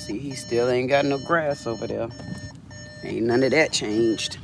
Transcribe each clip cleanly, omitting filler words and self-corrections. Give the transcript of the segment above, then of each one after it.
See, he still ain't got no grass over there. Ain't none of that changed.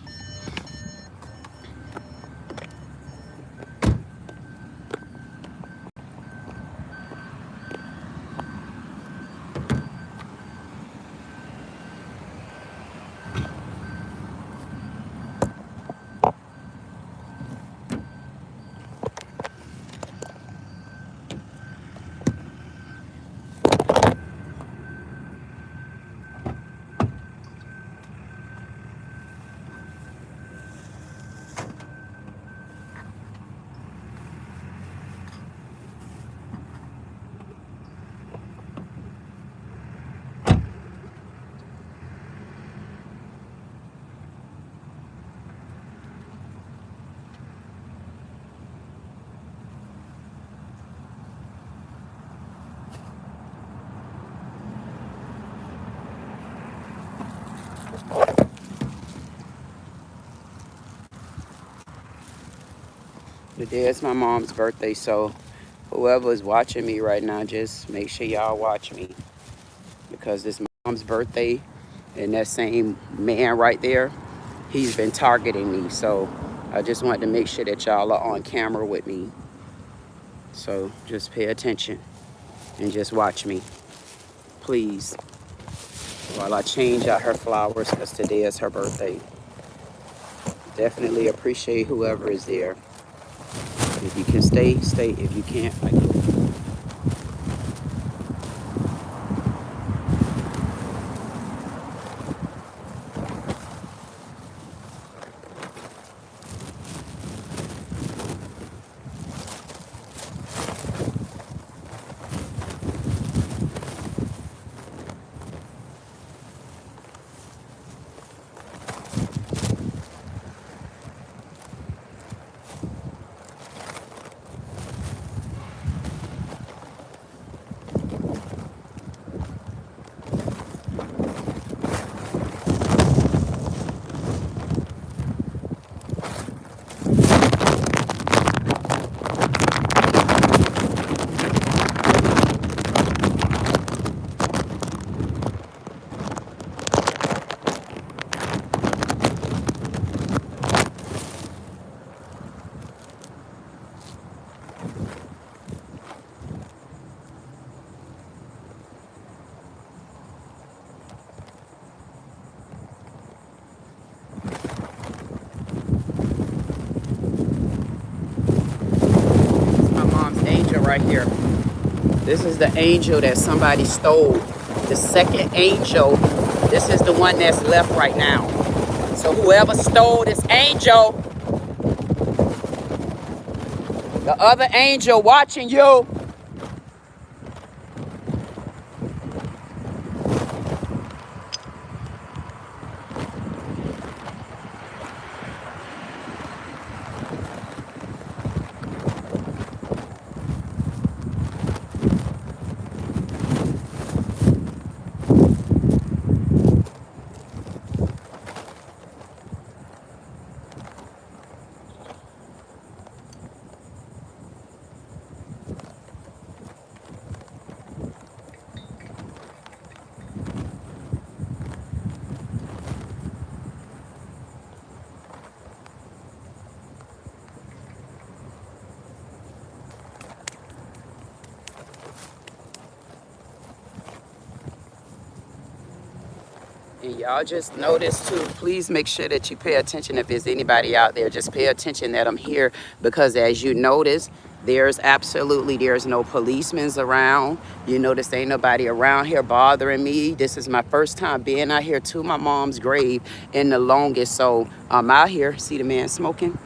Today is my mom's birthday, so whoever is watching me right now, just make sure y'all watch me, because it's my mom's birthday, and that same man right there, he's been targeting me. So I just wanted to make sure that y'all are on camera with me. So just pay attention and just watch me, please, while I change out her flowers, because today is her birthday. Definitely appreciate whoever is there. If you can stay, stay. If you can't, I go. Right here. This is the angel that somebody stole. The second angel. This is the one that's left right now. So whoever stole this angel, the other angel watching you. And y'all just notice too, please make sure that you pay attention if there's anybody out there. Just pay attention that I'm here, because as you notice, there's no policemen around. You notice ain't nobody around here bothering me. This is my first time being out here to my mom's grave in the longest. So I'm out here. See the man smoking?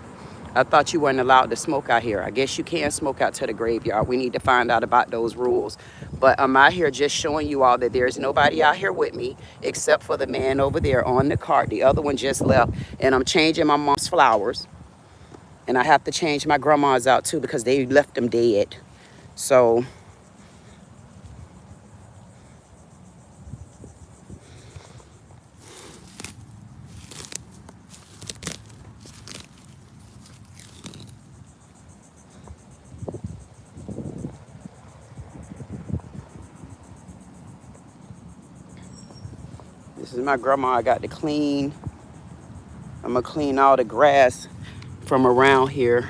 I thought you weren't allowed to smoke out here. I guess you can smoke out to the graveyard. We need to find out about those rules. But I'm out here just showing you all that there's nobody out here with me except for the man over there on the cart. The other one just left. And I'm changing my mom's flowers. And I have to change my grandma's out too, because they left them dead. So This is my grandma. I got to clean. I'm going to clean all the grass from around here.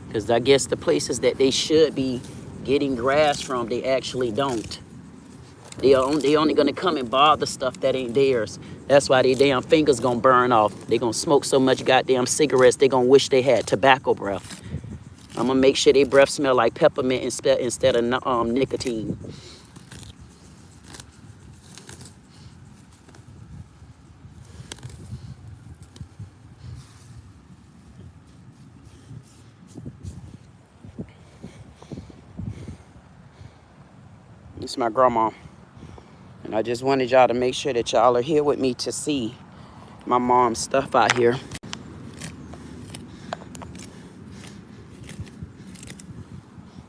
Because I guess the places that they should be getting grass from, they actually don't. They only going to come and bother stuff that ain't theirs. That's why their damn fingers going to burn off. They going to smoke so much goddamn cigarettes, they going to wish they had tobacco breath. I'm going to make sure their breath smell like peppermint instead of nicotine. It's my grandma. And I just wanted y'all to make sure that y'all are here with me to see my mom's stuff out here.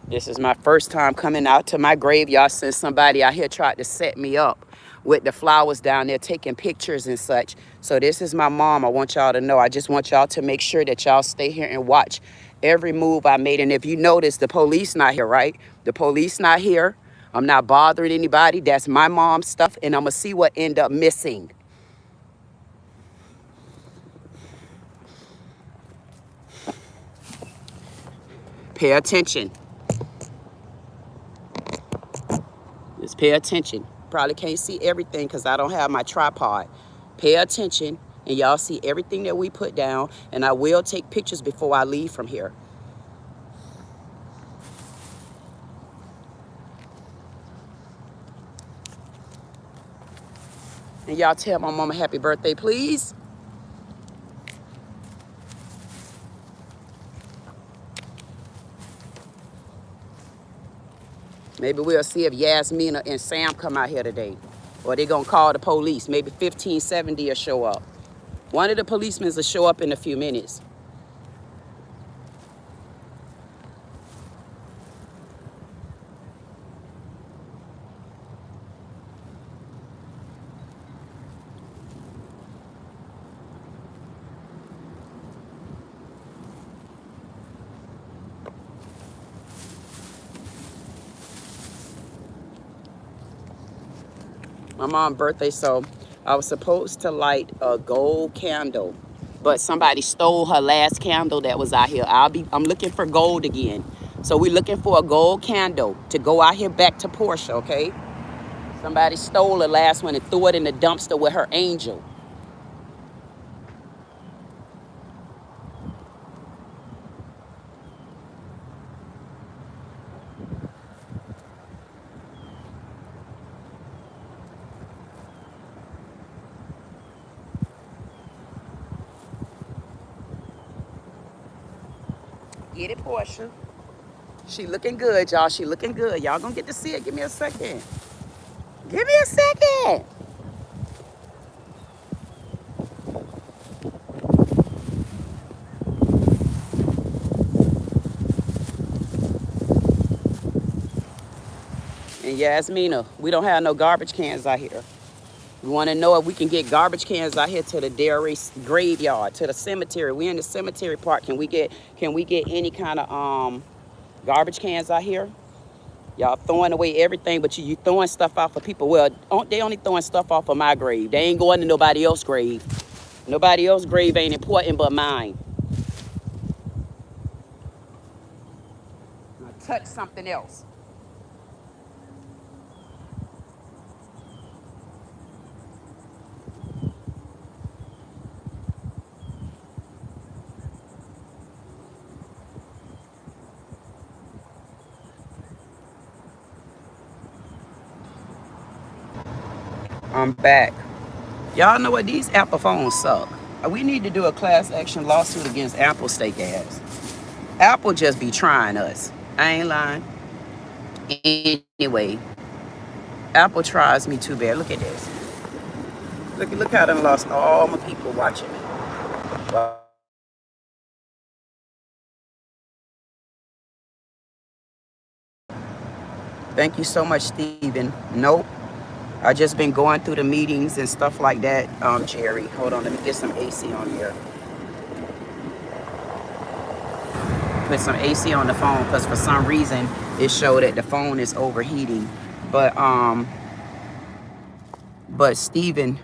This is my first time coming out to my graveyard since somebody out here tried to set me up with the flowers down there, taking pictures and such. So this is my mom. I want y'all to know. I just want y'all to make sure that y'all stay here and watch every move I made. And if you notice, the police not here, right? The police not here. I'm not bothering anybody. That's my mom's stuff, and I'm going to see what end up missing. Pay attention. Just pay attention. Probably can't see everything because I don't have my tripod. Pay attention, and y'all see everything that we put down, and I will take pictures before I leave from here. And y'all tell my mama happy birthday, please. Maybe we'll see if Yasmina and Sam come out here today. Or they're going to call the police. Maybe 1570 will show up. One of the policemen will show up in a few minutes. My mom's birthday, so I was supposed to light a gold candle, but somebody stole her last candle that was out here. I'm looking for gold again. So we're looking for a gold candle to go out here back to Portia, okay? Somebody stole the last one and threw it in the dumpster with her angel. Get it, Portia. She looking good, y'all. She looking good. Y'all gonna get to see it. Give me a second. Give me a second. And Yasmina, we don't have no garbage cans out here. We want to know if we can get garbage cans out here to the dairy graveyard, to the cemetery. We in the cemetery part. Can we get any kind of garbage cans out here? Y'all throwing away everything, but you throwing stuff out for people. Well, they only throwing stuff off of my grave. They ain't going to nobody else's grave. Nobody else's grave ain't important but mine. Now touch something else. I'm back. Y'all know what? These Apple phones suck. We need to do a class action lawsuit against Apple steak ass. Apple just be trying us. I ain't lying. Anyway, Apple tries me too bad. Look at this. Look how I done lost all my people watching me. Wow. Thank you so much, Steven. Nope. I just been going through the meetings and stuff like that. Jerry, hold on, let me get some AC on here. Put some AC on the phone because for some reason it showed that the phone is overheating. But But Stephen,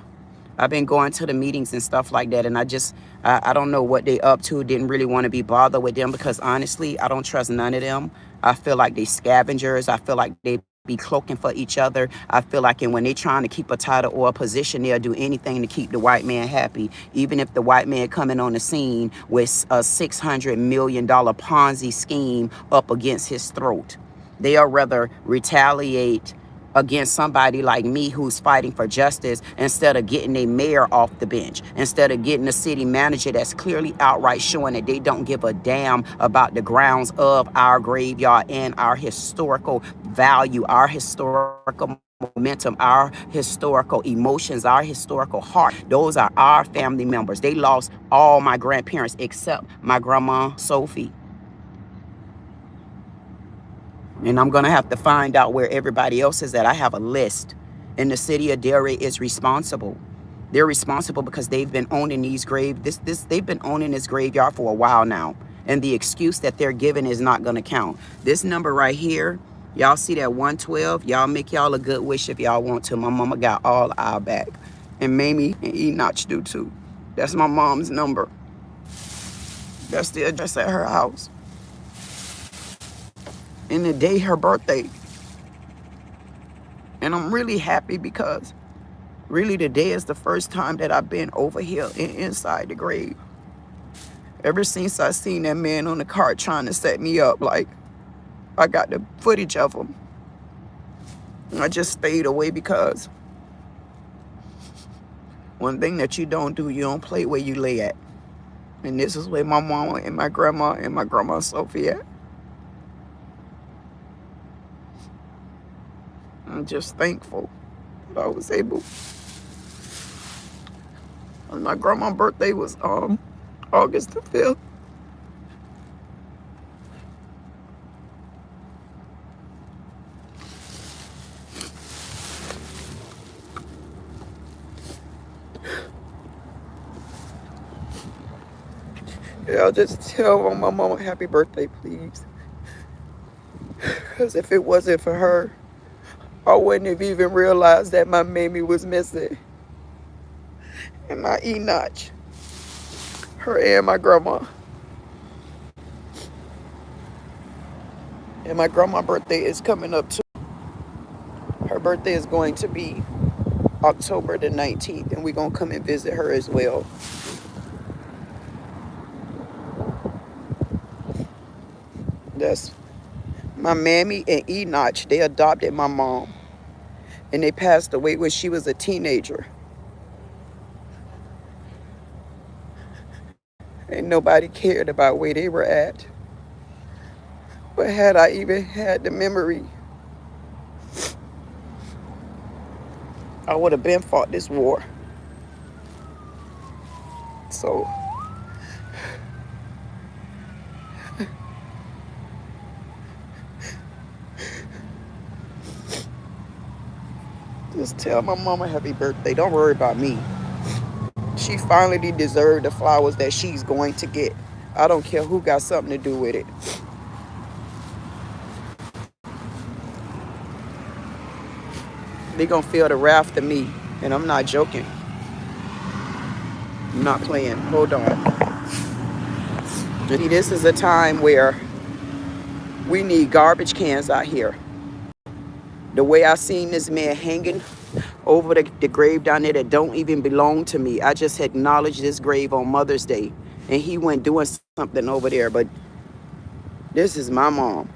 I've been going to the meetings and stuff like that, and I don't know what they up to. Didn't really want to be bothered with them because honestly, I don't trust none of them. I feel like they scavengers. I feel like they be cloaking for each other. I feel like, and when they trying to keep a title or a position, they'll do anything to keep the white man happy, even if the white man coming on the scene with a $600 million Ponzi scheme up against his throat. They'll rather retaliate against somebody like me who's fighting for justice instead of getting a mayor off the bench, instead of getting a city manager that's clearly outright showing that they don't give a damn about the grounds of our graveyard and our historical value, our historical momentum, our historical emotions, our historical heart. Those are our family members. They lost all my grandparents except my grandma Sophie. And I'm going to have to find out where everybody else is at. I have a list. And the city of Delray is responsible. They're responsible because they've been owning these they've been owning this graveyard for a while now. And the excuse that they're giving is not going to count. This number right here, y'all see that 112? Y'all make y'all a good wish if y'all want to. My mama got all our back. And Mamie and Enoch do too. That's my mom's number. That's the address at her house. And the day her birthday. And I'm really happy because really today is the first time that I've been over here inside the grave. Ever since I seen that man on the cart trying to set me up, like I got the footage of him. And I just stayed away because one thing that you don't do, you don't play where you lay at. And this is where my mama and my grandma Sophie at. I'm just thankful that I was able. And my grandma's birthday was August the 5th. Yeah, I'll just tell my mama happy birthday, please. Because if it wasn't for her, I wouldn't have even realized that my Mamie was missing. And my Enoch. Her and my grandma. And my grandma's birthday is coming up too. Her birthday is going to be October the 19th. And we're going to come and visit her as well. That's my Mammy and Enoch. They adopted my mom. And they passed away when she was a teenager. And nobody cared about where they were at. But had I even had the memory, I would have been fought this war. So just tell my mama happy birthday. Don't worry about me. She finally deserved the flowers that she's going to get. I don't care who got something to do with it. They gonna feel the wrath of me. And I'm not joking. I'm not playing. Hold on. See, this is a time where we need garbage cans out here. The way I seen this man hanging over the grave down there that don't even belong to me. I just acknowledged this grave on Mother's Day. And he went doing something over there. But this is my mom.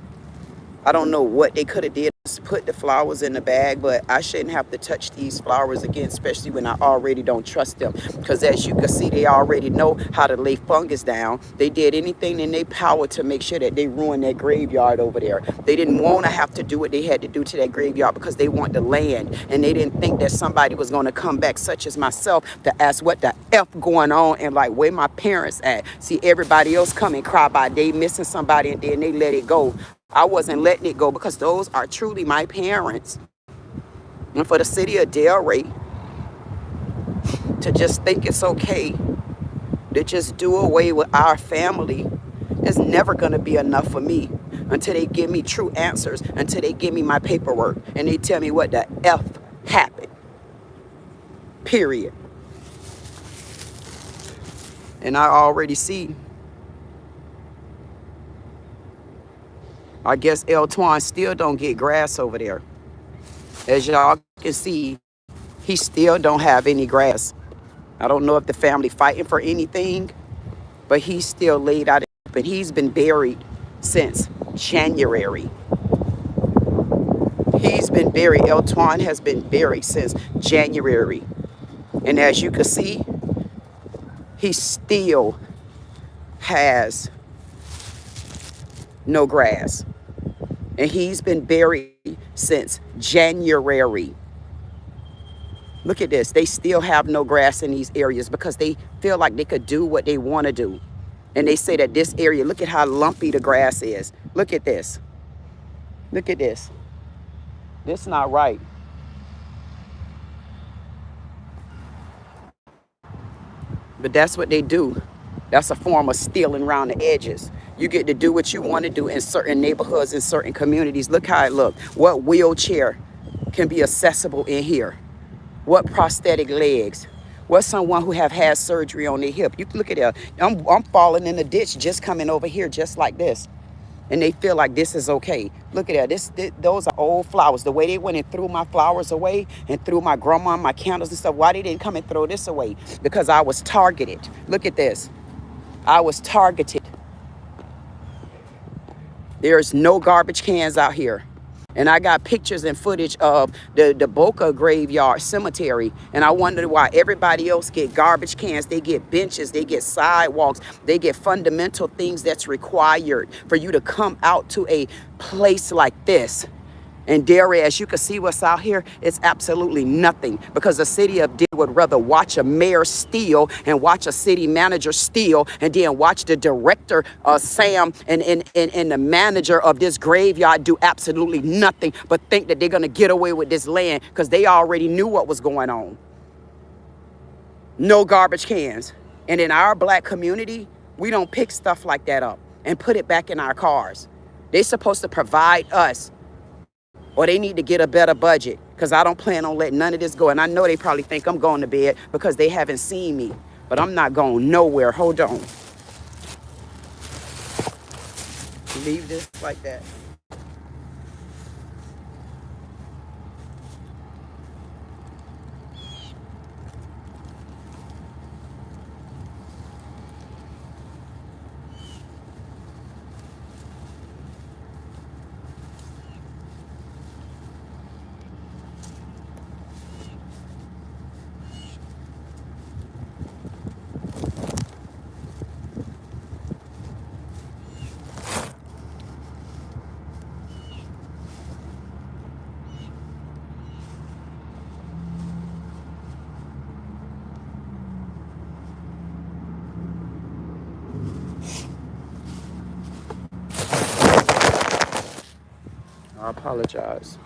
I don't know what they could have did to put the flowers in the bag, but I shouldn't have to touch these flowers again, especially when I already don't trust them. Because as you can see, they already know how to lay fungus down. They did anything in their power to make sure that they ruined that graveyard over there. They didn't want to have to do what they had to do to that graveyard because they want the land. And they didn't think that somebody was going to come back, such as myself, to ask what the F going on and like where my parents at. See, everybody else come and cry by they missing somebody and then they let it go. I wasn't letting it go because those are truly my parents. And for the city of Delray to just think it's okay to just do away with our family is never going to be enough for me until they give me true answers, until they give me my paperwork and they tell me what the F happened. period. And I already see, I guess Eltwan still don't get grass over there. As y'all can see, he still don't have any grass. I don't know if the family fighting for anything, but he's still laid out. But he's been buried since January. He's been buried. Eltwan has been buried since January. And as you can see, he still has no grass. And he's been buried since January. Look at this. They still have no grass in these areas because they feel like they could do what they want to do. And they say that this area, look at how lumpy the grass is. Look at this. Look at this. This is not right. But that's what they do. That's a form of stealing around the edges. You get to do what you want to do in certain neighborhoods, in certain communities. Look how it looks. What wheelchair can be accessible in here? What prosthetic legs? What someone who have had surgery on their hip? You can look at it. I'm falling in the ditch just coming over here just like this. And they feel like this is okay. Look at that. Those are old flowers. The way they went and threw my flowers away and threw my grandma, my candles and stuff. Why they didn't come and throw this away? Because I was targeted. Look at this. I was targeted. There's no garbage cans out here. And I got pictures and footage of the Boca graveyard cemetery. And I wonder why everybody else get garbage cans. They get benches. They get sidewalks. They get fundamental things that's required for you to come out to a place like this. And there, as you can see what's out here, it's absolutely nothing because the city of Deer would rather watch a mayor steal and watch a city manager steal and then watch the director, Sam, and the manager of this graveyard do absolutely nothing but think that they're going to get away with this land because they already knew what was going on. No garbage cans. And in our black community, we don't pick stuff like that up and put it back in our cars. They're supposed to provide us. Or they need to get a better budget because I don't plan on letting none of this go. And I know they probably think I'm going to bed because they haven't seen me. But I'm not going nowhere. Hold on. Leave this like that. I apologize.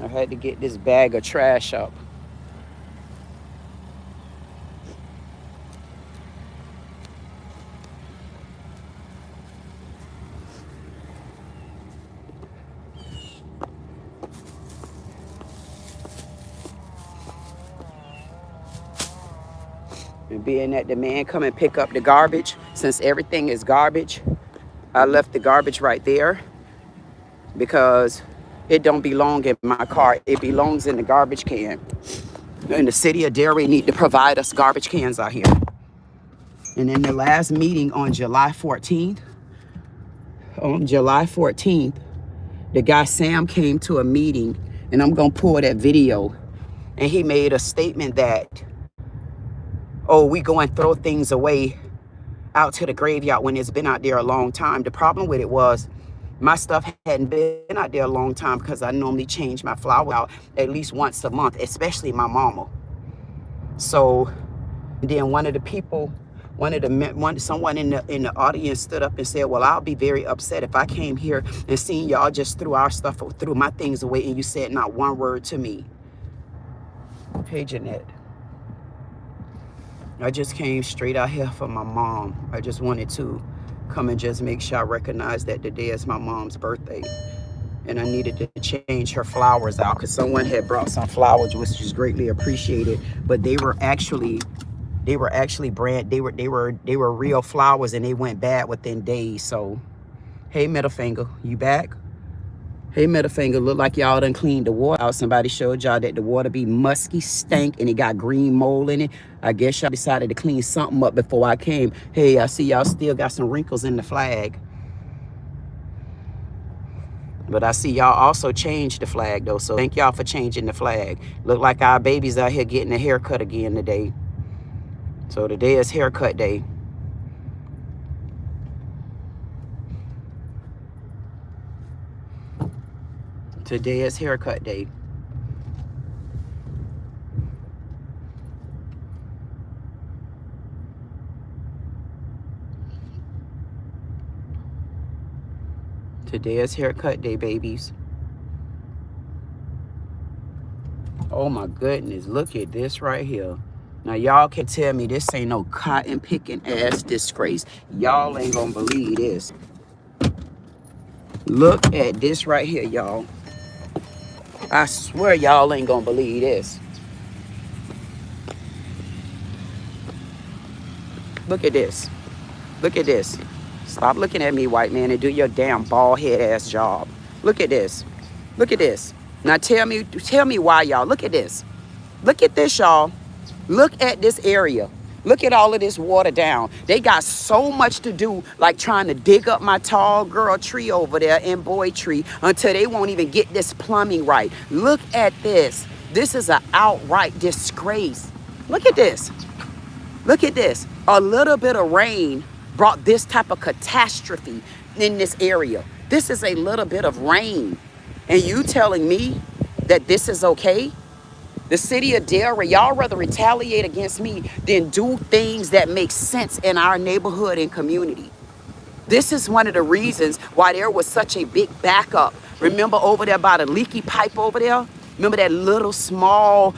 I had to get this bag of trash up. And being that the man come and pick up the garbage, since everything is garbage, I left the garbage right there because it don't belong in my car. It belongs in the garbage can. And the city of Derry need to provide us garbage cans out here. And in the last meeting on July 14th, the guy Sam came to a meeting, and I'm gonna pull that video, and he made a statement that, oh, we go and throw things away out to the graveyard when it's been out there a long time. The problem with it was my stuff hadn't been out there a long time because I normally change my flower out at least once a month, especially my mama. So then someone in the audience stood up and said, well, I'll be very upset if I came here and seen y'all just threw our stuff, threw my things away, and you said not one word to me. Hey, Jeanette. I just came straight out here for my mom. I just wanted to come and just make sure I recognize that today is my mom's birthday. And I needed to change her flowers out because someone had brought some flowers, which is greatly appreciated. But they were actually they were real flowers, and they went bad within days. So hey, middle finger, you back? Hey, middle finger, look like y'all done cleaned the water out. Somebody showed y'all that the water be musky, stank, and it got green mold in it. I guess y'all decided to clean something up before I came. Hey, I see y'all still got some wrinkles in the flag. But I see y'all also changed the flag, though. So thank y'all for changing the flag. Look like our babies out here getting a haircut again today. So today is haircut day. Today is haircut day. Today is haircut day, babies. Oh my goodness, look at this right here. Now y'all can tell me this ain't no cotton picking ass disgrace. Y'all ain't gonna believe this. Look at this right here, y'all. I swear y'all ain't gonna believe this. Look at this. Look at this. Stop looking at me, white man, and do your damn bald head ass job. Look at this. Look at this. Now tell me why, y'all. Look at this. Look at this, y'all. Look at this area. Look at all of this water down. They got so much to do, like trying to dig up my tall girl tree over there and boy tree until they won't even get this plumbing right. Look at this. This is an outright disgrace. Look at this. Look at this. A little bit of rain brought this type of catastrophe in this area. This is a little bit of rain. And you telling me that this is okay? The city of Delray, y'all rather retaliate against me than do things that make sense in our neighborhood and community. This is one of the reasons why there was such a big backup. Remember over there by the leaky pipe over there? Remember that little small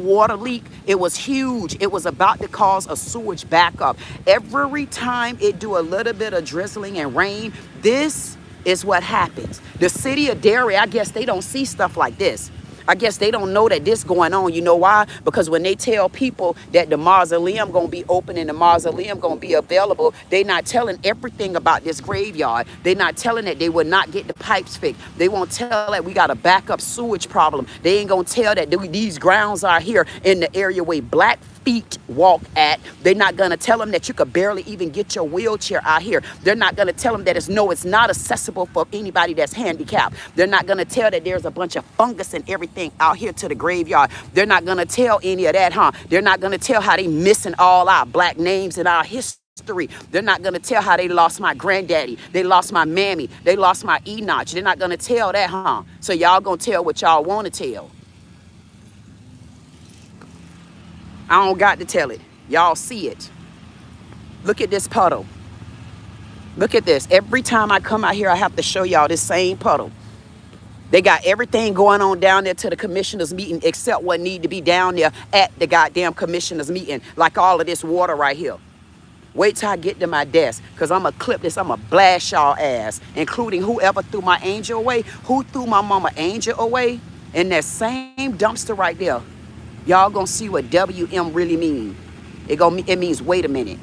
water leak? It was huge. It was about to cause a sewage backup. Every time it do a little bit of drizzling and rain, this is what happens. The city of Delray, I guess they don't see stuff like this. I guess they don't know that this going on. You know why? Because when they tell people that the mausoleum gonna be open and the mausoleum gonna be available, they not telling everything about this graveyard. They not telling that they will not get the pipes fixed. They won't tell that we got a backup sewage problem. They ain't gonna tell that these grounds are here in the area where black feet walk at. They're not gonna tell them that you could barely even get your wheelchair out here. They're not gonna tell them that it's not accessible for anybody that's handicapped. They're not gonna tell that there's a bunch of fungus and everything out here to the graveyard. They're not gonna tell any of that, huh? They're not gonna tell how they missing all our black names and our history. They're not gonna tell how they lost my granddaddy, they lost my mammy, they lost my Enoch. They're not gonna tell that, huh? So y'all gonna tell what y'all wanna tell. I don't got to tell it. Y'all see it. Look at this puddle. Look at this. Every time I come out here, I have to show y'all this same puddle. They got everything going on down there to the commissioner's meeting except what need to be down there at the goddamn commissioner's meeting. Like all of this water right here. Wait till I get to my desk, because I'm going to clip this. I'm going to blast y'all ass, including whoever threw my angel away. Who threw my mama angel away? In that same dumpster right there. Y'all gonna see what WM really mean. It means wait a minute.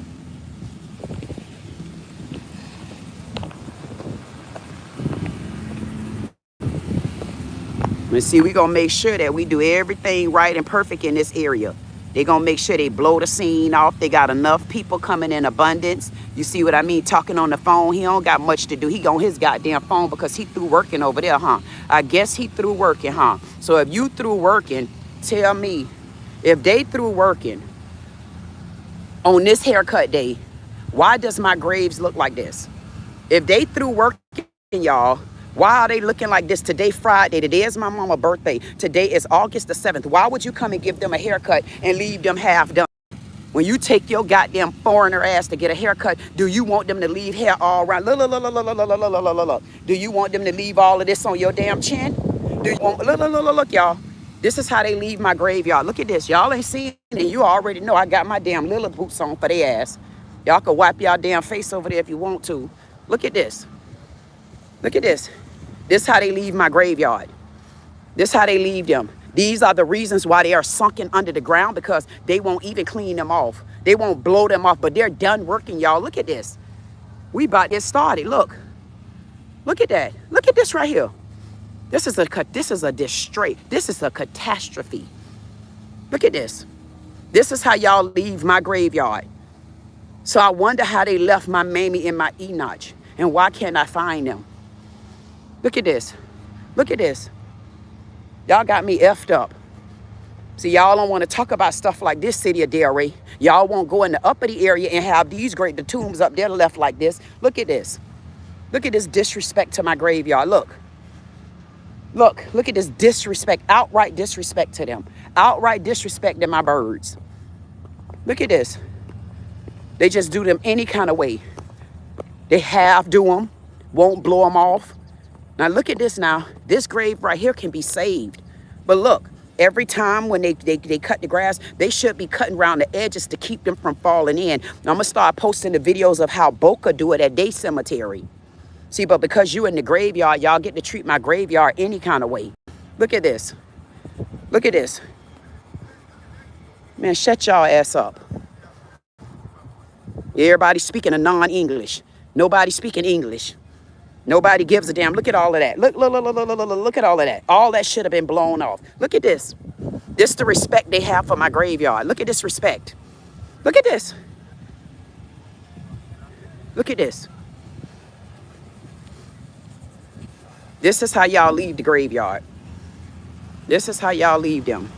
And see, we gonna make sure that we do everything right and perfect in this area. They gonna make sure they blow the scene off. They got enough people coming in abundance. You see what I mean? Talking on the phone. He don't got much to do. He on his goddamn phone because he through working over there, huh? I guess he through working, huh? So if you through working, tell me, if they through working on this haircut day, why does my graves look like this? If they through working, y'all, why are they looking like this? Today, Friday. Today is my mama's birthday. Today is August the 7th. Why would you come and give them a haircut and leave them half done? When you take your goddamn foreigner ass to get a haircut, do you want them to leave hair all around? Look. Do you want them to leave all of this on your damn chin? Do you want, look, y'all. This is how they leave my graveyard. Look at this. Y'all ain't seen it. You already know I got my damn Lilith boots on for their ass. Y'all can wipe y'all damn face over there if you want to. Look at this. Look at this. This how they leave my graveyard. This how they leave them. These are the reasons why they are sunken under the ground, because they won't even clean them off. They won't blow them off, but they're done working, y'all. Look at this. We about to get started. Look. Look at that. Look at this right here. This is a distress. This is a catastrophe. Look at this. This is how y'all leave my graveyard. So I wonder how they left my Mamie and my Enoch, and why can't I find them? Look at this. Look at this. Y'all got me effed up. See, y'all don't want to talk about stuff like this, City of Delray. Y'all won't go in the uppity area and have these the tombs up there left like this. Look at this. Look at this disrespect to my graveyard. Look. Look at this disrespect, outright disrespect to them. Outright disrespect to my birds. Look at this. They just do them any kind of way. They half do them, won't blow them off. Now look at this now. This grave right here can be saved. But look, every time when they cut the grass, they should be cutting around the edges to keep them from falling in. Now, I'm going to start posting the videos of how Boca do it at their cemetery. See, but because you in the graveyard, y'all get to treat my graveyard any kind of way. Look at this. Look at this. Man, shut y'all ass up. Everybody speaking a non-English. Nobody speaking English. Nobody gives a damn. Look at all of that. Look at all of that. All that should have been blown off. Look at this. This the respect they have for my graveyard. Look at this respect. Look at this. Look at this. This is how y'all leave the graveyard. This is how y'all leave them.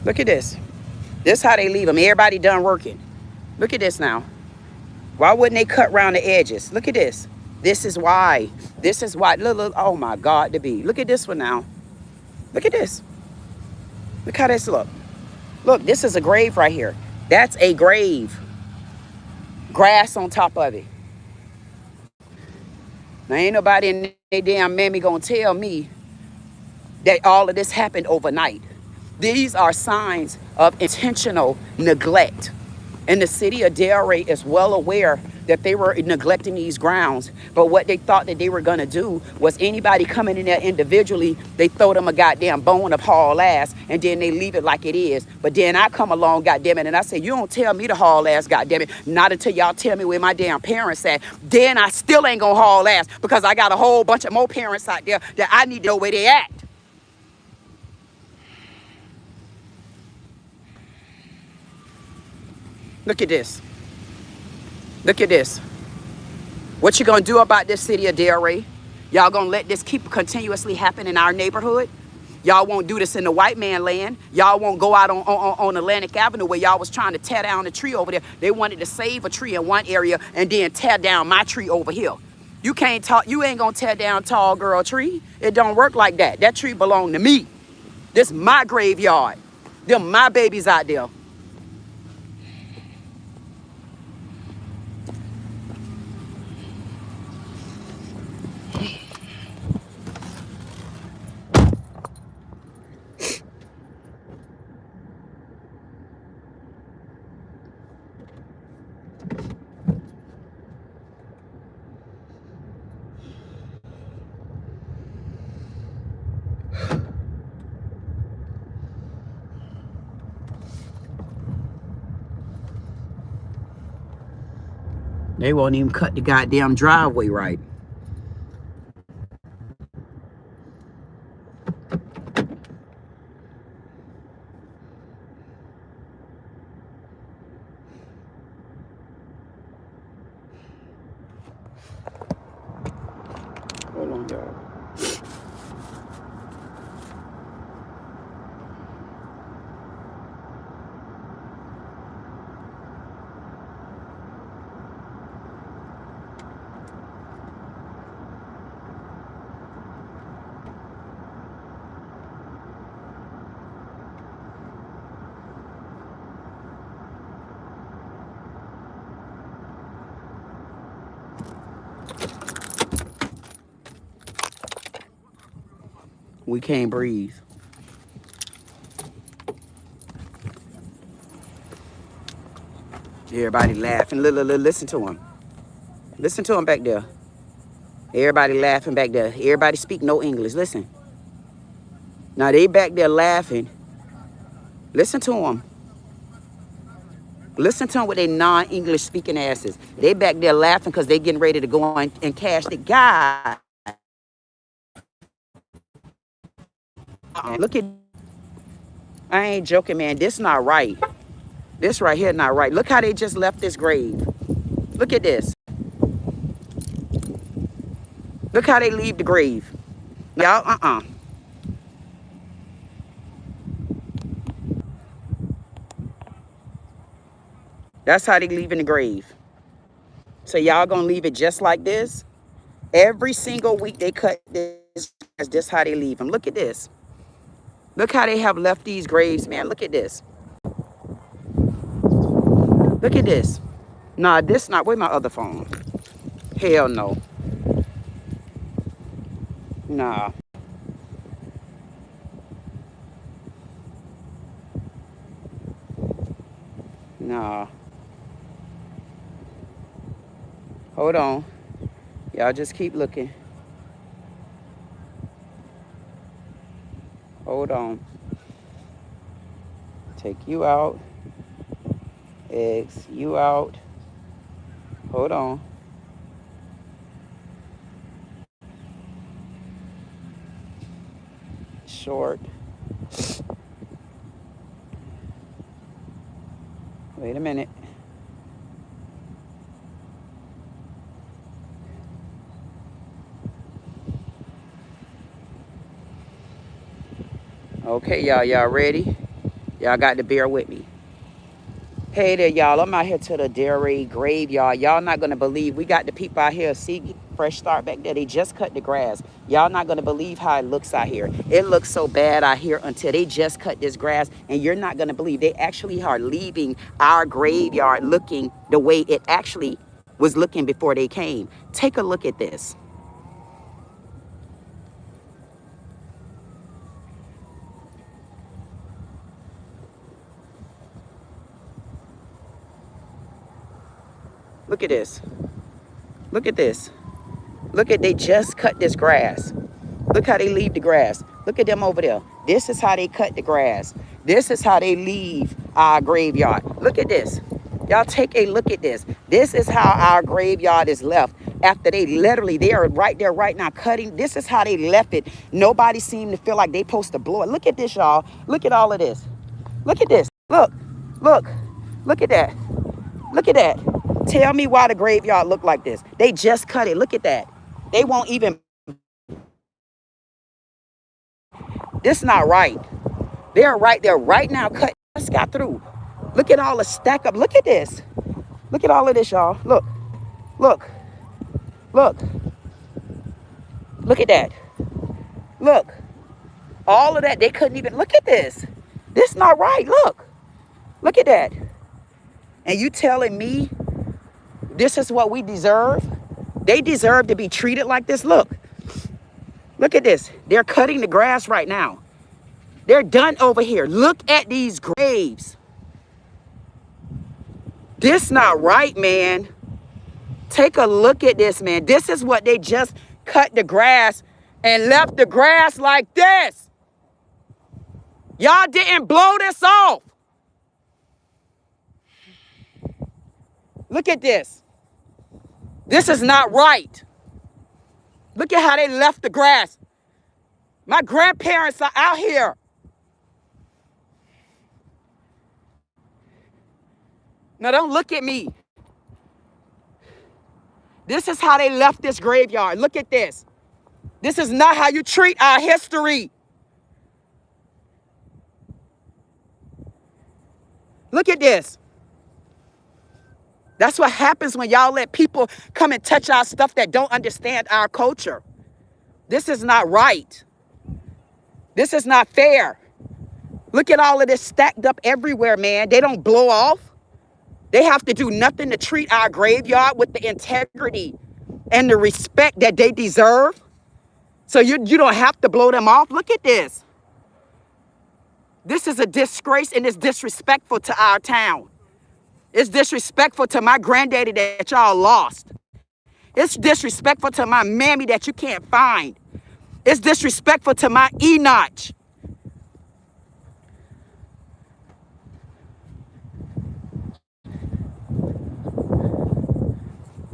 Look at this. This is how they leave them. Everybody done working. Look at this now. Why wouldn't they cut around the edges? Look at this. This is why. This is why. Look, oh my God, to be. Look at this one now. Look at this. Look how this look. Look, this is a grave right here. That's a grave. Grass on top of it. Now ain't nobody in their damn mammy gonna tell me that all of this happened overnight. These are signs of intentional neglect. And the city of Delray is well aware that they were neglecting these grounds. But what they thought that they were going to do was anybody coming in there individually, they throw them a goddamn bone of haul ass, and then they leave it like it is. But then I come along, goddamn it, and I say, you don't tell me to haul ass, goddamn it. Not until y'all tell me where my damn parents at. Then I still ain't going to haul ass, because I got a whole bunch of more parents out there that I need to know where they at. Look at this. Look at this. What you gonna do about this city of Delray? Y'all gonna let this keep continuously happen in our neighborhood? Y'all won't do this in the white man land. Y'all won't go out on Atlantic Avenue where y'all was trying to tear down the tree over there. They wanted to save a tree in one area and then tear down my tree over here. You can't talk. You ain't gonna tear down tall girl tree. It don't work like that. That tree belong to me. This my graveyard. Them my babies out there. They won't even cut the goddamn driveway right. Hold on, y'all. We can't breathe. Everybody laughing. Listen to him. Listen to him back there. Everybody laughing back there. Everybody speak no English. Listen. Now they back there laughing. Listen to them. Listen to them with their non-English speaking asses. They back there laughing because they getting ready to go on and cash the guy. Look at, I ain't joking, man. This not right. This right here not right. Look how they just left this grave. Look at this. Look how they leave the grave. Y'all, That's how they leave in the grave. So y'all gonna leave it just like this? Every single week they cut this. That's how they leave them. Look at this. Look how they have left these graves, man. Look at this. Look at this. Nah, this not. Where's my other phone? Hell no. Nah. Nah. Hold on. Y'all just keep looking. Hold on. Take you out. X you out. Hold on. Short. Wait a minute. Okay, y'all ready? Y'all got to bear with me. Hey there, y'all. I'm out here to the dairy graveyard. Y'all not going to believe. We got the people out here. See, fresh start back there. They just cut the grass. Y'all not going to believe how it looks out here. It looks so bad out here until they just cut this grass. And you're not going to believe. They actually are leaving our graveyard looking the way it actually was looking before they came. Take a look at this. Look at this. Look at this. Look at, they just cut this grass. Look how they leave the grass. Look at them over there. This is how they cut the grass. This is how they leave our graveyard. Look at this. Y'all take a look at this. This is how our graveyard is left after they literally, they are right there right now cutting. This is how they left it. Nobody seemed to feel like they supposed to blow it. Look at this, y'all. Look at all of this. Look at this. Look, look, look at that. Look at that. Tell me why the graveyard look like this. They just cut it. Look at that. They won't even. This not right. They're right there right now cutting. Just got through. Look at all the stack up. Look at this. Look at all of this, y'all. Look. Look. Look. Look at that. Look. All of that. They couldn't even. Look at this. This not right. Look. Look at that. And you telling me this is what we deserve? They deserve to be treated like this. Look. Look at this. They're cutting the grass right now. They're done over here. Look at these graves. This not right, man. Take a look at this, man. This is what they just cut the grass and left the grass like this. Y'all didn't blow this off. Look at this. This is not right. Look at how they left the grass. My grandparents are out here. Now don't look at me. This is how they left this graveyard. Look at this. This is not how you treat our history. Look at this. That's what happens when y'all let people come and touch our stuff that don't understand our culture. This is not right. This is not fair. Look at all of this stacked up everywhere, man. They don't blow off. They have to do nothing to treat our graveyard with the integrity and the respect that they deserve. So you don't have to blow them off. Look at this. This is a disgrace and it's disrespectful to our town. It's disrespectful to my granddaddy that y'all lost. It's disrespectful to my mammy that you can't find. It's disrespectful to my Enoch.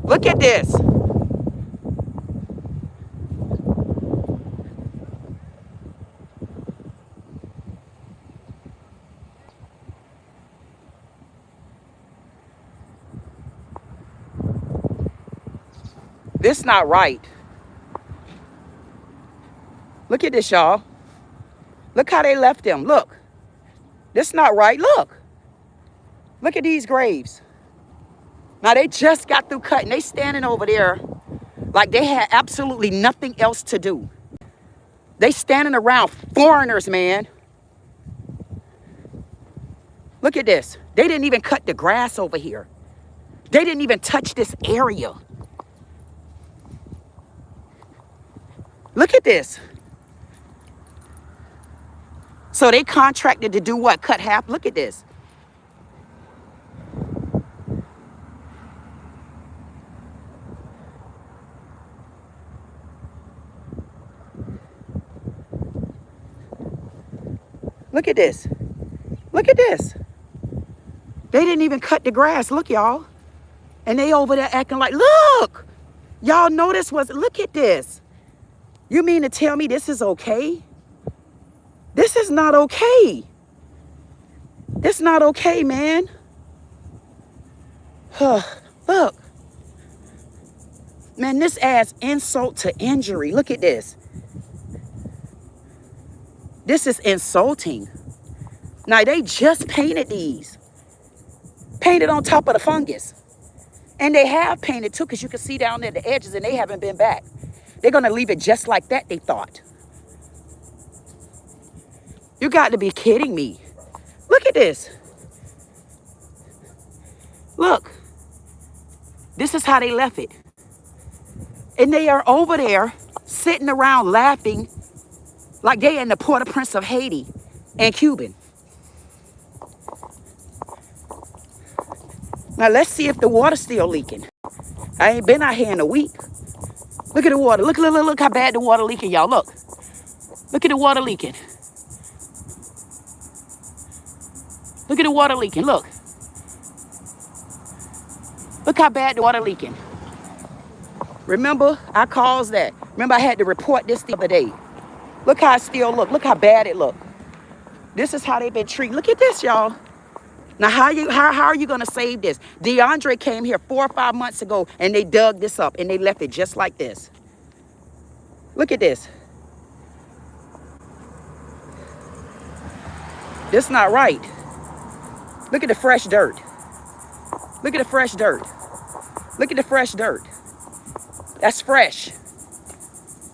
Look at this. This not right. Look at this, y'all. Look how they left them. Look. This not right. Look. Look at these graves. Now, they just got through cutting. They standing over there like they had absolutely nothing else to do. They standing around foreigners, man. Look at this. They didn't even cut the grass over here. They didn't even touch this area. Look at this. So they contracted to do what? Cut half? Look at this. Look at this. Look at this. They didn't even cut the grass. Look, y'all. And they over there acting like, look. Y'all know this was, look at this. You mean to tell me this is okay? This is not okay. It's not okay, man. Look. Man, this adds insult to injury. Look at this. This is insulting. Now, they just painted these. Painted on top of the fungus. And they have painted too, because you can see down there the edges, and they haven't been back. They're going to leave it just like that, they thought. You got to be kidding me. Look at this. Look. This is how they left it. And they are over there sitting around laughing like they in the Port-au-Prince of Haiti and Cuban. Now let's see if the water's still leaking. I ain't been out here in a week. Look at the water. Look how bad the water leaking, y'all. Look. Look at the water leaking. Look at the water leaking. Look. Look how bad the water leaking. Remember, I caused that. Remember, I had to report this the other day. Look how it still look. Look how bad it look. This is how they've been treated. Look at this, y'all. Now, how are you going to save this? DeAndre came here 4 or 5 months ago, and they dug this up, and they left it just like this. Look at this. This not right. Look at the fresh dirt. Look at the fresh dirt. Look at the fresh dirt. That's fresh.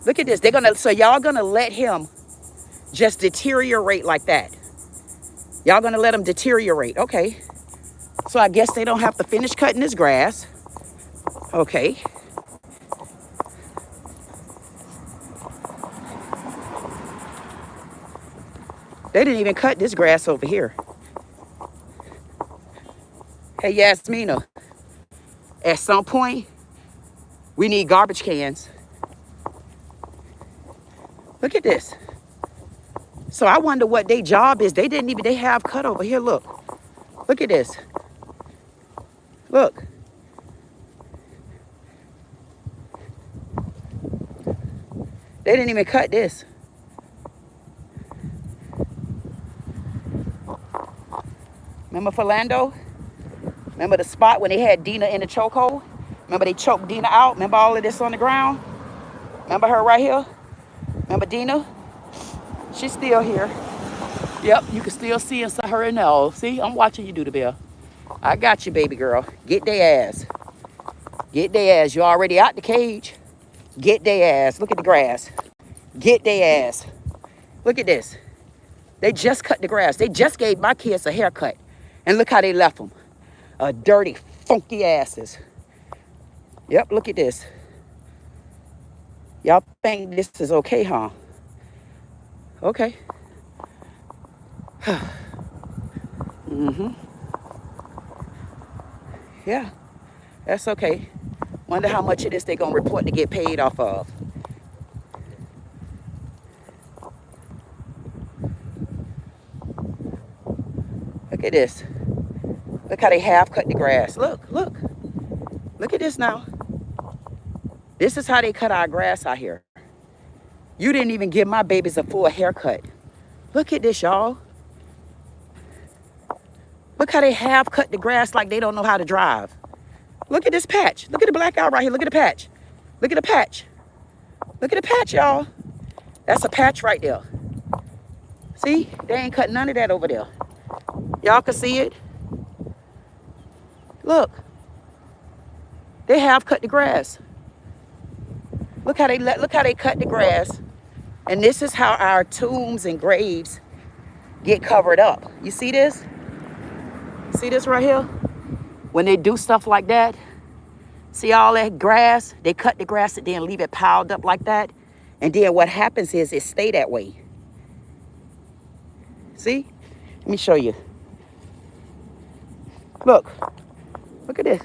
Look at this. So y'all gonna let him just deteriorate like that. Y'all gonna let him deteriorate. Okay. So I guess they don't have to finish cutting this grass. Okay. They didn't even cut this grass over here. Hey, Yasmina, at some point, we need garbage cans. Look at this. So I wonder what their job is. They have cut over here. Look. Look at this. Look. They didn't even cut this. Remember Philando? Remember the spot when they had Dina in the chokehold? Remember they choked Dina out? Remember all of this on the ground? Remember her right here? Remember Dina? She's still here. Yep, you can still see inside her and all. See, I'm watching you do the bell. I got you, baby girl. Get their ass. Get their ass. You're already out the cage. Get their ass. Look at the grass. Get their ass. Look at this. They just cut the grass. They just gave my kids a haircut. And look how they left them. Dirty, funky asses. Yep, look at this. Y'all think this is okay, huh? Okay. Mm-hmm. Yeah, that's okay. Wonder how much of this they gonna report to get paid off of. Look at this. Look how they half cut the grass. Look, look. Look at this now. This is how they cut our grass out here. You didn't even give my babies a full haircut. Look at this, y'all. Look how they half cut the grass like they don't know how to drive. Look at this patch. Look at the blackout right here. Look at the patch. Look at the patch. Look at the patch, y'all. That's a patch right there. See? They ain't cut none of that over there. Y'all can see it. Look. They half cut the grass. Look how they cut the grass. And this is how our tombs and graves get covered up. You see this? See this right here? When they do stuff like that, see all that grass? They cut the grass and then leave it piled up like that. And then what happens is it stay that way. See? Let me show you. Look. Look at this.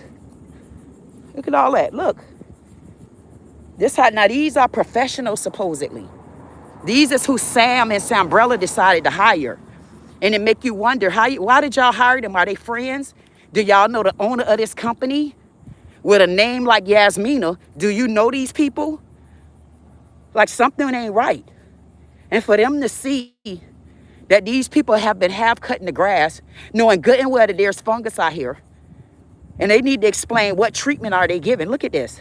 Look at all that. Look. This how, now these are professionals supposedly. These is who Sam and Sambrella decided to hire. And it make you wonder, why did y'all hire them? Are they friends? Do y'all know the owner of this company? With a name like Yasmina, do you know these people? Like something ain't right. And for them to see that these people have been half cutting the grass, knowing good and well that there's fungus out here, and they need to explain what treatment are they giving. Look at this.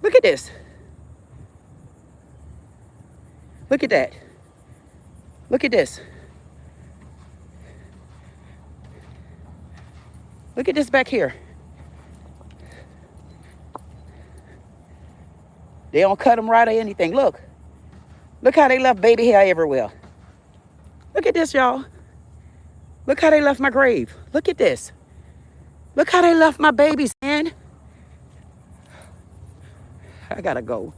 Look at this. Look at that. Look at this. Look at this back here. They don't cut them right or anything. Look. Look how they left baby hair everywhere. Look at this, y'all. Look how they left my grave. Look at this. Look how they left my babies, man. I gotta go.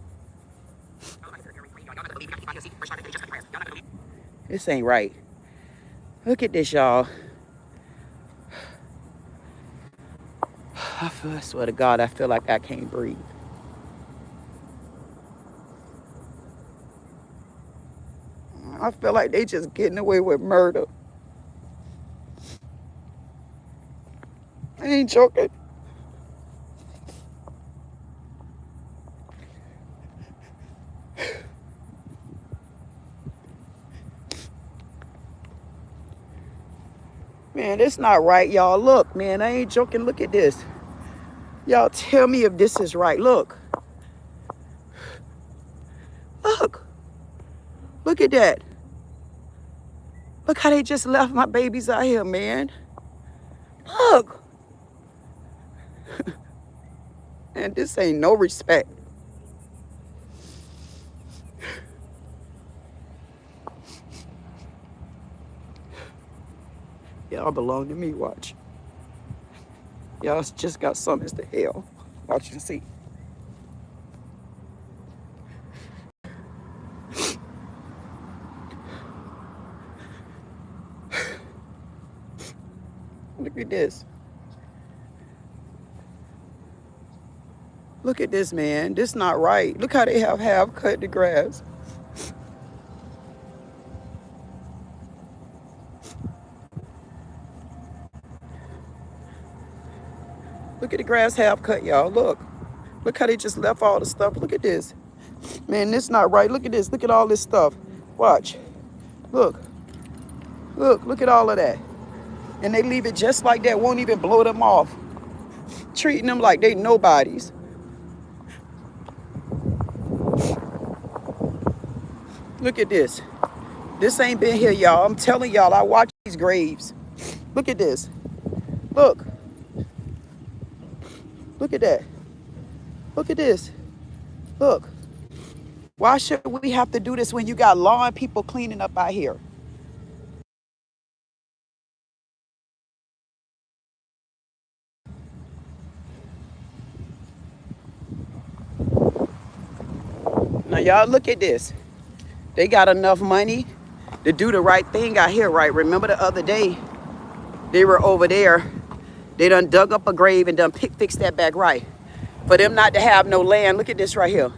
This ain't right. Look at this, y'all. I swear to God, I feel like I can't breathe. I feel like they just getting away with murder. I ain't joking. Man, it's not right, y'all. Look, man, I ain't joking. Look at this. Y'all tell me if this is right. Look. Look. Look at that. Look how they just left my babies out here, man. Look. And this ain't no respect. Y'all belong to me, watch. Y'all just got summoned to hell. Watch and see. Look at this. Look at this, man. This not right. Look how they have half cut the grass. Look at the grass half cut, y'all. Look. Look how they just left all the stuff. Look at this. Man, this not right. Look at this. Look at all this stuff. Watch. Look. Look. Look at all of that. And they leave it just like that. Won't even blow them off. Treating them like they nobodies. Look at this. This ain't been here, y'all. I'm telling y'all, I watch these graves. Look at this. Look. Look at that. Look at this. Look. Why should we have to do this when you got lawn people cleaning up out here? Now, y'all look at this. They got enough money to do the right thing out here, right? Remember the other day, they were over there They done dug up a grave and done fixed that back right. For them not to have no land. Look at this right here.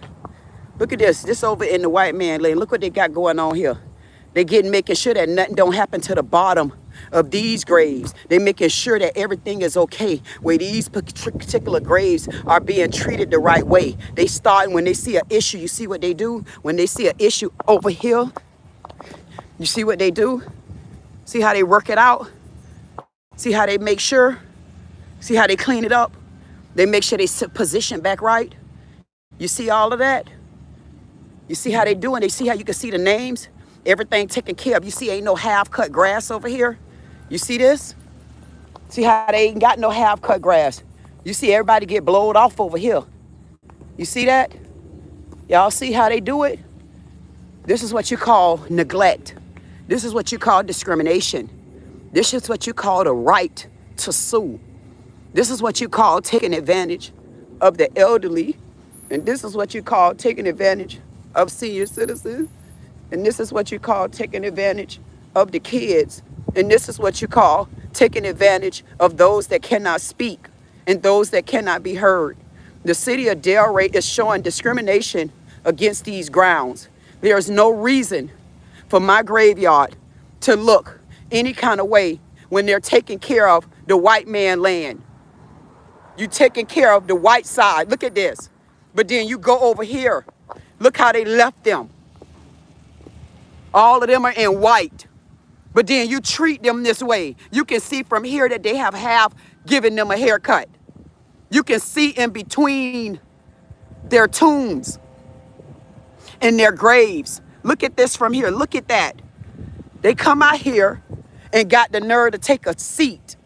Look at this. This over in the white man land. Look what they got going on here. They making sure that nothing don't happen to the bottom of these graves. They making sure that everything is okay, where these particular graves are being treated the right way. They start when they see an issue. You see what they do? When they see an issue over here, you see what they do? See how they work it out? See how they make sure? See how they clean it up? They make sure they position back right. You see all of that? You see how they do it? They see how you can see the names? Everything taken care of. You see ain't no half-cut grass over here? You see this? See how they ain't got no half-cut grass? You see everybody get blowed off over here. You see that? Y'all see how they do it? This is what you call neglect. This is what you call discrimination. This is what you call the right to sue. This is what you call taking advantage of the elderly. And this is what you call taking advantage of senior citizens. And this is what you call taking advantage of the kids. And this is what you call taking advantage of those that cannot speak and those that cannot be heard. The city of Delray is showing discrimination against these grounds. There is no reason for my graveyard to look any kind of way when they're taking care of the white man land. You taking care of the white side. Look at this. But then you go over here. Look how they left them. All of them are in white. But then you treat them this way. You can see from here that they have half given them a haircut. You can see in between their tombs and their graves. Look at this from here. Look at that. They come out here and got the nerve to take a seat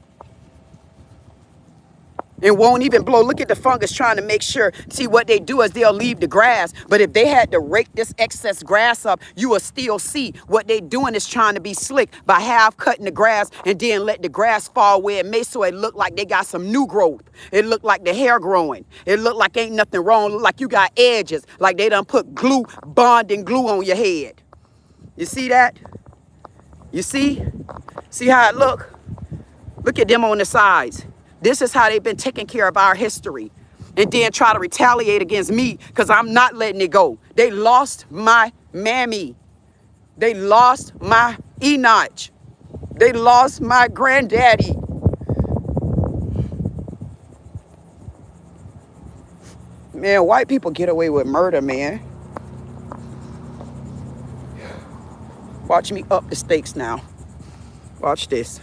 and won't even blow. Look at the fungus trying to make sure. See, what they do is they'll leave the grass. But if they had to rake this excess grass up, you will still see what they doing is trying to be slick by half cutting the grass and then let the grass fall where it may, so it look like they got some new growth. It look like the hair growing. It look like ain't nothing wrong. It look like you got edges, like they done put glue, bonding glue on your head. You see that? You see? See how it look? Look at them on the sides. This is how they've been taking care of our history. And then try to retaliate against me because I'm not letting it go. They lost my mammy. They lost my Enoch. They lost my granddaddy. Man, white people get away with murder, man. Watch me up the stakes now. Watch this.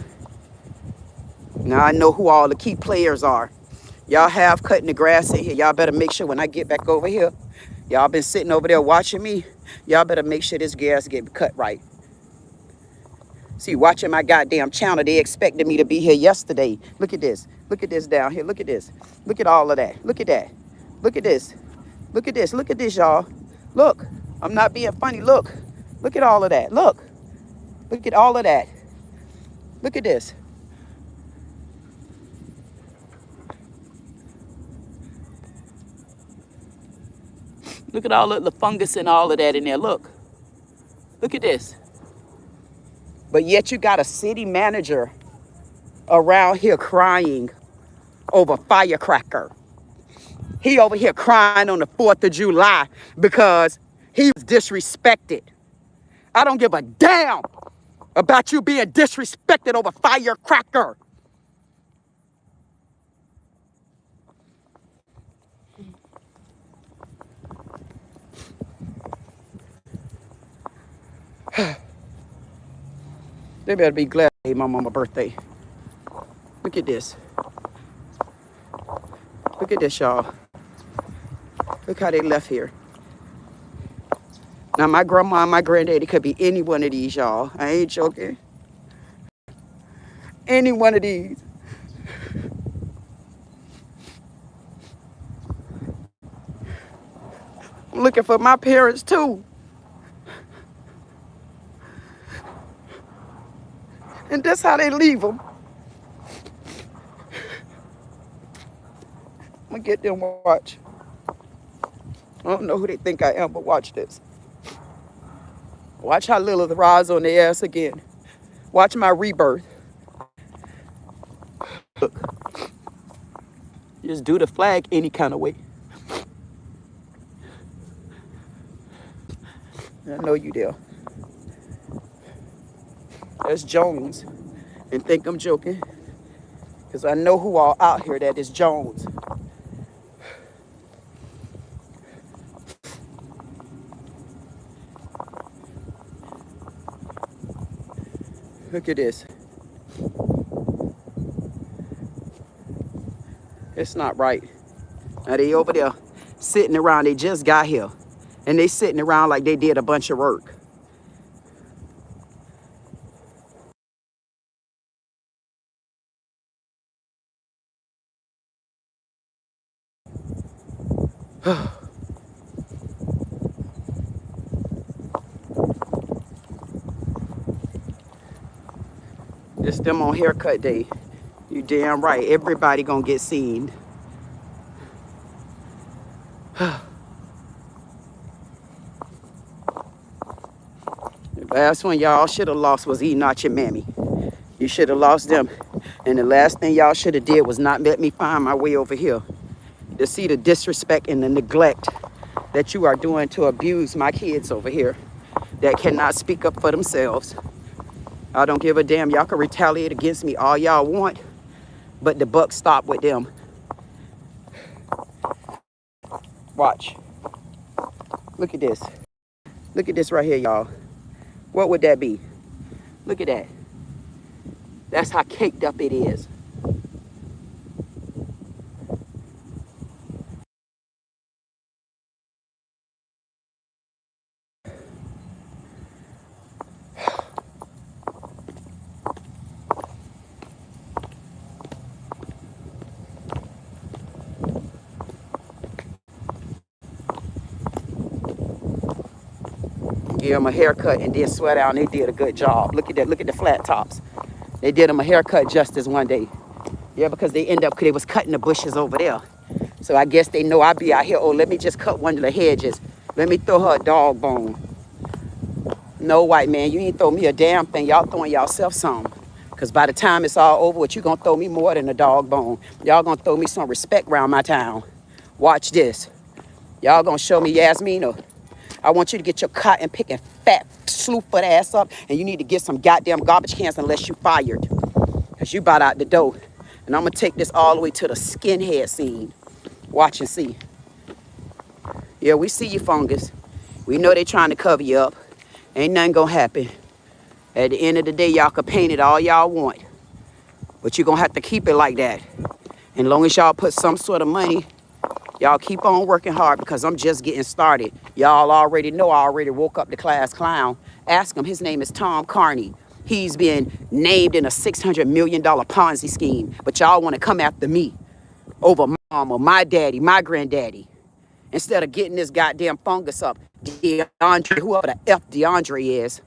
Now I know who all the key players are. Y'all have cutting the grass in here. Y'all better make sure when I get back over here, y'all been sitting over there watching me. Y'all better make sure this grass get cut right. See, watching my goddamn channel, they expected me to be here yesterday. Look at this. Look at this down here. Look at this. Look at all of that. Look at that. Look at this. Look at this. Look at this, y'all. Look. I'm not being funny. Look. Look at all of that. Look. Look at all of that. Look at this. Look at all of the fungus and all of that in there. Look. Look at this. But yet you got a city manager around here crying over firecracker. He over here crying on the 4th of July because he was disrespected. I don't give a damn about you being disrespected over firecracker. They better be glad it's my mama's birthday. Look at this. Look at this, y'all. Look how they left here. Now, my grandma and my granddaddy could be any one of these, y'all. I ain't joking. Any one of these. I'm looking for my parents, too. And that's how they leave them. I'm gonna get them to watch. I don't know who they think I am, but watch this. Watch how Lilith rise on their ass again. Watch my rebirth. Look. Just do the flag any kind of way. I know you there. That's Jones. And think I'm joking. Because I know who all out here that is Jones. Look at this. It's not right. Now they over there sitting around. They just got here. And they sitting around like they did a bunch of work. It's them on haircut day. You damn right. Everybody gonna get seen. The last one y'all should have lost was Enoch and Mammy. You should have lost them. And the last thing y'all should have did was not let me find my way over here. To see the disrespect and the neglect that you are doing to abuse my kids over here that cannot speak up for themselves. I don't give a damn. Y'all can retaliate against me all y'all want, but the buck stopped with them. Watch. Look at this. Look at this right here, y'all. What would that be? Look at that. That's how caked up it is. Give them a haircut and then swear down they did a good job. Look at that. Look at the flat tops. They did them a haircut justice one day. Yeah, because they end up, because they was cutting the bushes over there. So I guess they know I be out here. Oh, let me just cut one of the hedges. Let me throw her a dog bone. No, white man, you ain't throw me a damn thing. Y'all throwing yourself some. Because by the time it's all over with, you going to throw me more than a dog bone. Y'all going to throw me some respect around my town. Watch this. Y'all going to show me Yasmina. I want you to get your cotton picking fat sloof foot ass up, and you need to get some goddamn garbage cans unless you fired. Because you about out the door. And I'm going to take this all the way to the skinhead scene. Watch and see. Yeah, we see you, fungus. We know they trying to cover you up. Ain't nothing going to happen. At the end of the day, y'all can paint it all y'all want. But you're going to have to keep it like that. And as long as y'all put some sort of money, y'all keep on working hard, because I'm just getting started. Y'all already know I already woke up the class clown. Ask him. His name is Tom Carney. He's been named in a $600 million Ponzi scheme. But y'all want to come after me over my mama, my daddy, my granddaddy. Instead of getting this goddamn fungus up, DeAndre, whoever the F DeAndre is,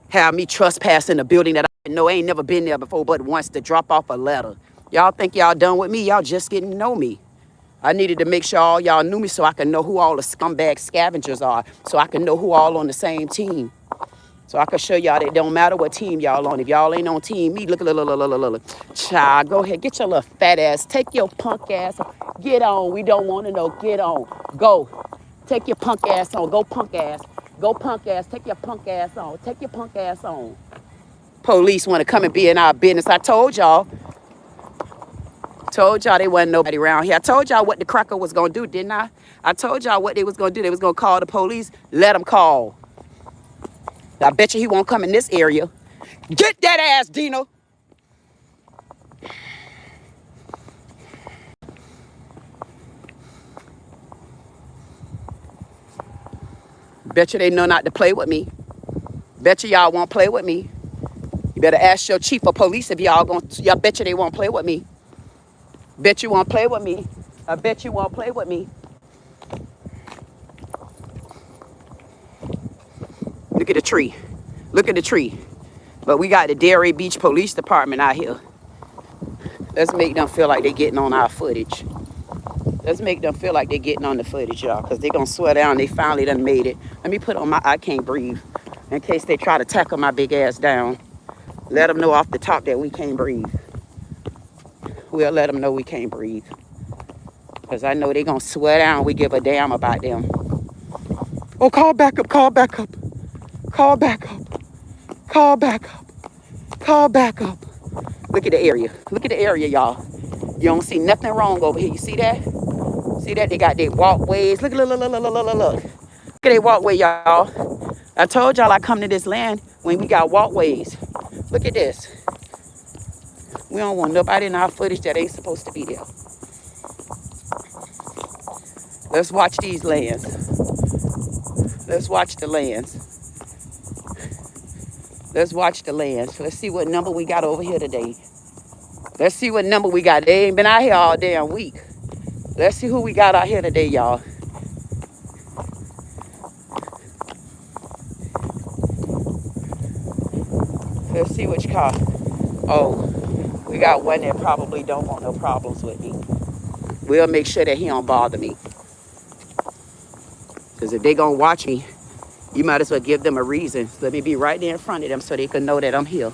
have me trespassing a building that I know ain't never been there before but wants to drop off a letter. Y'all think y'all done with me? Y'all just getting to know me. I needed to make sure all y'all knew me so I can know who all the scumbag scavengers are, so I can know who all on the same team. So I can show y'all that it don't matter what team y'all on. If y'all ain't on team me, look. Child, go ahead, get your little fat ass. Take your punk ass. Get on. We don't want to know. Get on. Go. Take your punk ass on. Go punk ass. Go punk ass. Take your punk ass on. Take your punk ass on. Police want to come and be in our business. I told y'all. Told y'all there wasn't nobody around here. I told y'all what the cracker was going to do, didn't I? I told y'all what they was going to do. They was going to call the police. Let them call. I bet you he won't come in this area. Get that ass, Dino. Bet you they know not to play with me. Bet you y'all won't play with me. You better ask your chief of police if y'all bet you they won't play with me. Bet you won't play with me. I bet you won't play with me. Look at the tree. Look at the tree. But we got the Delray Beach Police Department out here. Let's make them feel like they're getting on our footage. Let's make them feel like they're getting on the footage, y'all, because they're going to swear down they finally done made it. Let me put on my I can't breathe in case they try to tackle my big ass down. Let them know off the top that we can't breathe. We'll let them know we can't breathe. Because I know they're going to swear down we give a damn about them. Oh, call back up, call back up. Call back up. Call back up. Call back up. Look at the area. Look at the area, y'all. You don't see nothing wrong over here. You see that? See that? They got their walkways. Look, look, look, look, look, look, look. Look at their walkway, y'all. I told y'all I come to this land when we got walkways. Look at this. We don't want nobody in our footage that ain't supposed to be there. Let's watch these lands. Let's watch the lands. Let's watch the lands. Let's see what number we got over here today. Let's see what number we got. They ain't been out here all damn week. Let's see who we got out here today, y'all. Let's see which car. Oh, we got one that probably don't want no problems with me. We'll make sure that he don't bother me. Because if they gonna watch me, you might as well give them a reason. Let me be right there in front of them so they can know that I'm here.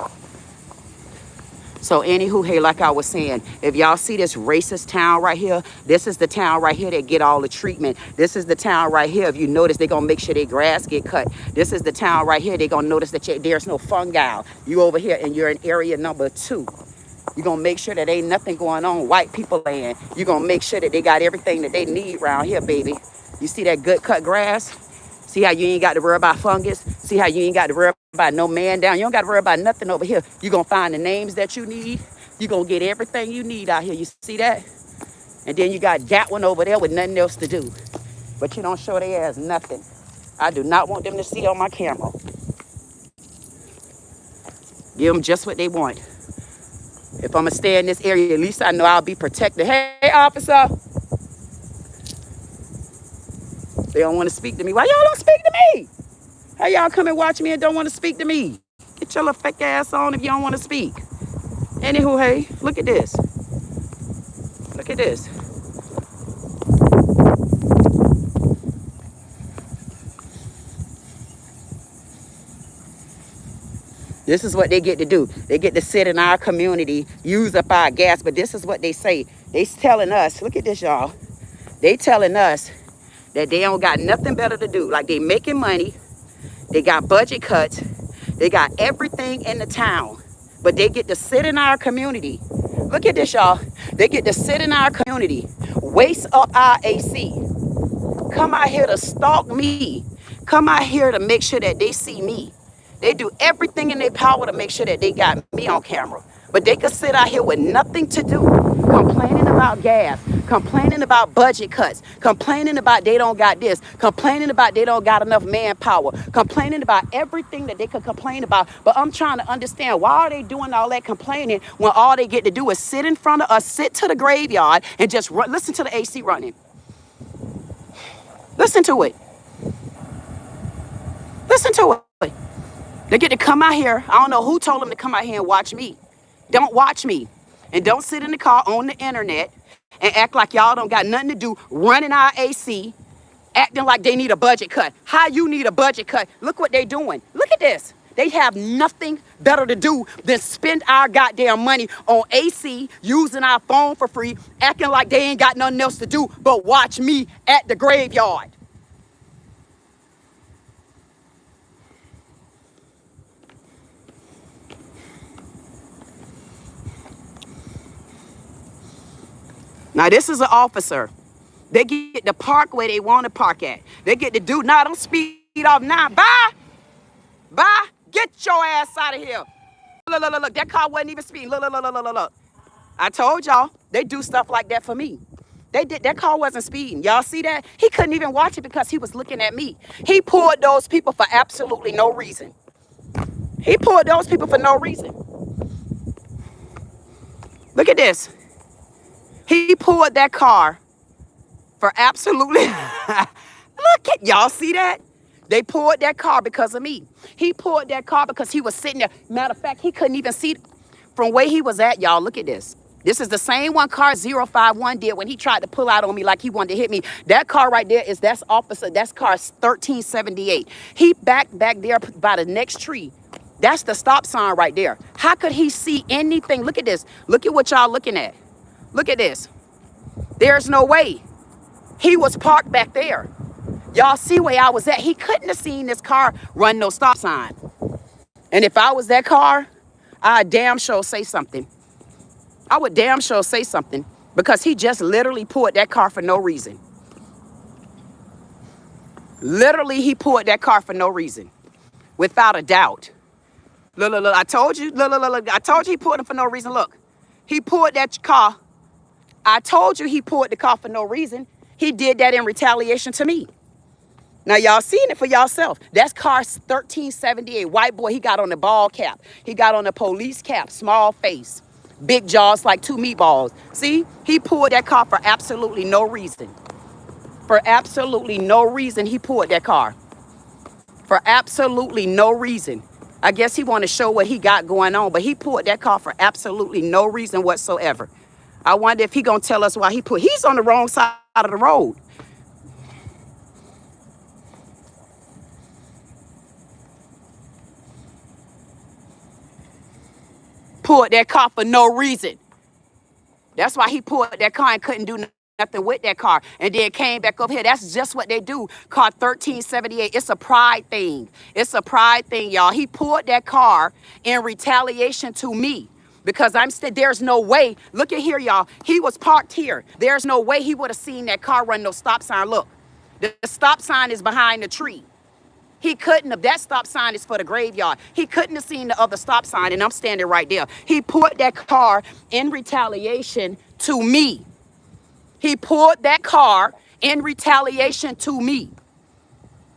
So anywho, hey, like I was saying, if y'all see this racist town right here, this is the town right here that get all the treatment. This is the town right here. If you notice, they're gonna make sure their grass get cut. This is the town right here. They're gonna notice that there's no fungi. You over here and you're in area number 2. You're gonna make sure that ain't nothing going on white people land. You're gonna make sure that they got everything that they need around here, baby. You see that good cut grass? See how you ain't got to worry about fungus? See how you ain't got to worry about no man down? You don't got to worry about nothing over here. You're going to find the names that you need. You're going to get everything you need out here. You see that? And then you got Gatwin over there with nothing else to do. But you don't show their ass nothing. I do not want them to see on my camera. Give them just what they want. If I'm going to stay in this area, at least I know I'll be protected. Hey, officer. They don't want to speak to me. Why y'all don't speak to me? How y'all come and watch me and don't want to speak to me? Get your little fake ass on if you don't want to speak. Anywho, hey, look at this. Look at this. This is what they get to do. They get to sit in our community, use up our gas, but this is what they say. They telling us, look at this, y'all. They telling us that they don't got nothing better to do. Like they making money, they got budget cuts, they got everything in the town, but they get to sit in our community. Look at this, y'all. They get to sit in our community, waste up our AC, come out here to stalk me, come out here to make sure that they see me. They do everything in their power to make sure that they got me on camera. But they could sit out here with nothing to do, complaining about gas, complaining about budget cuts, complaining about they don't got this, complaining about they don't got enough manpower, complaining about everything that they could complain about. But I'm trying to understand, why are they doing all that complaining when all they get to do is sit in front of us, sit to the graveyard, and just listen to the AC running? Listen to it. Listen to it. They get to come out here. I don't know who told them to come out here and watch me. Don't watch me. And don't sit in the car on the internet and act like y'all don't got nothing to do running our AC, acting like they need a budget cut. How you need a budget cut? Look what they doing. Look at this. They have nothing better to do than spend our goddamn money on AC, using our phone for free, acting like they ain't got nothing else to do but watch me at the graveyard. Now, this is an officer. They get to park where they want to park at. They get to do, nah, don't speed off now. Bye. Bye. Get your ass out of here. Look, look, look, look. That car wasn't even speeding. Look, look, look, look, look, look. I told y'all, they do stuff like that for me. They did. That car wasn't speeding. Y'all see that? He couldn't even watch it because he was looking at me. He pulled those people for absolutely no reason. He pulled those people for no reason. Look at this. He pulled that car for absolutely, look at, y'all see that? They pulled that car because of me. He pulled that car because he was sitting there. Matter of fact, he couldn't even see from where he was at, y'all. Look at this. This is the same one car 051 did when he tried to pull out on me like he wanted to hit me. That car right there that's officer, that's car 1378. He back there by the next tree. That's the stop sign right there. How could he see anything? Look at this. Look at what y'all looking at. Look at this. There's no way. He was parked back there. Y'all see where I was at. He couldn't have seen this car run no stop sign. And if I was that car, I'd damn sure say something. I would damn sure say something because he just literally pulled that car for no reason. Literally, he pulled that car for no reason, without a doubt. Look, look, look, I told you, look, I told you he pulled him for no reason. Look, he pulled that car. I told you he pulled the car for no reason. He did that in retaliation to me. Now, y'all seen it for yourself. That's car 1378, white boy. He got on the ball cap. He got on the police cap, small face, big jaws like two meatballs. See, he pulled that car for absolutely no reason. For absolutely no reason, he pulled that car. For absolutely no reason. I guess he want to show what he got going on, but he pulled that car for absolutely no reason whatsoever. I wonder if he gonna tell us why he's on the wrong side of the road. Pulled that car for no reason. That's why he pulled that car and couldn't do nothing with that car. And then came back up here. That's just what they do. Car 1378. It's a pride thing. It's a pride thing, y'all. He pulled that car in retaliation to me. Because there's no way. Look at here, y'all. He was parked here. There's no way he would have seen that car run no stop sign. Look, the stop sign is behind the tree. He couldn't have, that stop sign is for the graveyard. He couldn't have seen the other stop sign, and I'm standing right there. He pulled that car in retaliation to me. He pulled that car in retaliation to me.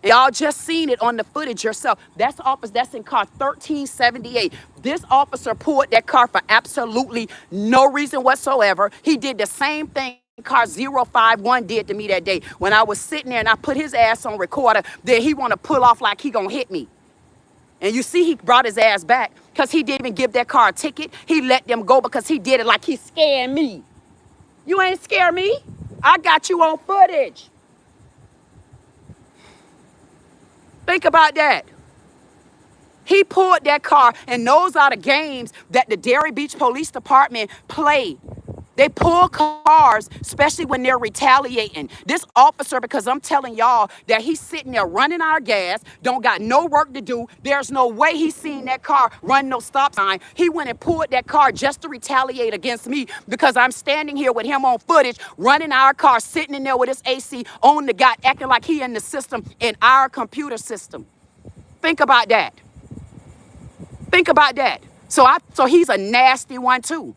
Y'all just seen it on the footage yourself. That's officer, that's in car 1378. This officer pulled that car for absolutely no reason whatsoever. He did the same thing car 051 did to me that day when I was sitting there and I put his ass on recorder. Then he want to pull off like he gonna hit me. And you see he brought his ass back because he didn't even give that car a ticket. He let them go because he did it like he scared me. You ain't scare me. I got you on footage. Think about that. He pulled that car, and those are the games that the Dairy Beach Police Department play. They pull cars, especially when they're retaliating. This officer, because I'm telling y'all that he's sitting there running our gas, don't got no work to do. There's no way he's seen that car run no stop sign. He went and pulled that car just to retaliate against me because I'm standing here with him on footage, running our car, sitting in there with his AC on the guy, acting like he in the system, in our computer system. Think about that. Think about that. So he's a nasty one too.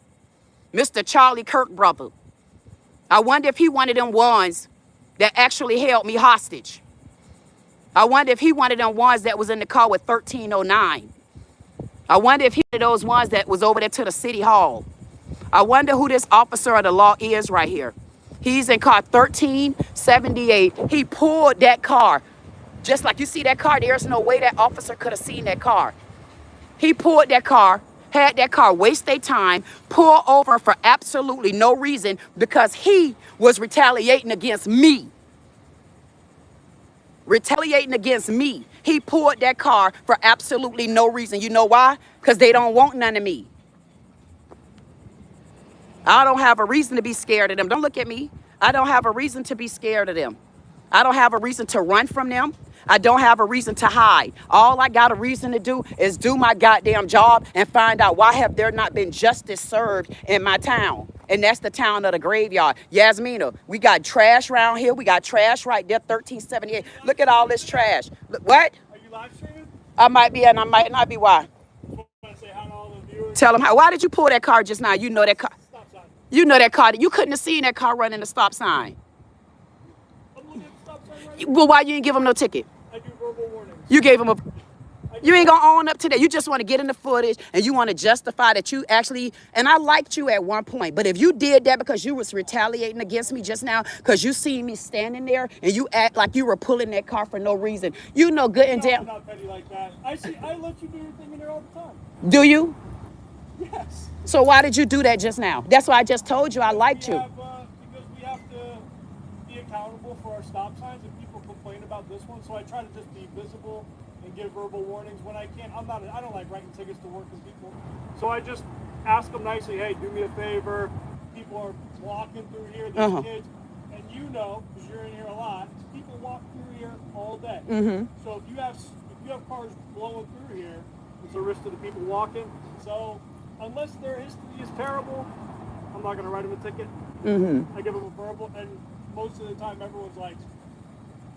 Mr. Charlie Kirk brother. I wonder if he one of them ones that actually held me hostage. I wonder if he one of them ones that was in the car with 1309. I wonder if he one of those ones that was over there to the city hall. I wonder who this officer of the law is right here. He's in car 1378. He pulled that car. Just like you see that car, there's no way that officer could have seen that car. He pulled that car, had that car waste their time, pull over for absolutely no reason because he was retaliating against me. Retaliating against me. He pulled that car for absolutely no reason. You know why? Because they don't want none of me. I don't have a reason to be scared of them. Don't look at me. I don't have a reason to be scared of them. I don't have a reason to run from them. I don't have a reason to hide. All I got a reason to do is do my goddamn job and find out why have there not been justice served in my town. And that's the town of the graveyard. Yasmina, we got trash around here. We got trash right there, 1378. Look at all this trash. Look, what? Are you live streaming? I might be and I might not be. Why? Say hi to all the viewers. Tell them how. Why did you pull that car just now? You know that car. Stop sign. You know that car. You couldn't have seen that car running the stop sign. I'm looking at the stop sign right now. Well, why you didn't give him no ticket? I do verbal warnings. You gave him a... You ain't gonna own up to that. You just want to get in the footage and you want to justify that you actually... And I liked you at one point, but if you did that because you was retaliating against me just now, because you seen me standing there and you act like you were pulling that car for no reason, you know good and damn... I'm not petty like that. I let you do your thing in there all the time. Do you? Yes. So why did you do that just now? That's why I just told you I liked you. Because we have to be accountable for our stop signs, and people complain about this one, so I try to just be visible and give verbal warnings when I can. I don't like writing tickets to working people, so I just ask them nicely, hey, do me a favor, keep people are walking through here, there's kids, and you know, because you're in here a lot, people walk through here all day. So if you have cars blowing through here, there's a risk to the people walking. So unless their history is terrible, I'm not going to write them a ticket. I give them a verbal, and most of the time everyone's like,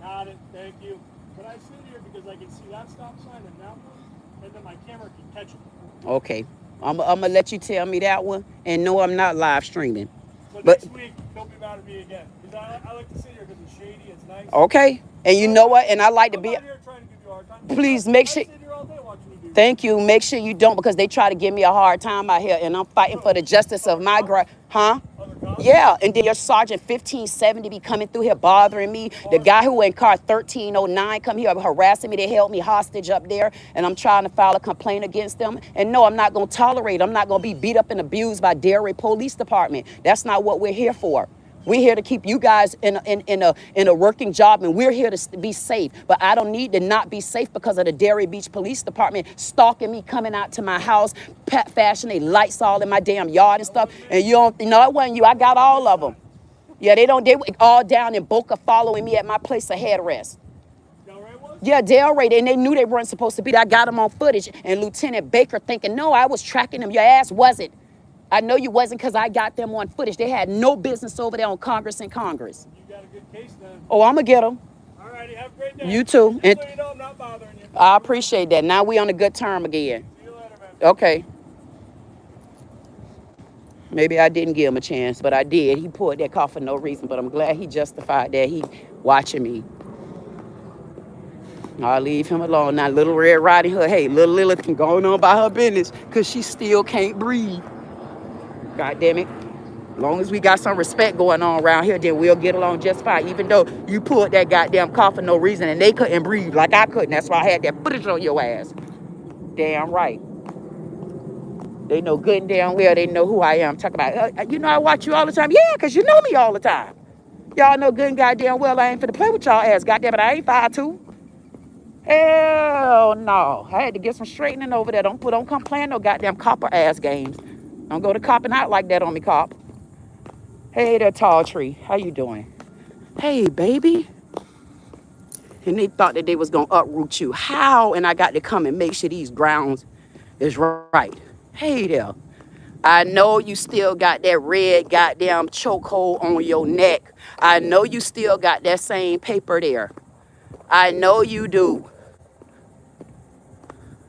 got it, thank you. But I sit here because I can see that stop sign and that one, and then my camera can catch it. Okay. I'm going to let you tell me that one. And no, I'm not live streaming. So next week, don't be mad at me again. Because I like to sit here because it's shady, it's nice. Okay. And you know what? And I like to be... I'm not here trying to give you a hard time. Please make sure... I sit here all day watching you do Thank you. Make sure you don't, because they try to give me a hard time out here, and I'm fighting for the justice of my Huh? Yeah, and then your Sergeant 1570 be coming through here bothering me. The guy who in car 1309 come here harassing me. They held me hostage up there, and I'm trying to file a complaint against them. And no, I'm not going to tolerate. I'm not going to be beat up and abused by Delray Police Department. That's not what we're here for. We're here to keep you guys in a working job, and we're here to be safe. But I don't need to not be safe because of the Delray Beach Police Department stalking me, coming out to my house, fashioning lights all in my damn yard and stuff. And you don't, no, it wasn't you. I got all of them. Yeah, they were all down in Boca following me at my place of headrest. Yeah, Delray, and they knew they weren't supposed to be there. I got them on footage, and Lieutenant Baker thinking, no, I was tracking them. Your ass wasn't. I know you wasn't, because I got them on footage. They had no business over there on Congress and Congress. You got a good case then. Oh, I'm going to get them. All righty, have a great day. You too. And so you know I'm not bothering you. I appreciate that. Now we on a good term again. See you later, man. Okay. Maybe I didn't give him a chance, but I did. He pulled that car for no reason, but I'm glad he justified that. He watching me. I'll leave him alone. Now, Little Red Riding Hood, hey, little Lilith can go on by her business because she still can't breathe. God damn it. As long as we got some respect going on around here, then we'll get along just fine. Even though you pulled that goddamn car for no reason and they couldn't breathe like I couldn't. That's why I had that footage on your ass. Damn right. They know good and damn well they know who I am. Talk about, you know I watch you all the time. Yeah, because you know me all the time. Y'all know good and goddamn well I ain't finna play with y'all ass. Goddamn it, I ain't 5'2". Hell no. I had to get some straightening over there. Don't come playing no goddamn copper ass games. Don't go to copping out like that on me, cop. Hey there, tall tree. How you doing? Hey, baby. And they thought that they was going to uproot you. How? And I got to come and make sure these grounds is right. Hey there. I know you still got that red goddamn chokehold on your neck. I know you still got that same paper there. I know you do.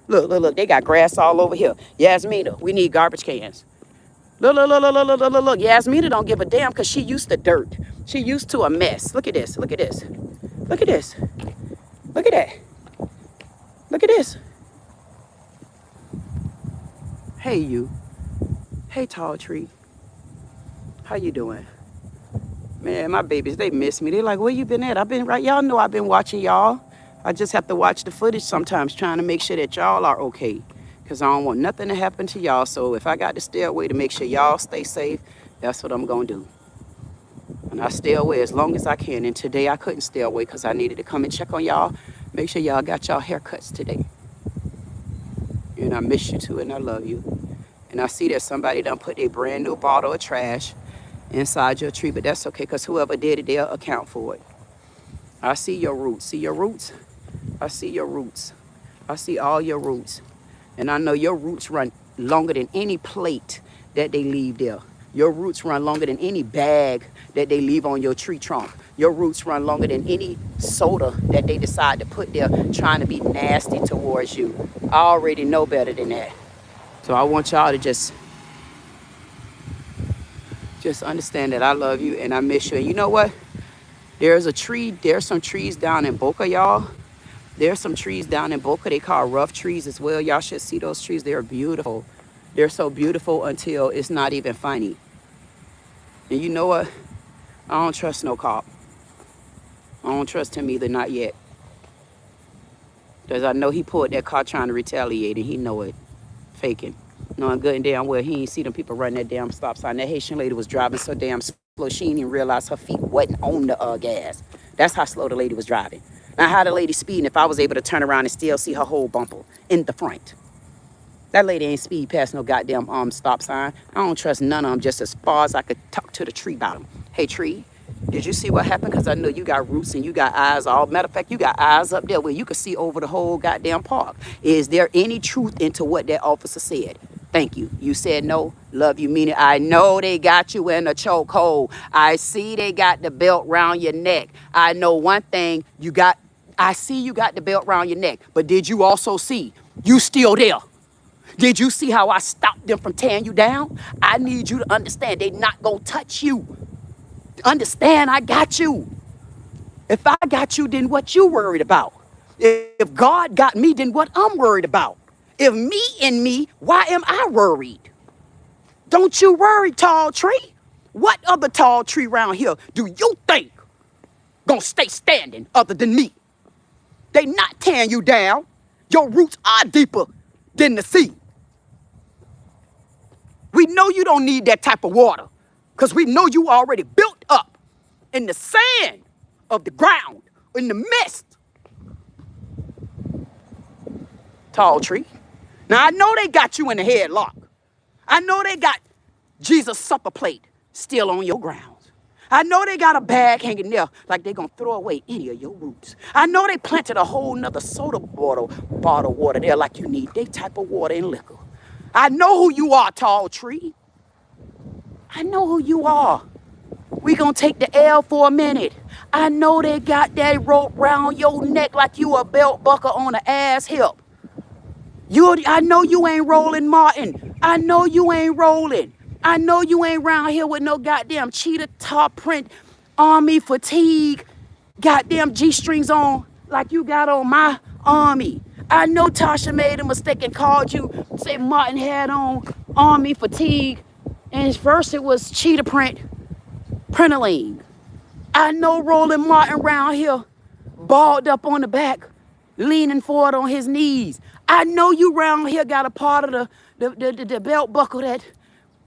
Look, they got grass all over here. Yasmina, we need garbage cans. Look. Yasmina don't give a damn because she used to dirt. She used to a mess. Look at this. Look at this. Look at this. Look at that. Look at this. Hey, you. Hey, tall tree. How you doing? Man, my babies, they miss me. They like, where you been at? I've been right. Y'all know I've been watching y'all. I just have to watch the footage sometimes, trying to make sure that y'all are okay. Because I don't want nothing to happen to y'all. So if I got to stay away to make sure y'all stay safe, that's what I'm going to do. And I stay away as long as I can. And today I couldn't stay away because I needed to come and check on y'all. Make sure y'all got y'all haircuts today. And I miss you too, and I love you. And I see that somebody done put a brand new bottle of trash inside your tree. But that's okay, because whoever did it, they'll account for it. I see your roots. See your roots? I see your roots. I see all your roots. And I know your roots run longer than any plate that they leave there. Your roots run longer than any bag that they leave on your tree trunk. Your roots run longer than any soda that they decide to put there trying to be nasty towards you. I already know better than that. So I want y'all to just understand that I love you and I miss you. And you know what? There's some trees down in Boca, y'all. There's some trees down in Boca they call rough trees as well. Y'all should see those trees. They're beautiful. They're so beautiful until it's not even funny. And you know what? I don't trust no cop. I don't trust him either, not yet. Because I know he pulled that car trying to retaliate and he know it. Faking. Knowing good and damn well he ain't see them people running that damn stop sign. That Haitian lady was driving so damn slow she didn't even realize her feet wasn't on the gas. That's how slow the lady was driving. Now how the lady speeding if I was able to turn around and still see her whole bumper in the front. That lady ain't speed past no goddamn stop sign. I don't trust none of them just as far as I could talk to the tree about them. Hey, tree, did you see what happened? Because I know you got roots and you got eyes. All matter of fact, you got eyes up there where you can see over the whole goddamn park. Is there any truth into what that officer said? Thank you. You said no. Love you, mean it. I know they got you in a chokehold. I see they got the belt round your neck. I know one thing. I see you got the belt round your neck. But did you also see you still there? Did you see how I stopped them from tearing you down? I need you to understand they not gonna touch you. Understand, I got you. If I got you, then what you worried about? If God got me, then what I'm worried about? If me and me, why am I worried? Don't you worry, tall tree. What other tall tree around here do you think gonna stay standing other than me? They not tearing you down. Your roots are deeper than the sea. We know you don't need that type of water because we know you already built up in the sand of the ground, in the mist. Tall tree. Now, I know they got you in the headlock. I know they got Jesus' supper plate still on your grounds. I know they got a bag hanging there like they're going to throw away any of your roots. I know they planted a whole nother soda bottle water there like you need that type of water and liquor. I know who you are, tall tree. I know who you are. We gonna take the L for a minute. I know they got that rope round your neck like you a belt buckle on an ass hip. I know you ain't rolling, Martin. I know you ain't rolling. I know you ain't round here with no goddamn cheetah top print army fatigue goddamn G-strings on like you got on my army. I know Tasha made a mistake and called you, say Martin had on army fatigue, and first it was cheetah print, prinoline. I know Roland Martin around here, balled up on the back, leaning forward on his knees. I know you round here got a part of the belt buckle that,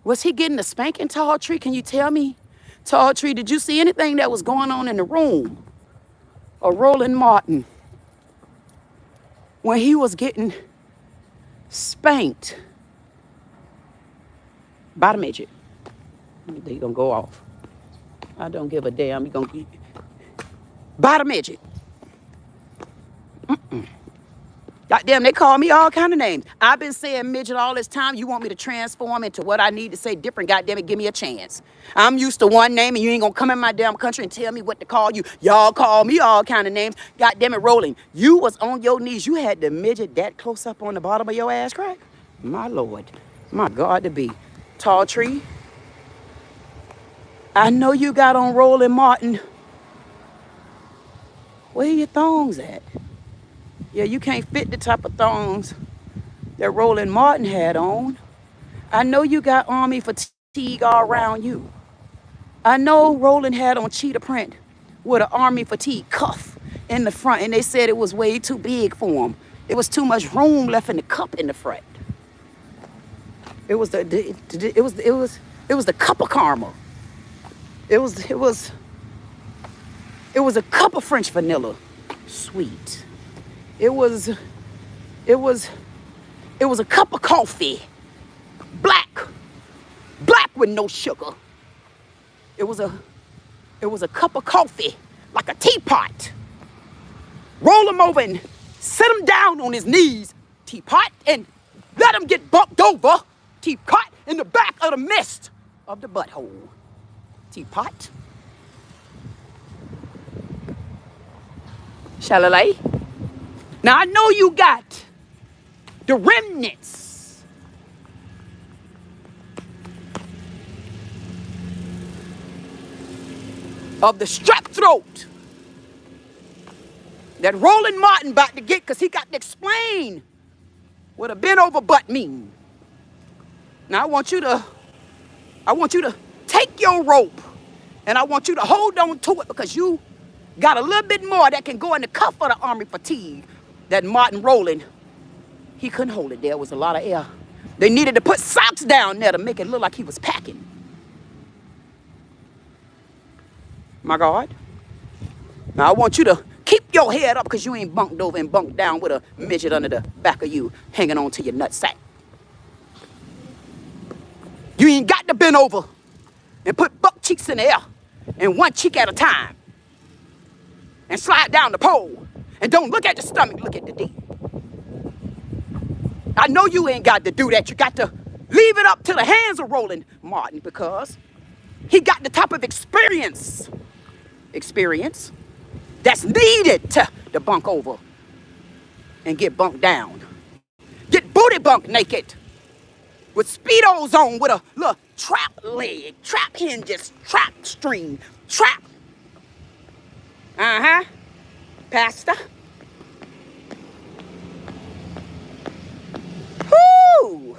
was he getting a spanking, Tall Tree? Can you tell me? Tall Tree, did you see anything that was going on in the room? Or Roland Martin, when he was getting spanked by the midget? They gonna go off. I don't give a damn. He gonna by the midget. Goddamn, they call me all kind of names. I've been saying midget all this time. You want me to transform into what I need to say different? Goddamn it, give me a chance. I'm used to one name, and you ain't gonna come in my damn country and tell me what to call you. Y'all call me all kind of names. Goddamn it, Rolling. You was on your knees. You had the midget that close up on the bottom of your ass crack. My Lord, my God to be. Tall Tree. I know you got on Roland Martin. Where your thongs at? Yeah, you can't fit the type of thongs that Roland Martin had on. I know you got army fatigue all around you. I know Roland had on cheetah print with an army fatigue cuff in the front, and they said it was way too big for him. It was too much room left in the cup in the front. It was the cup of karma. It was a cup of French vanilla, sweet. It was a cup of coffee, black with no sugar. It was a cup of coffee, like a teapot. Roll him over and set him down on his knees, teapot, and let him get bumped over, teapot, in the back of the mist of the butthole. Teapot. Shalalay. Now I know you got the remnants of the strep throat that Roland Martin about to get, because he got to explain what a bent over butt mean. Now I want you to take your rope and I want you to hold on to it, because you got a little bit more that can go in the cuff of the army fatigue. That Martin Roland, he couldn't hold it. There was a lot of air. They needed to put socks down there to make it look like he was packing. My God. Now I want you to keep your head up, because you ain't bunked over and bunked down with a midget under the back of you hanging on to your nutsack. bend over and put buck cheeks in the air and one cheek at a time and slide down the pole and don't look at the stomach, look at the D. I know you ain't got to do that. You got to leave it up to the hands of Roland Martin because he got the type of experience that's needed to bunk over and get bunked down. Get booty bunked naked with Speedos on with a little trap leg, trap hinges, trap string, trap. Pastor. Whoo!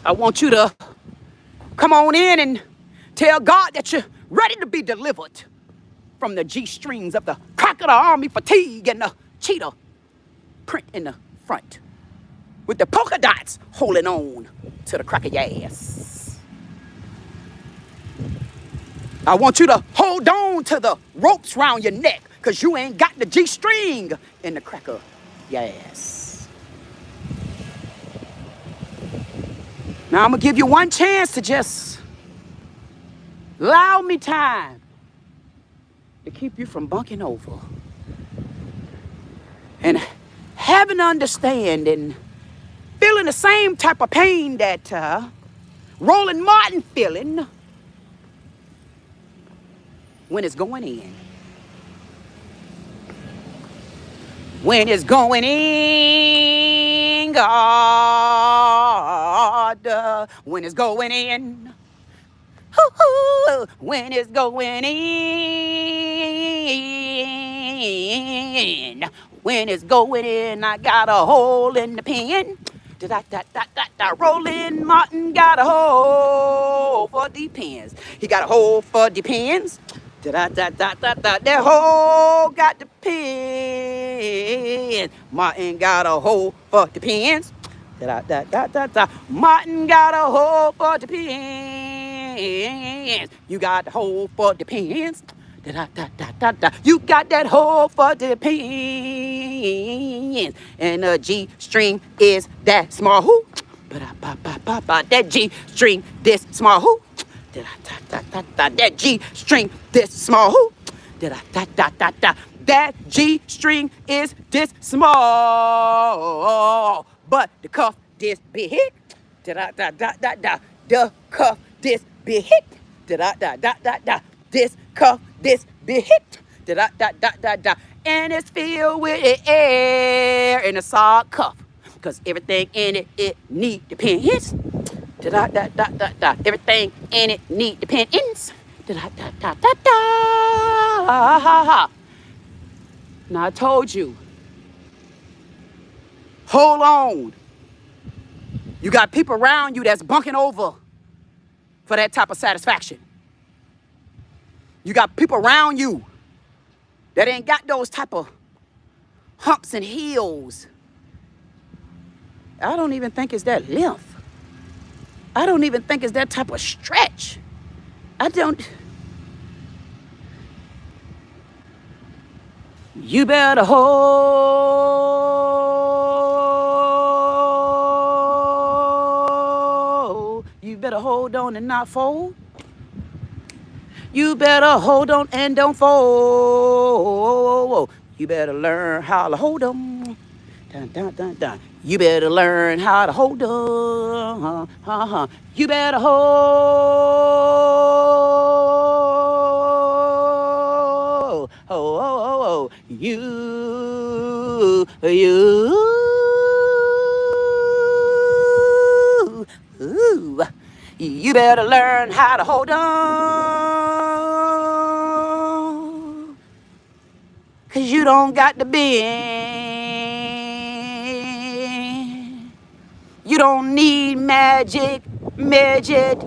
I want you to come on in and tell God that you're ready to be delivered from the G-strings of the crocodile army fatigue and the cheetah print in the front with the polka dots holding on to the crack of your ass. I want you to hold on to the ropes around your neck because you ain't got the G-string in the crack of your ass. Now I'm going to give you one chance to just allow me time to keep you from bunking over and having understanding, feeling the same type of pain that Roland Martin feeling when it's going in. When it's going in, God, when it's going in, when it's going in, when it's going in, I got a hole in the pen. Roland Martin got a hole for the pens. He got a hole for the pens. That hole got the pen. Martin got a hole for the pens. Martin got a hole for the pens. You got the hole for the pens. You got that hole for the pens. And the G string is that small hoop. That G string this small hoop. That G string this small hoop. That G string is this small, but the cuff this big. The cuff this big. This cuff this big. And it's filled with air in a sock cuff, cause everything in it need depends. Everything in it need depends. Now I told you, hold on. You got people around you that's bunking over for that type of satisfaction. You got people around you that ain't got those type of humps and heels. I don't even think it's that length. I don't even think it's that type of stretch. I don't. You better hold. You better hold on and not fold. You better hold on and don't fold. You better learn how to hold them. Dun, dun, dun, dun. You better learn how to hold on. You better hold. You better learn how to hold on. 'Cause you don't got to bend. You don't need magic men.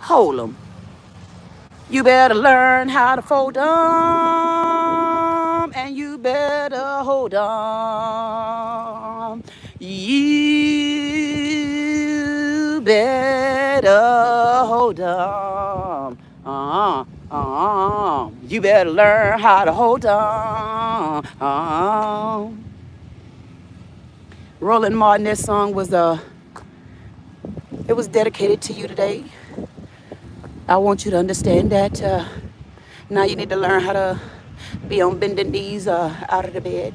Hold 'em. You better learn how to fold 'em, and you better hold 'em. You better hold 'em. You better learn how to hold on. Roland Martin, this song was it was dedicated to you today. I want you to understand that now you need to learn how to be on bending knees out of the bed.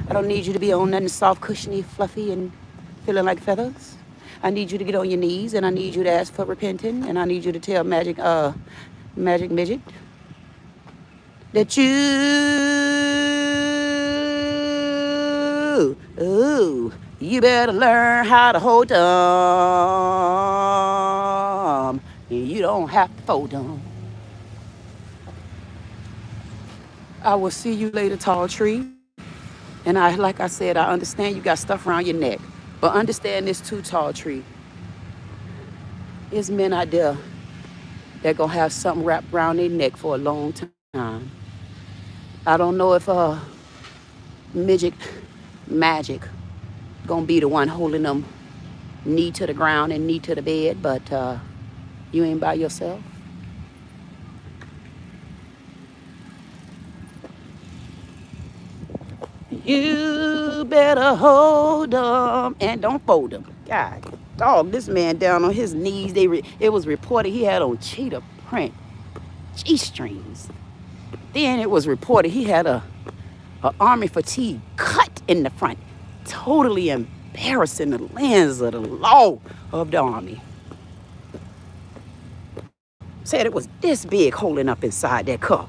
I don't need you to be on nothing soft, cushiony, fluffy, and feeling like feathers. I need you to get on your knees, and I need you to ask for repentance, and I need you to tell Magic Midget that you better learn how to hold on. You don't have to fold on. I will see you later, tall tree. And like I said, I understand you got stuff around your neck. But understand this too, tall tree. There's men out there that gonna have something wrapped around their neck for a long time. I don't know if Midget Magic gonna be the one holding them knee to the ground and knee to the bed, but you ain't by yourself. You better hold them and don't fold them. God, dog, this man down on his knees. It was reported he had on cheetah print G-strings. Then it was reported he had a army fatigue cut in the front. Totally embarrassing the lens of the law of the army. Said it was this big holding up inside that cuff.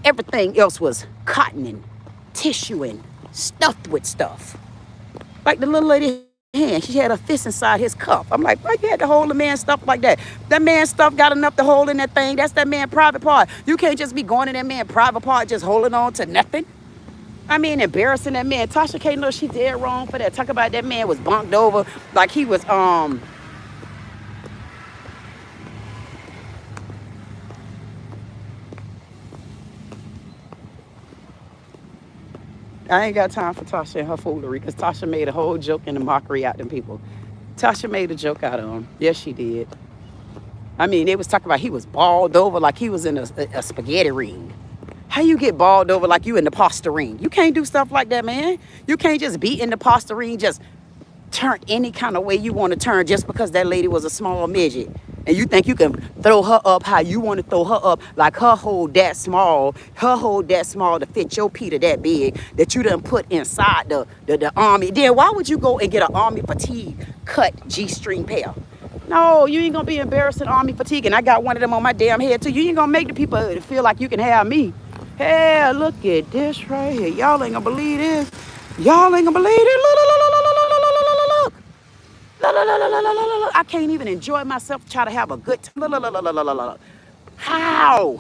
Everything else was cotton and tissue and stuffed with stuff. Like the little lady hand, she had her fist inside his cuff. I'm like, why you had to hold the man's stuff like that? That man's stuff got enough to hold in that thing. That's that man's private part. You can't just be going in that man's private part just holding on to nothing. I mean, embarrassing that man. Tasha K, no, she dead wrong for that. Talk about that man was bunked over like he was I ain't got time for Tasha and her foolery, because Tasha made a whole joke and a mockery out of them people. Tasha made a joke out of him. Yes, she did. I mean, they was talking about he was balled over like he was in a spaghetti ring. How you get balled over like you in the pasta ring? You can't do stuff like that, man. You can't just be in the pasta ring, just turn any kind of way you want to turn just because that lady was a small midget. And you think you can throw her up how you want to throw her up, like her hole that small to fit your Peter that big that you done put inside the army. Then why would you go and get an army fatigue cut G-string pair? No, you ain't gonna be embarrassing army fatigue. And I got one of them on my damn head too. You ain't gonna make the people feel like you can have me. Hey, look at this right here. Y'all ain't gonna believe this. Y'all ain't gonna believe it. Look. Look. I can't even enjoy myself, try to have a good time. Look. How?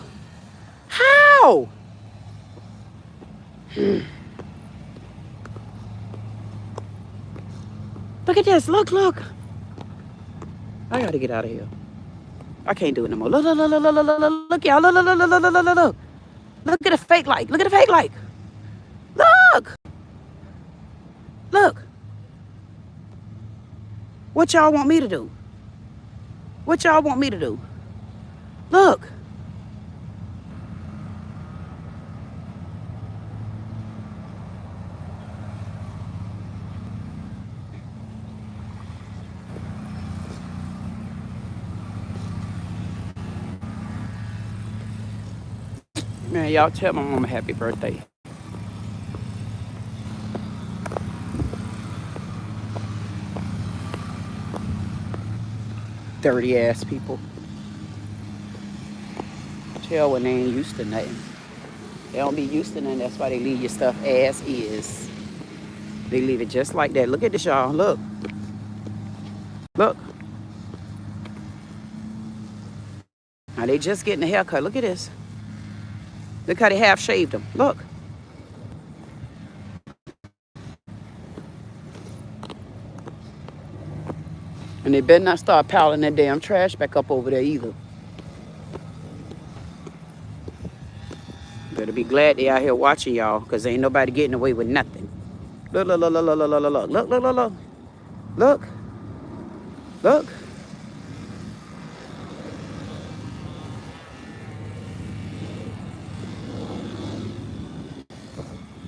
Look at this. Look. I gotta get out of here. I can't do it no more. Look, y'all. Look. Look at the fake like. Look. Look. What y'all want me to do? Look. Man, y'all tell my mama happy birthday. Dirty ass people. Tell when they ain't used to nothing. They don't be used to nothing. That's why they leave your stuff as is. They leave it just like that. Look at this, y'all. Look. Now they just getting a haircut. Look at this. Look how they half shaved them. Look. And they better not start piling that damn trash back up over there either. Better be glad they out here watching y'all, because ain't nobody getting away with nothing. Look.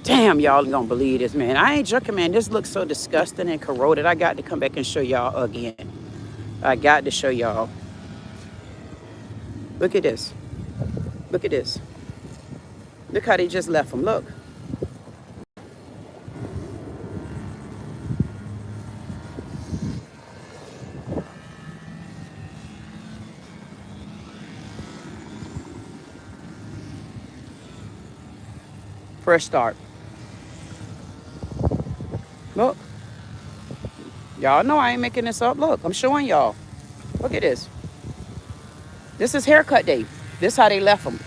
Damn, y'all ain't gonna believe this, man. I ain't joking, man. This looks so disgusting and corroded. I got to come back and show y'all again. I got to show y'all. Look at this. Look at this. Look how they just left them. Look. Fresh start. Look. Y'all know I ain't making this up. Look, I'm showing y'all. Look at this. This is haircut day. This how they left them.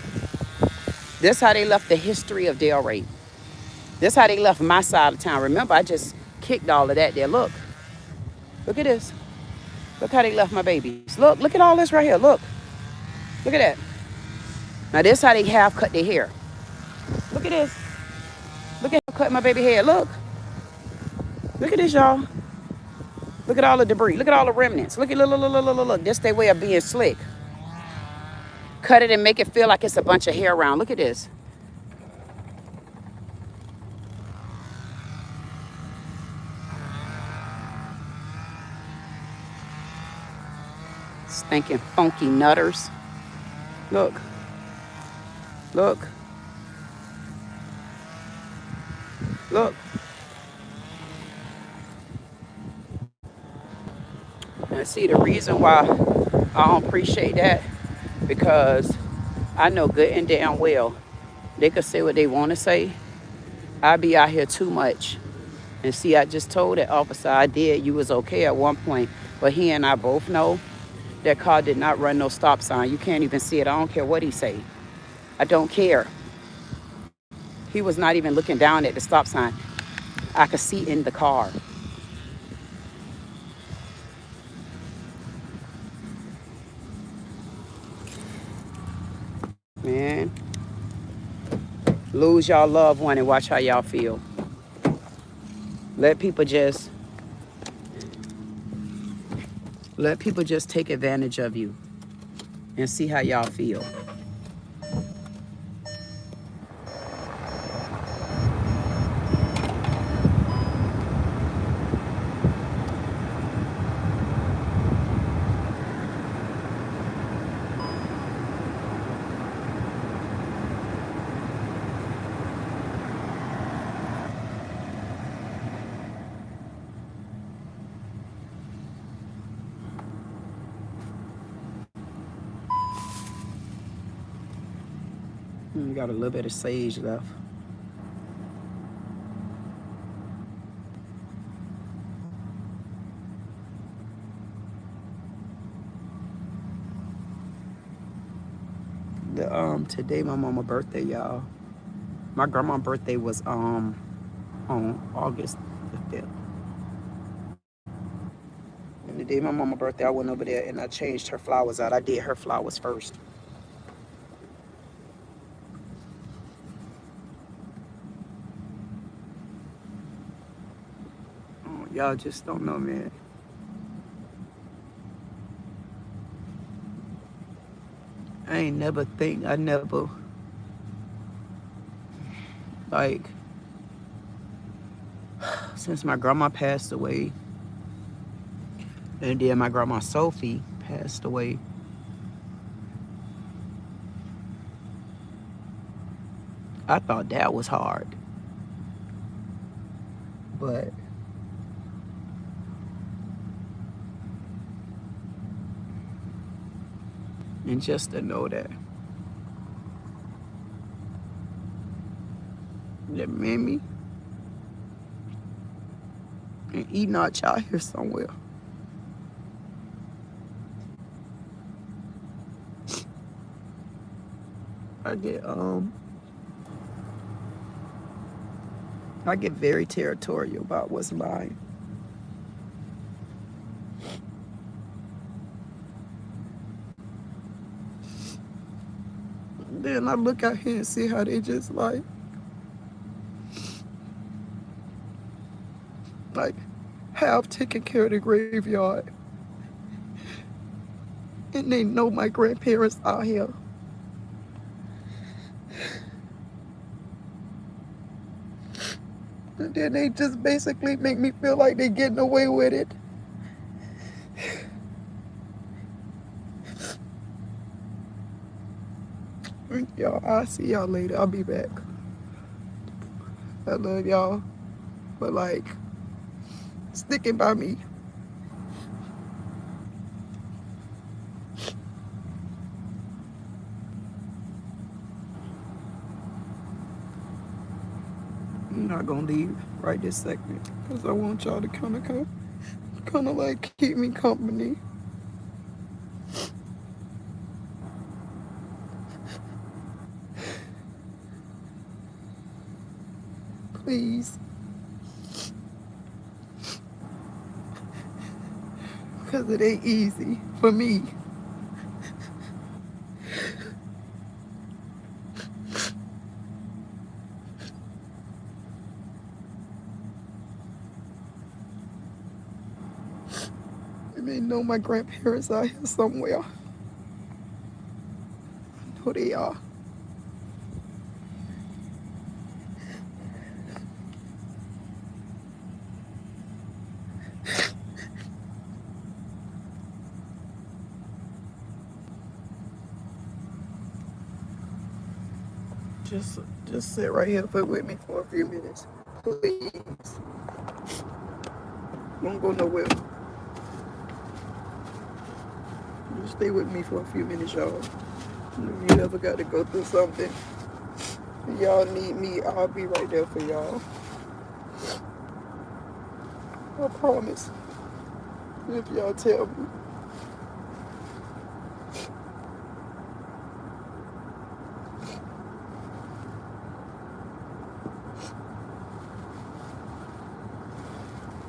This how they left the history of Delray. This how they left my side of town. Remember, I just kicked all of that there. Look. Look at this. Look how they left my babies. Look at all this right here. Look. Look at that. Now this how they half cut their hair. Look at this. Look at how I cut my baby hair. Look. Look at this, y'all. Look at all the debris. Look at all the remnants. Look. This their way of being slick. Cut it and make it feel like it's a bunch of hair around. Look at this. Stinking funky nutters. Look. Look. Look. And see, the reason why I don't appreciate that, because I know good and damn well they could say what they want to say. I be out here too much. And see, I just told that officer I did. You was okay at one point. But he and I both know that car did not run no stop sign. You can't even see it. I don't care what he say. I don't care. He was not even looking down at the stop sign. I could see in the car. Man. Lose y'all loved one and watch how y'all feel. Let people just take advantage of you and see how y'all feel. Got a little bit of sage left. Today my mama's birthday, y'all. My grandma's birthday was on August the 5th. And the day my mama's birthday, I went over there and I changed her flowers out. I did her flowers first. Y'all just don't know, man. I never, like, since my grandma passed away, and then my grandma Sophie passed away, I thought that was hard. But and just to know that Mammy and Enoch out here somewhere. I get very territorial about what's mine. Then I look out here and see how they just like half taking care of the graveyard. And they know my grandparents out here. And then they just basically make me feel like they're getting away with it. Y'all, I'll see y'all later. I'll be back. I love y'all. But like, sticking by me. I'm not gonna leave right this second because I want y'all to kind of like keep me company. Please. Because it ain't easy for me. I may know my grandparents out here somewhere. I know they are. Just sit right here with me for a few minutes. Please. Don't go nowhere. Just stay with me for a few minutes, y'all. If you ever got to go through something, y'all need me, I'll be right there for y'all. I promise. If y'all tell me.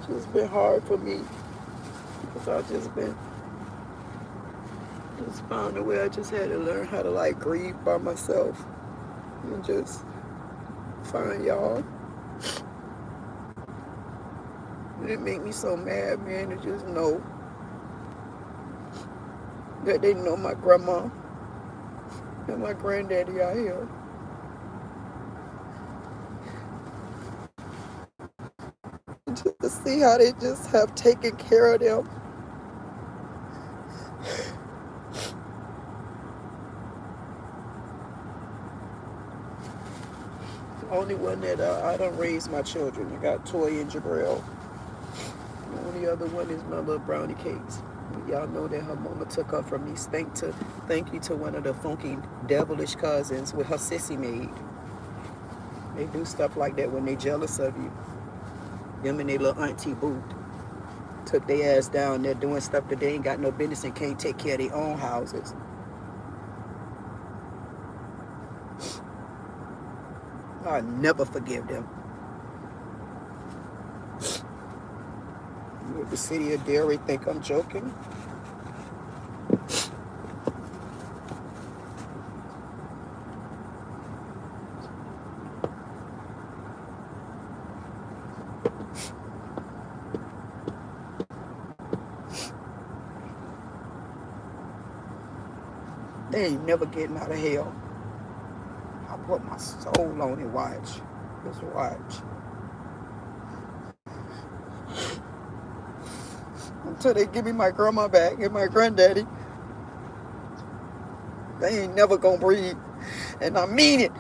It's been hard for me because I just found a way. I just had to learn how to like grieve by myself and just find y'all. It make me so mad, man, to just know that they know my grandma and my granddaddy out here. Just to see how they just have taken care of them. The only one that I done raised my children. I got Toy and Jabril. The only other one is my little brownie cakes. Y'all know that her mama took her from me. Thank you to one of the funky devilish cousins with her sissy maid. They do stuff like that when they jealous of you. Them and their little auntie Boo took their ass down there doing stuff that they ain't got no business and can't take care of their own houses. I'll never forgive them. The city of Derry think I'm joking. They ain't never getting out of hell. I put my soul on it, watch. Just watch. Until they give me my grandma back and my granddaddy, they ain't never gonna breathe. And I mean it.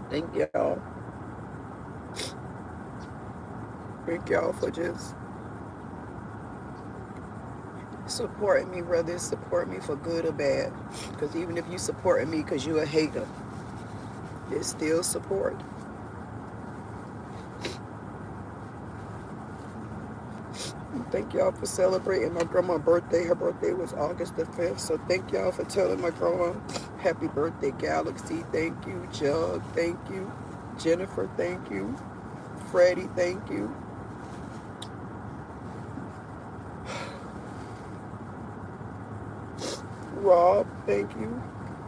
Thank y'all. Thank y'all for just supporting me, whether it's support me for good or bad. Because even if you supporting me because you're a hater, it's still support. Thank y'all for celebrating my grandma's birthday. Her birthday was August the 5th. So thank y'all for telling my grandma happy birthday, Galaxy. Thank you. Jug, thank you. Jennifer, thank you. Freddie, thank you. Rob, thank you.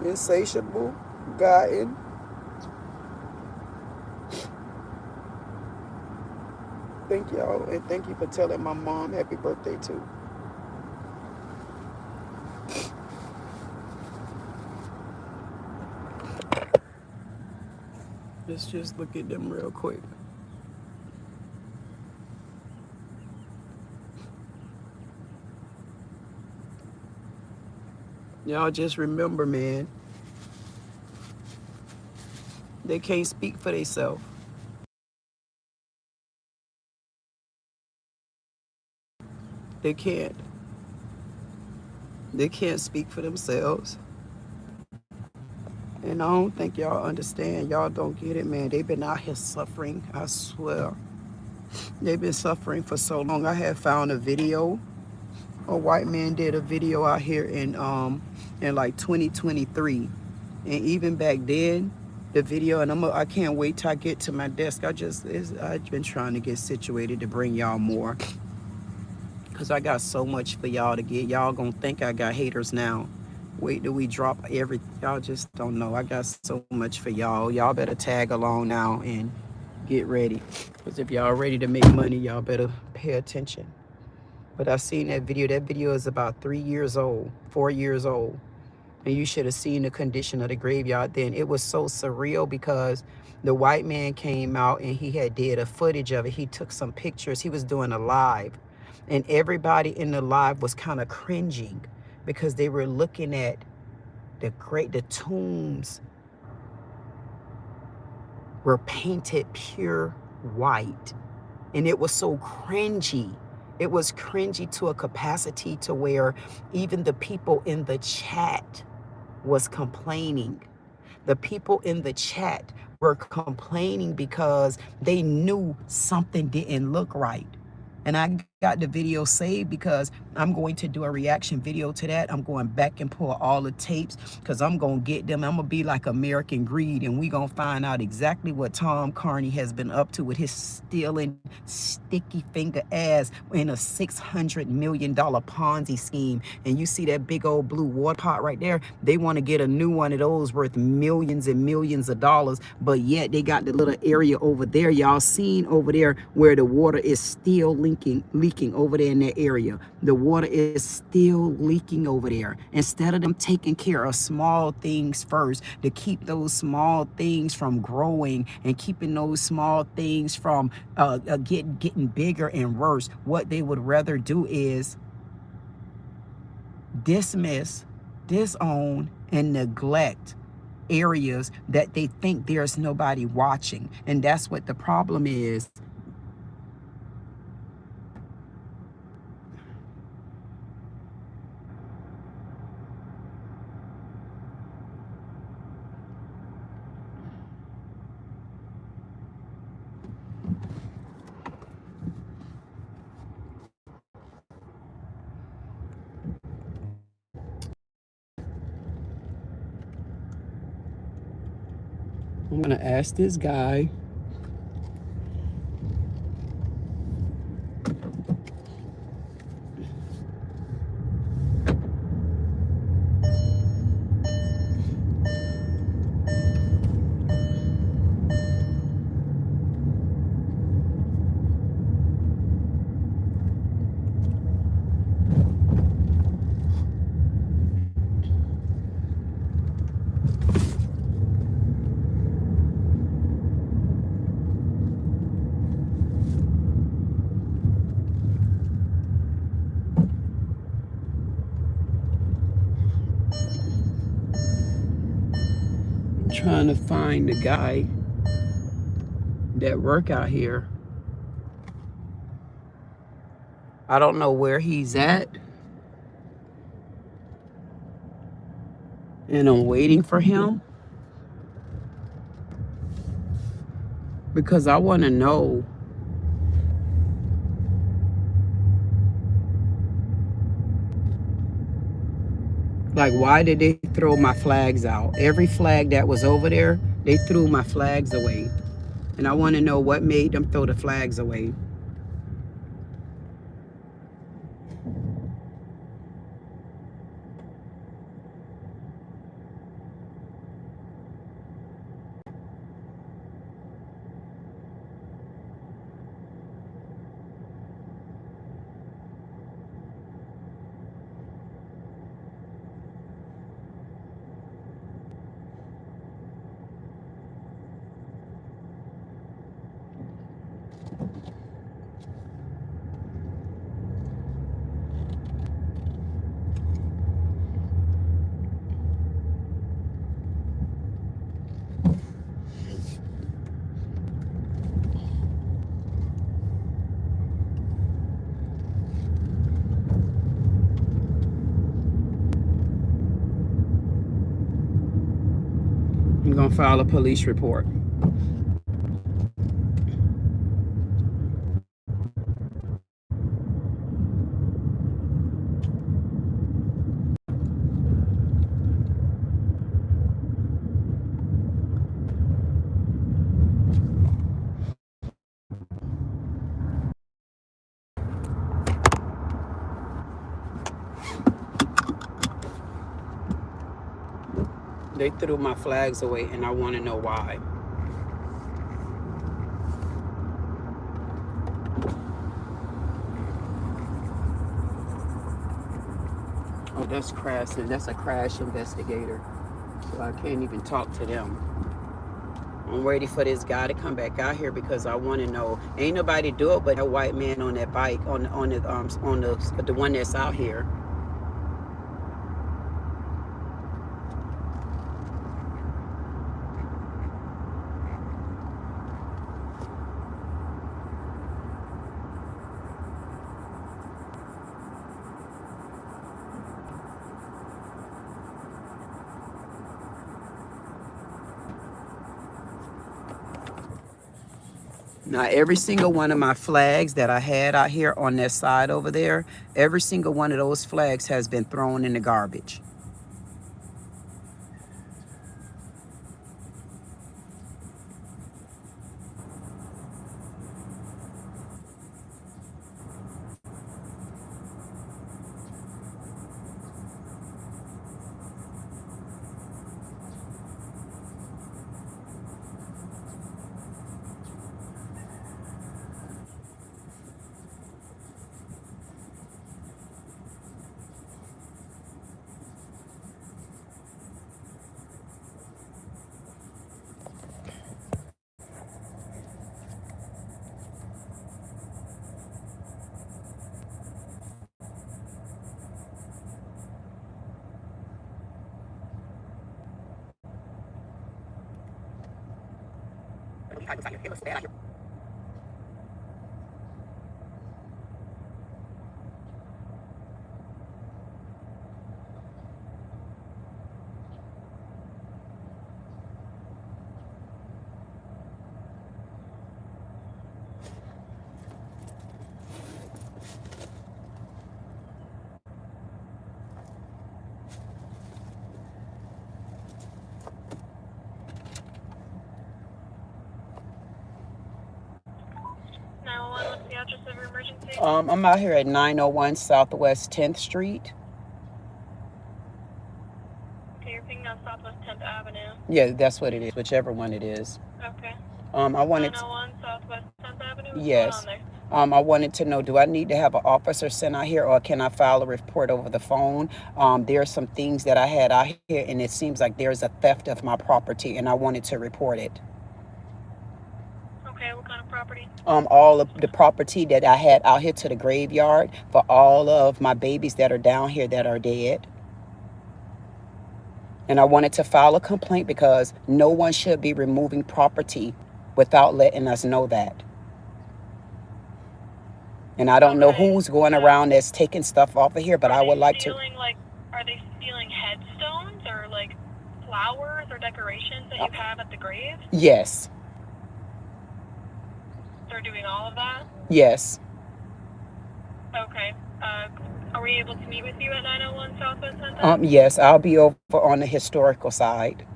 Insatiable, Gotten. Thank y'all, and thank you for telling my mom happy birthday too. Let's just look at them real quick. Y'all just remember, man, they can't speak for themselves. They can't. They can't speak for themselves. And I don't think y'all understand. Y'all don't get it, man. They've been out here suffering, I swear. They've been suffering for so long. I had found a video. A white man did a video out here in like 2023. And even back then, the video, and I can't wait till I get to my desk. I've been trying to get situated to bring y'all more. Cause I got so much for y'all to get. Y'all gonna think I got haters now. Wait till we drop y'all just don't know. I got so much for y'all. Y'all better tag along now and get ready. Cause if y'all ready to make money, y'all better pay attention. But I seen that video. That video is about 3 years old, 4 years old. And you should have seen the condition of the graveyard then. It was so surreal because the white man came out and he had did a footage of it. He took some pictures. He was doing a live. And everybody in the live was kind of cringing because they were looking at the tombs were painted pure white. And it was so cringy. It was cringy to a capacity to where even the people in the chat was complaining. The people in the chat were complaining because they knew something didn't look right. And I got the video saved because I'm going to do a reaction video to that. I'm going back and pull all the tapes because I'm going to get them. I'm going to be like American Greed, and we going to find out exactly what Tom Carney has been up to with his stealing sticky finger ass in a $600 million Ponzi scheme. And you see that big old blue water pot right there? They want to get a new one of those worth millions and millions of dollars, but yet they got the little area over there. Y'all seen over there where the water is still leaking over there in that area. The water is still leaking over there. Instead of them taking care of small things first to keep those small things from growing and keeping those small things from getting bigger and worse, what they would rather do is dismiss, disown, and neglect areas that they think there's nobody watching. And that's what the problem is. I'm gonna ask this guy. Trying to find the guy that work out here. I don't know where he's at, and I'm waiting for him because I want to know like, why did they throw my flags out? Every flag that was over there, they threw my flags away. And I want to know what made them throw the flags away. I'm gonna file a police report. They threw my flags away, and I want to know why. Oh, that's crash, and that's a crash investigator. So I can't even talk to them. I'm ready for this guy to come back out here because I want to know. Ain't nobody do it but a white man on that bike on the one that's out here. Now, every single one of my flags that I had out here on that side over there, every single one of those flags has been thrown in the garbage. What's the address of your emergency? I'm out here at 901 Southwest 10th Street. Okay, you're picking up Southwest 10th Avenue. Yeah, that's what it is, whichever one it is. Okay. I wanted 901 Southwest 10th Avenue? What's yes. going on there? I wanted to know, do I need to have an officer sent out here, or can I file a report over the phone? There are some things that I had out here, and it seems like there's a theft of my property, and I wanted to report it. Okay, what kind of property? All of the property that I had out here to the graveyard for all of my babies that are down here that are dead. And I wanted to file a complaint because no one should be removing property without letting us know that. And I don't know who's going around that's taking stuff off of here, but I would like to. Are they stealing headstones or like flowers or decorations that you have at the grave? Yes. They're doing all of that? Yes. Okay. Are we able to meet with you at 901 Southwest 10th? Yes, I'll be over on the historical side.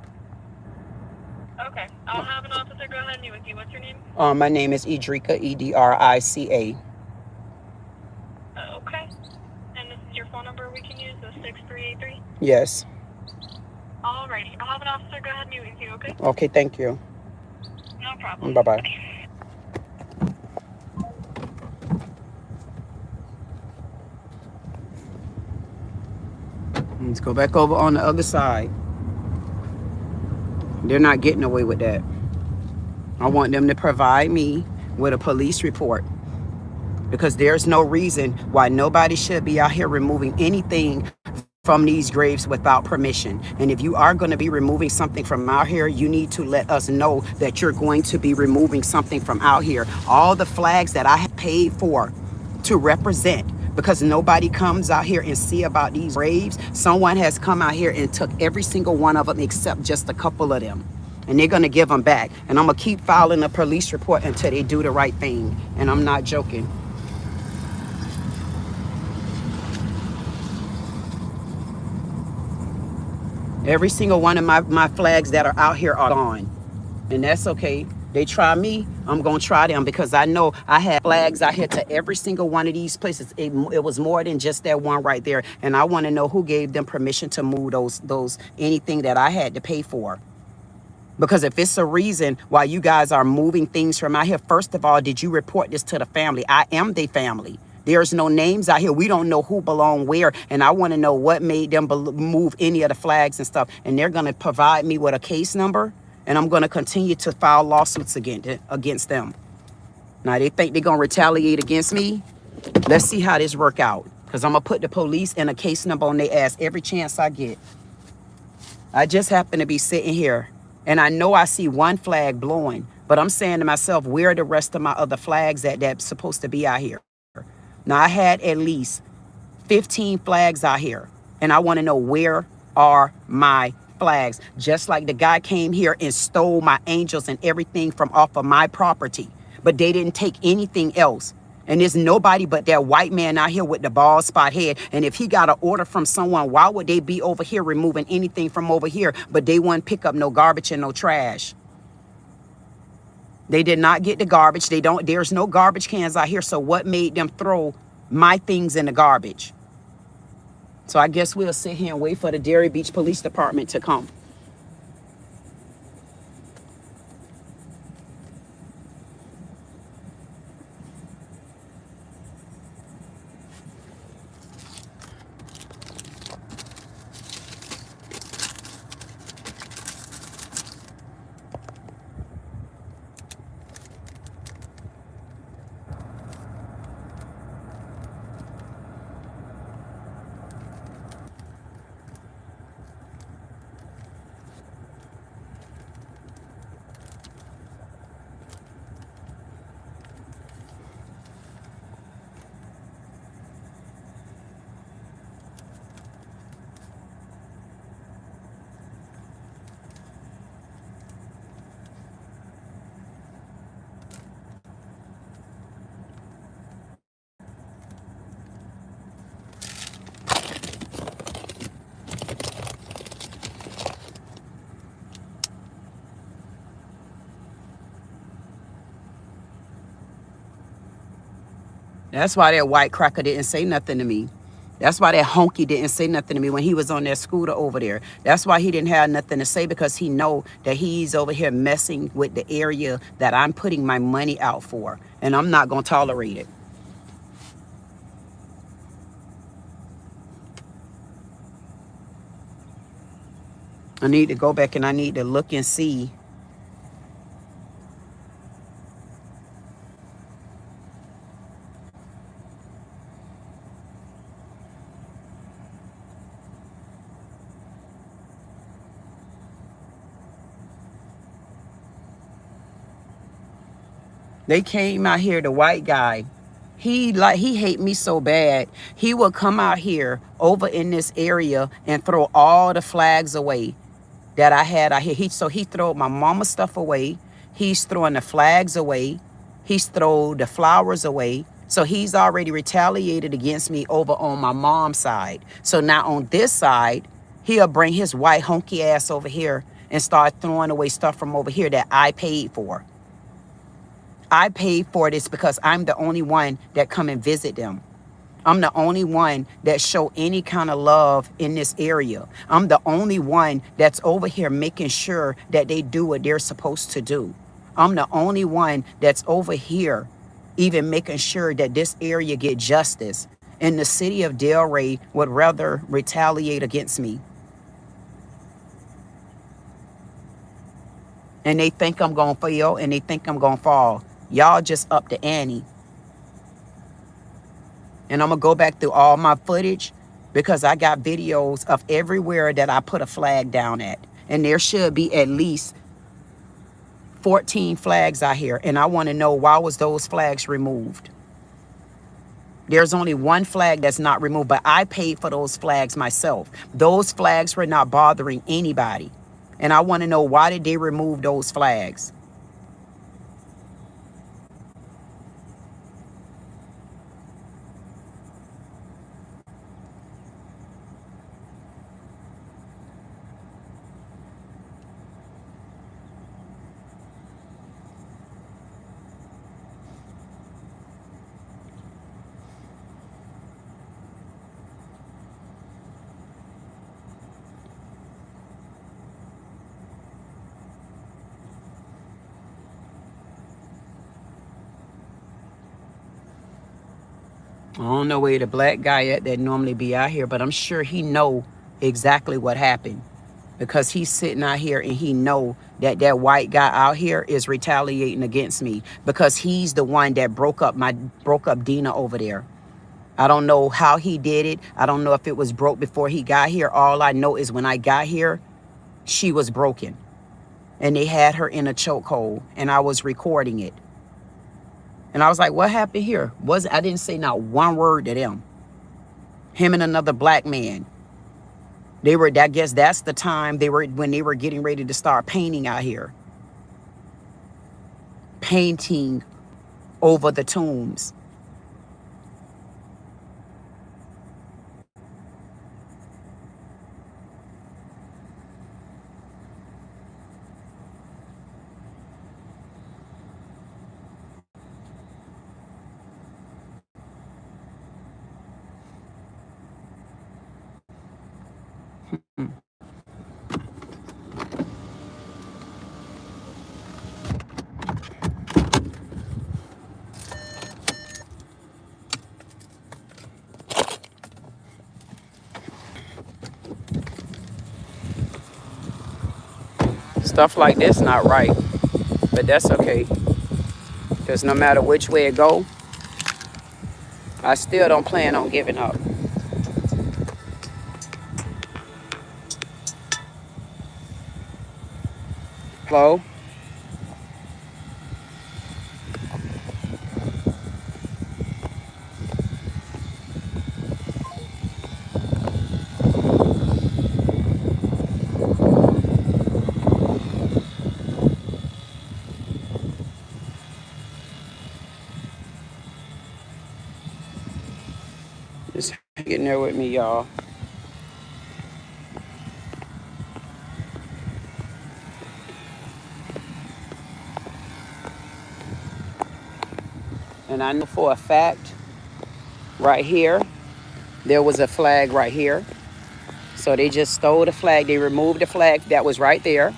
Okay. I'll have an officer go ahead and meet with you. What's your name? My name is Edrica, Edrica. Okay. And this is your phone number we can use, the 6383? Yes. Alrighty. I'll have an officer go ahead and meet with you, okay? Okay, thank you. No problem. Bye-bye. Let's go back over on the other side. They're not getting away with that. I want them to provide me with a police report, because there's no reason why nobody should be out here removing anything from these graves without permission. And if you are going to be removing something from out here, you need to let us know that you're going to be removing something from out here. All the flags that I have paid for to represent, because nobody comes out here and see about these graves. Someone has come out here and took every single one of them except just a couple of them. And they're going to give them back. And I'm going to keep filing a police report until they do the right thing. And I'm not joking. Every single one of my flags that are out here are gone. And that's okay. They try me, I'm going to try them, because I know I had flags out here to every single one of these places. It was more than just that one right there. And I want to know who gave them permission to move those anything that I had to pay for. Because if it's a reason why you guys are moving things from out here, first of all, did you report this to the family? I am the family. There's no names out here. We don't know who belong where. And I want to know what made them move any of the flags and stuff. And they're going to provide me with a case number. And I'm going to continue to file lawsuits against them. Now, they think they're going to retaliate against me. Let's see how this work out. Because I'm going to put the police and a case number on their ass every chance I get. I just happen to be sitting here. And I know I see one flag blowing. But I'm saying to myself, where are the rest of my other flags that's supposed to be out here? Now, I had at least 15 flags out here. And I want to know, where are my flags? Just like the guy came here and stole my angels and everything from off of my property. But they didn't take anything else. And there's nobody but that white man out here with the bald spot head. And if he got an order from someone, why would they be over here removing anything from over here? But they wouldn't pick up no garbage and no trash. They did not get the garbage. There's no garbage cans out here. So what made them throw my things in the garbage? So I guess we'll sit here and wait for the Dairy Beach Police Department to come. That's why that white cracker didn't say nothing to me. That's why that honky didn't say nothing to me when he was on that scooter over there. That's why he didn't have nothing to say, because he know that he's over here messing with the area that I'm putting my money out for. And I'm not going to tolerate it. I need to go back and I need to look and see. They came out here, the white guy. He hate me so bad. He would come out here over in this area and throw all the flags away that I had out here. So he threw my mama's stuff away. He's throwing the flags away. He's thrown the flowers away. So he's already retaliated against me over on my mom's side. So now on this side, he'll bring his white honky ass over here and start throwing away stuff from over here that I paid for. I paid for this because I'm the only one that come and visit them. I'm the only one that show any kind of love in this area. I'm the only one that's over here making sure that they do what they're supposed to do. I'm the only one that's over here even making sure that this area get justice. And the city of Delray would rather retaliate against me. And they think I'm going to fail and they think I'm going to fall. Y'all just up the ante. And I'm going to go back through all my footage because I got videos of everywhere that I put a flag down at. And there should be at least 14 flags out here. And I want to know, why was those flags removed? There's only one flag that's not removed, but I paid for those flags myself. Those flags were not bothering anybody. And I want to know, why did they remove those flags? I don't know where the black guy at that normally be out here, but I'm sure he know exactly what happened, because he's sitting out here and he know that that white guy out here is retaliating against me, because he's the one that broke up Dina over there. I don't know how he did it. I don't know if it was broke before he got here. All I know is when I got here, she was broken and they had her in a chokehold, and I was recording it. And I was like, what happened here? I didn't say not one word to them. Him and another black man. I guess that's the time when they were getting ready to start painting out here. Painting over the tombs. Stuff like this not right, but that's okay, because no matter which way it go, I still don't plan on giving up. Hello? Just getting there with me, y'all. And I know for a fact, right here, there was a flag right here. So they just stole the flag. They removed the flag that was right there.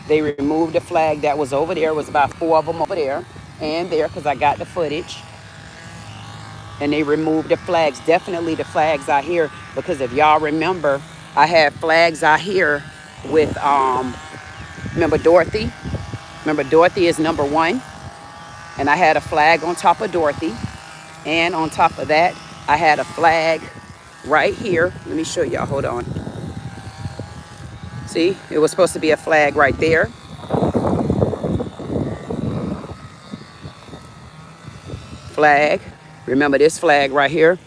They removed the flag that was over there. It was about 4 of them over there and there, because I got the footage. And they removed the flags, definitely the flags out here, because if y'all remember, I had flags out here with, remember Dorothy? Remember Dorothy is number 1. And I had a flag on top of Dorothy. And on top of that, I had a flag right here. Let me show y'all, hold on. See, it was supposed to be a flag right there. Flag. Remember this flag right here?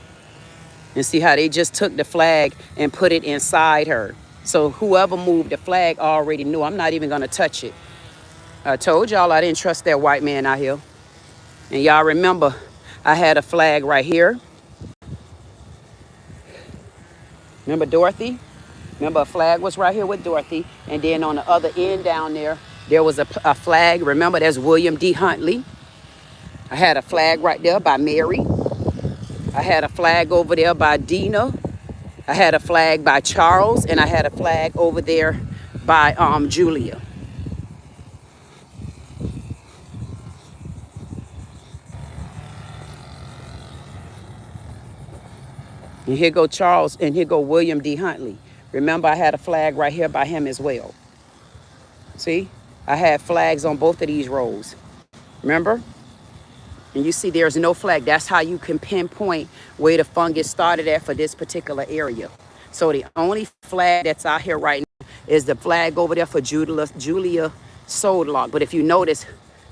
And see how they just took the flag and put it inside her. So whoever moved the flag already knew. I'm not even going to touch it. I told y'all I didn't trust that white man out here. And y'all remember, I had a flag right here. Remember Dorothy? Remember a flag was right here with Dorothy. And then on the other end down there, there was a flag. Remember, that's William D. Huntley. I had a flag right there by Mary. I had a flag over there by Dina. I had a flag by Charles. And I had a flag over there by Julia. And here go Charles, and here go William D. Huntley. Remember, I had a flag right here by him as well. See? I had flags on both of these rows. Remember? And you see there's no flag. That's how you can pinpoint where the fungus started at for this particular area. So the only flag that's out here right now is the flag over there for Julia Soldlock. But if you notice,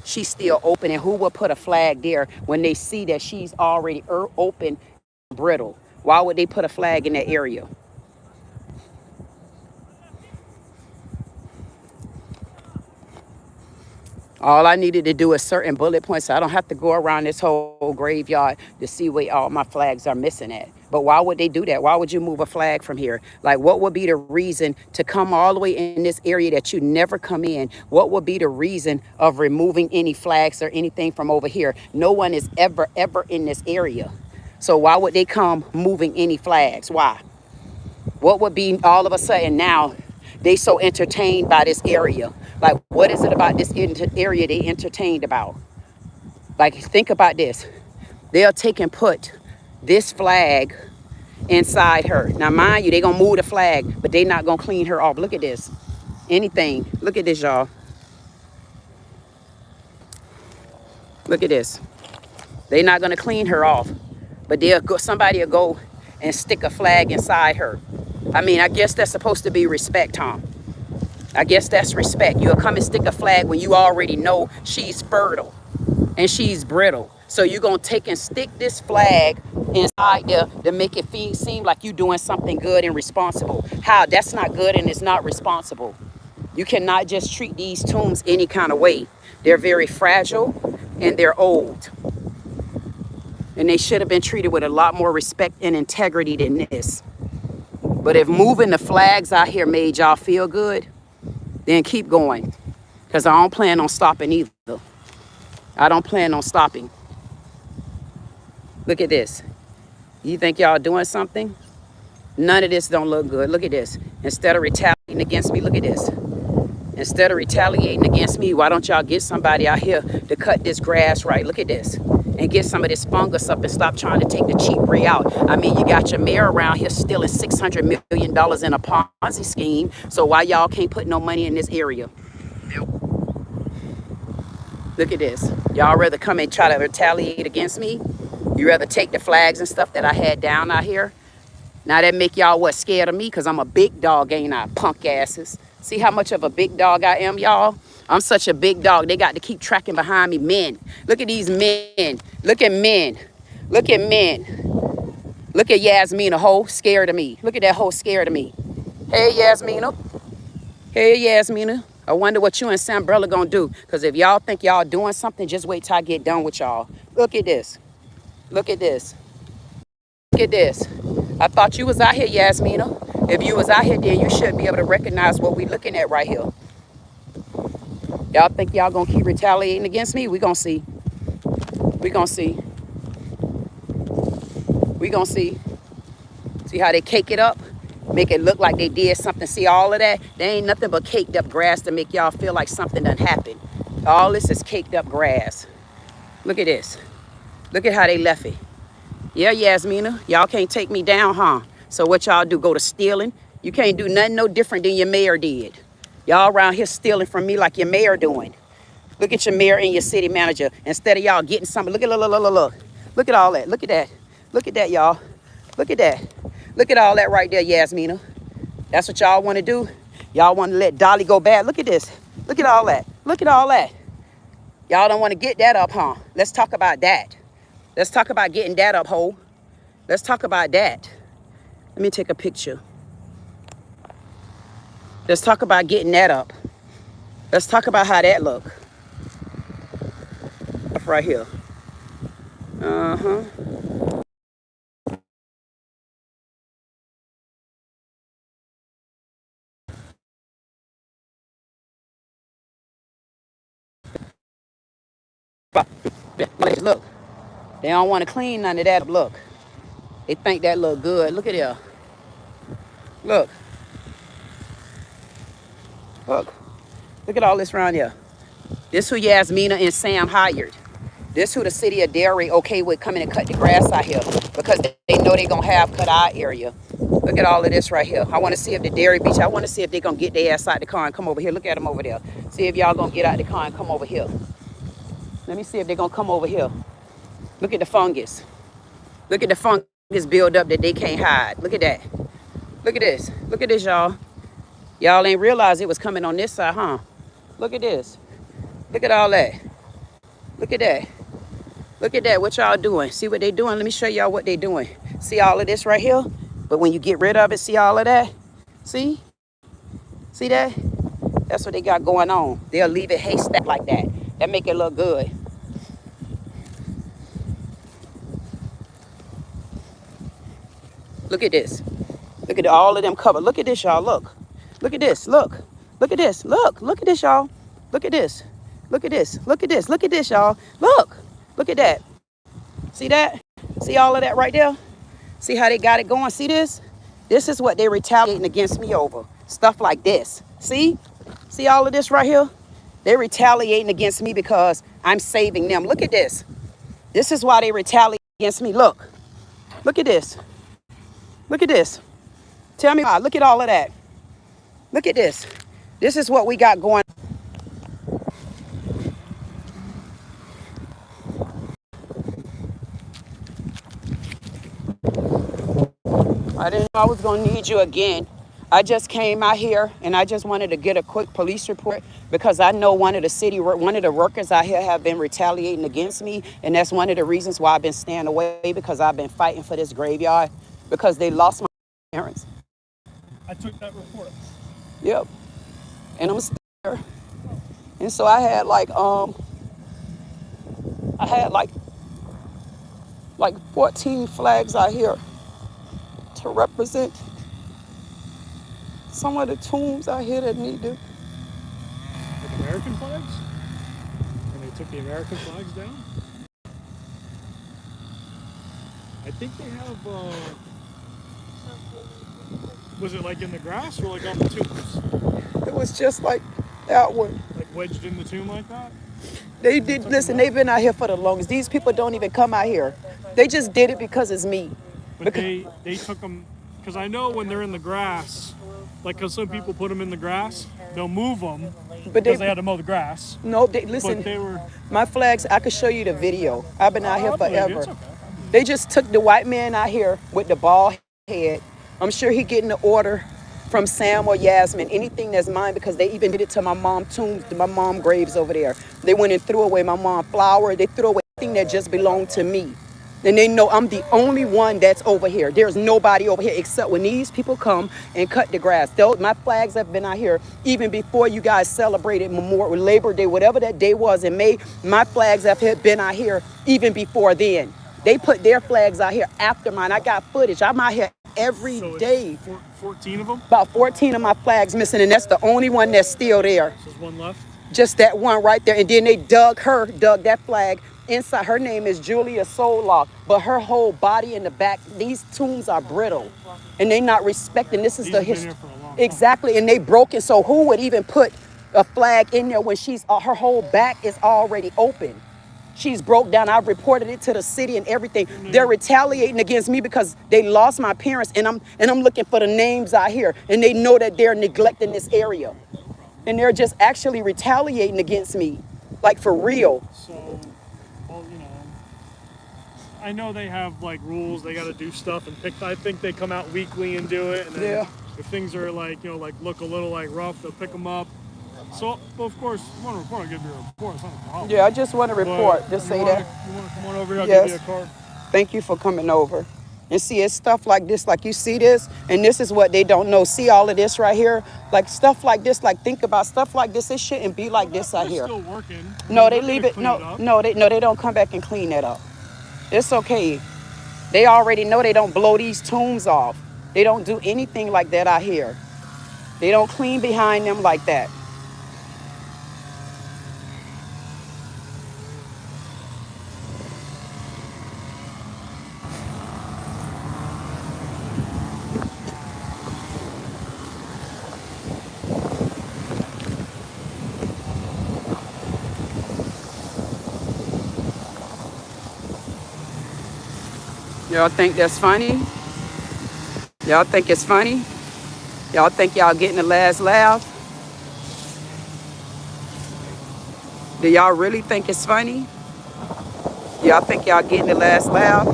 she's still open. And who will put a flag there when they see that she's already open, brittle? Why would they put a flag in that area? All I needed to do is certain bullet points, so I don't have to go around this whole graveyard to see where all my flags are missing at. But why would they do that? Why would you move a flag from here? Like, what would be the reason to come all the way in this area that you never come in? What would be the reason of removing any flags or anything from over here? No one is ever in this area. So why would they come moving any flags? Why? What would be all of a sudden now they so entertained by this area? Like, what is it about this area they entertained about? Like, think about this. They'll take and put this flag inside her. Now, mind you, they're going to move the flag, but they're not going to clean her off. Look at this. Anything. Look at this, y'all. Look at this. They're not going to clean her off, but somebody will go and stick a flag inside her. I mean, I guess that's supposed to be respect, huh? I guess that's respect. You'll come and stick a flag when you already know she's fertile and she's brittle. So you're going to take and stick this flag inside there to make it seem like you're doing something good and responsible. How? That's not good and it's not responsible. You cannot just treat these tombs any kind of way. They're very fragile and they're old. And they should have been treated with a lot more respect and integrity than this. But if moving the flags out here made y'all feel good, then keep going. Because I don't plan on stopping either. I don't plan on stopping. Look at this. You think y'all doing something? None of this don't look good. Look at this. Instead of retaliating against me, look at this. Instead of retaliating against me, why don't y'all get somebody out here to cut this grass right? Look at this. And get some of this fungus up and stop trying to take the cheap Brie out. I mean, you got your mayor around here stealing $600 million in a Ponzi scheme. So why y'all can't put no money in this area? Look at this. Y'all rather come and try to retaliate against me? You rather take the flags and stuff that I had down out here? Now that make y'all what, scared of me? Because I'm a big dog, ain't I, punk asses? See how much of a big dog I am, y'all? I'm such a big dog. They got to keep tracking behind me. Men. Look at these men. Look at men. Look at men. Look at Yasmina, hoe, scared of me. Look at that hoe scared of me. Hey, Yasmina. Hey, Yasmina. I wonder what you and Sambrella gonna do. Because if y'all think y'all doing something, just wait till I get done with y'all. Look at this. Look at this. Look at this. I thought you was out here, Yasmina. If you was out here, then you should be able to recognize what we looking at right here. Y'all think y'all gonna keep retaliating against me? We gonna see. We gonna see. We gonna see. See how they cake it up? Make it look like they did something. See all of that? They ain't nothing but caked up grass to make y'all feel like something done happened. All this is caked up grass. Look at this. Look at how they left it. Yeah, Yasmina, y'all can't take me down, huh? So what y'all do, go to stealing? You can't do nothing no different than your mayor did. Y'all around here stealing from me like your mayor doing. Look at your mayor and your city manager. Instead of y'all getting something, look at, look. Look at all that, look at that. Look at that, y'all. Look at that. Look at all that right there, Yasmina. That's what y'all want to do? Y'all want to let Dolly go bad? Look at this. Look at all that. Look at all that. Y'all don't want to get that up, huh? Let's talk about that. Let's talk about getting that up, ho. Let's talk about that. Let me take a picture. Let's talk about getting that up. Let's talk about how that look. Up right here. Uh-huh. Look. They don't want to clean none of that. Look. They think that look good. Look at there. Look. Look. Look at all this around here. This who Yasmina and Sam hired. This who the city of Derry okay with coming and cut the grass out here because they know they're going to have cut our area. Look at all of this right here. I want to see if the Derry Beach, I want to see if they're going to get their ass out the car and come over here. Look at them over there. See if y'all going to get out the car and come over here. Let me see if they're going to come over here. Look at the fungus. Look at the fungus build up that they can't hide. Look at that. Look at this. Look at this, y'all. Y'all ain't realize it was coming on this side, huh? Look at this. Look at all that. Look at that. Look at that. What y'all doing? See what they doing? Let me show y'all what they doing. See all of this right here? But when you get rid of it, see all of that? See? See that? That's what they got going on. They'll leave it haystack like that. That make it look good. Look at this. Look at all of them covered. Look at this, y'all. Look. Look at this. Look. Look at this. Look. Look at this, y'all. Look at this. Look at this. Look at this. Look at this, y'all. Look. Look at that. See that? See all of that right there? See how they got it going? See this? This is what they're retaliating against me over. Stuff like this. See? See all of this right here? They're retaliating against me because I'm saving them. Look at this. This is why they retaliate against me. Look. Look at this. Look at this. Tell me why. Look at all of that. Look at this. This is what we got going. I didn't know I was going to need you again. I just came out here and I just wanted to get a quick police report because I know one of the workers out here have been retaliating against me. And that's one of the reasons why I've been staying away, because I've been fighting for this graveyard because they lost my parents. I took that report. Yep. And I'm still there. And so I had like 14 flags out here to represent some of the tombs out here that need to. Like American flags? And they took the American flags down? I think they have, was it like in the grass or like on the tombs? It was just like that one. Like wedged in the tomb like that? They did, listen, they've been out here for the longest. These people don't even come out here. They just did it because it's me. But they took them, because I know when they're in the grass, like because some people put them in the grass, they'll move them because they had to mow the grass. No, listen, But they were, my flags, I could show you the video. I've been out here I believe you, forever. it's okay. They just took the white man out here with the bald head. I'm sure he getting the order from Sam or Yasmin, anything that's mine, because they even did it to my mom's tomb, to my mom's graves over there. They went and threw away my mom's flower. They threw away everything that just belonged to me. And they know I'm the only one that's over here. There's nobody over here except when these people come and cut the grass. My flags have been out here even before you guys celebrated Memorial, Labor Day, whatever that day was in May. My flags have been out here even before then. They put their flags out here after mine. I got footage. I'm out here every day. 14 of them? About 14 of my flags missing, and that's the only one that's still there. There's one left? Just that one right there. And then they dug that flag inside. Her name is Julia Solak, but her whole body in the back, these tombs are brittle. And they not respecting. This is These the have been history. here for a long time. Exactly, and they broken. So who would even put a flag in there when her whole back is already open? She's broke down. I've reported it to the city and everything. They're retaliating against me because they lost my parents, and I'm looking for the names out here, and they know that they're neglecting this area, and they're just actually retaliating against me, like for real. So, well, you know, I know they have like rules. They got to do stuff and pick. I think they come out weekly and do it. And then if things are like, you know, like look a little like rough, they'll pick them up. So, well, of course, you want to report, I'll give you a report. It's not a problem. Yeah, I just want to report. Just say that. You want to come on over here? I'll Yes. give you a card. Thank you for coming over. And see, it's stuff like this, like you see this, and this is what they don't know. See all of this right here? Like stuff like this, like think about stuff like this. It shouldn't be like this out here. Still working. No, they leave it. No, they don't come back and clean that up. It's okay. They already know they don't blow these tombs off. They don't do anything like that out here. They don't clean behind them like that. Y'all think that's funny? Y'all think it's funny? Y'all think y'all getting the last laugh? Do y'all really think it's funny? Y'all think y'all getting the last laugh?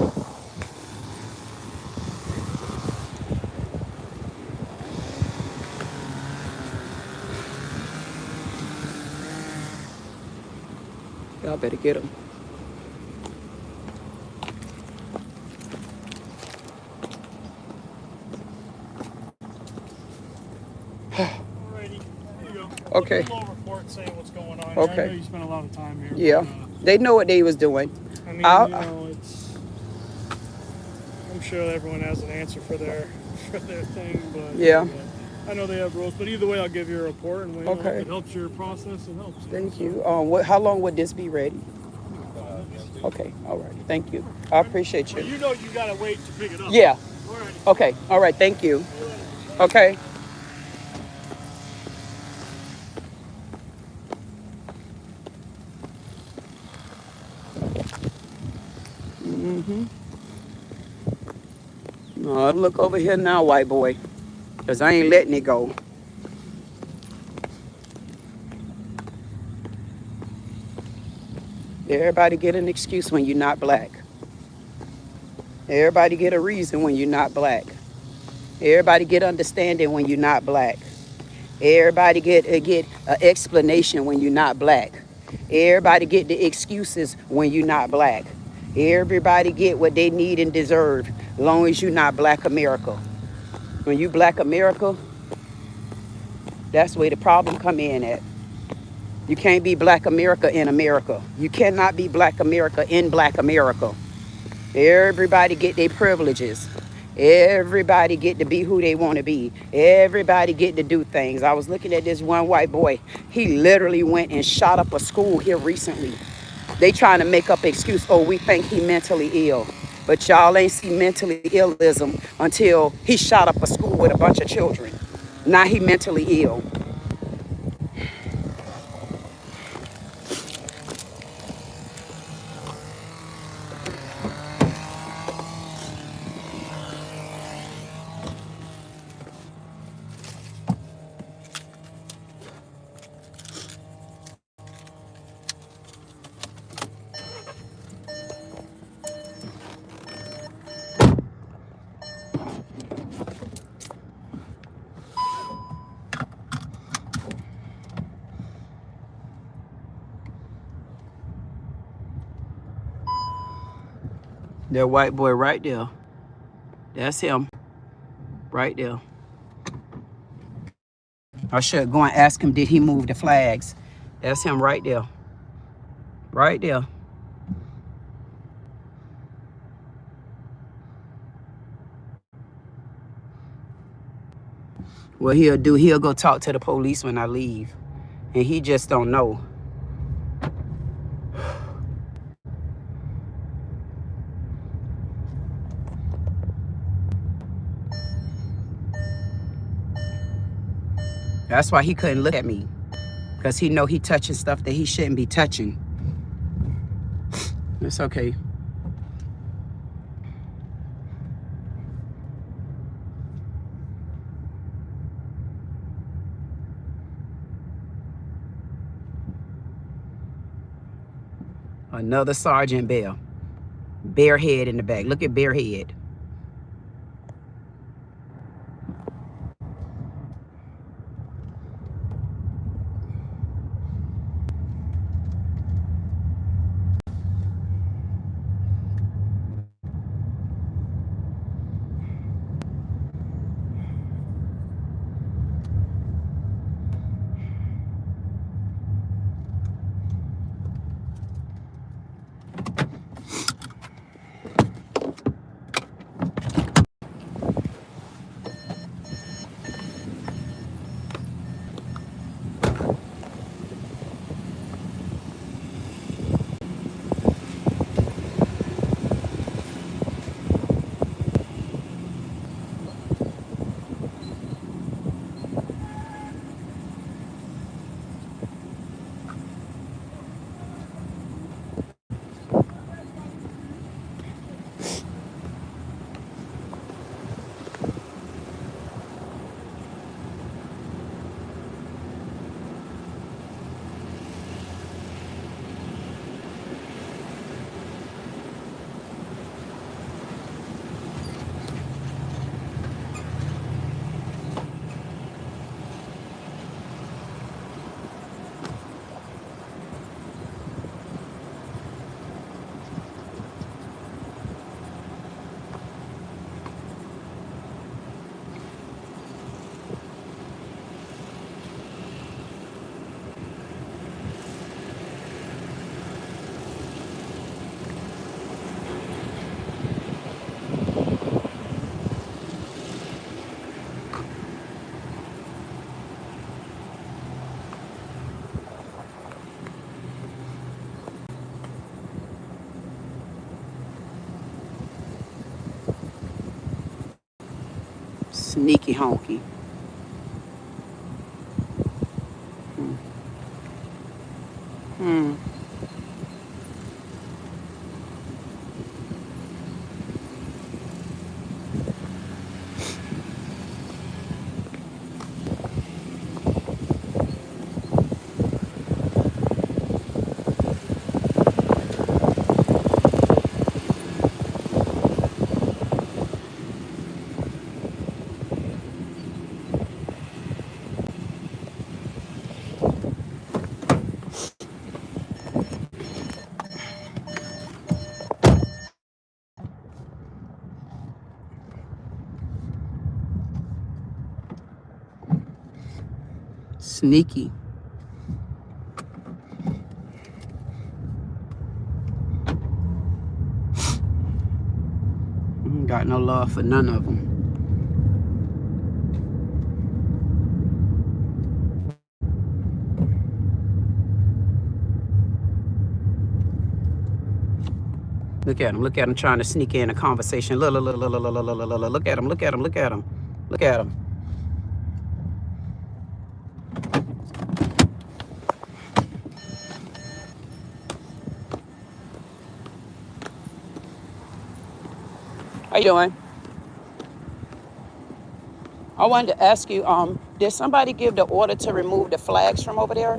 Y'all better get them. Alrighty, here you go. Okay. Look at the report saying what's going on. I know Okay. you spent a lot of time here. Yeah. But, They know what they was doing. I mean, you know, it's. I'm sure everyone has an answer for their thing, but Yeah. I know they have rules. But either way, I'll give you a report, and when Okay. if it helps your process, it helps. Thank you. How long would this be ready? Okay. All right. Thank you. I appreciate But you. you know you gotta wait to pick it up. Yeah. All right. Okay. All right. Thank you. Okay. No, look over here now, white boy, because I ain't letting it go. Everybody get an excuse when you're not black. Everybody get a reason when you're not black. Everybody get understanding when you're not black. Everybody get an explanation when you're not black. Everybody get the excuses when you're not black. Everybody get what they need and deserve, as long as you're not black America. When you black America, that's where the problem come in at. You can't be black America in America. You cannot be black America in black America. Everybody get their privileges. Everybody get to be who they want to be. Everybody get to do things. I was looking at this one white boy. He literally went and shot up a school here recently. They trying to make up excuse, oh, we think he mentally ill. But y'all ain't see mentally illism until he shot up a school with a bunch of children. Now he mentally ill. That white boy right there. That's him. Right there. I should go and ask him, did he move the flags? That's him right there. Right there. What he'll do, he'll go talk to the police when I leave. And he just don't know. That's why he couldn't look at me. Because he know he touching stuff that he shouldn't be touching. It's okay. Another Sergeant Bell. Bare head in the back. Look at bare head. Sneaky honky. Sneaky. Got no love for none of them. Look at him trying to sneak in a conversation. Look at him, look at him, look at him. Look at him. How you doing? I wanted to ask you, did somebody give the order to remove the flags from over there?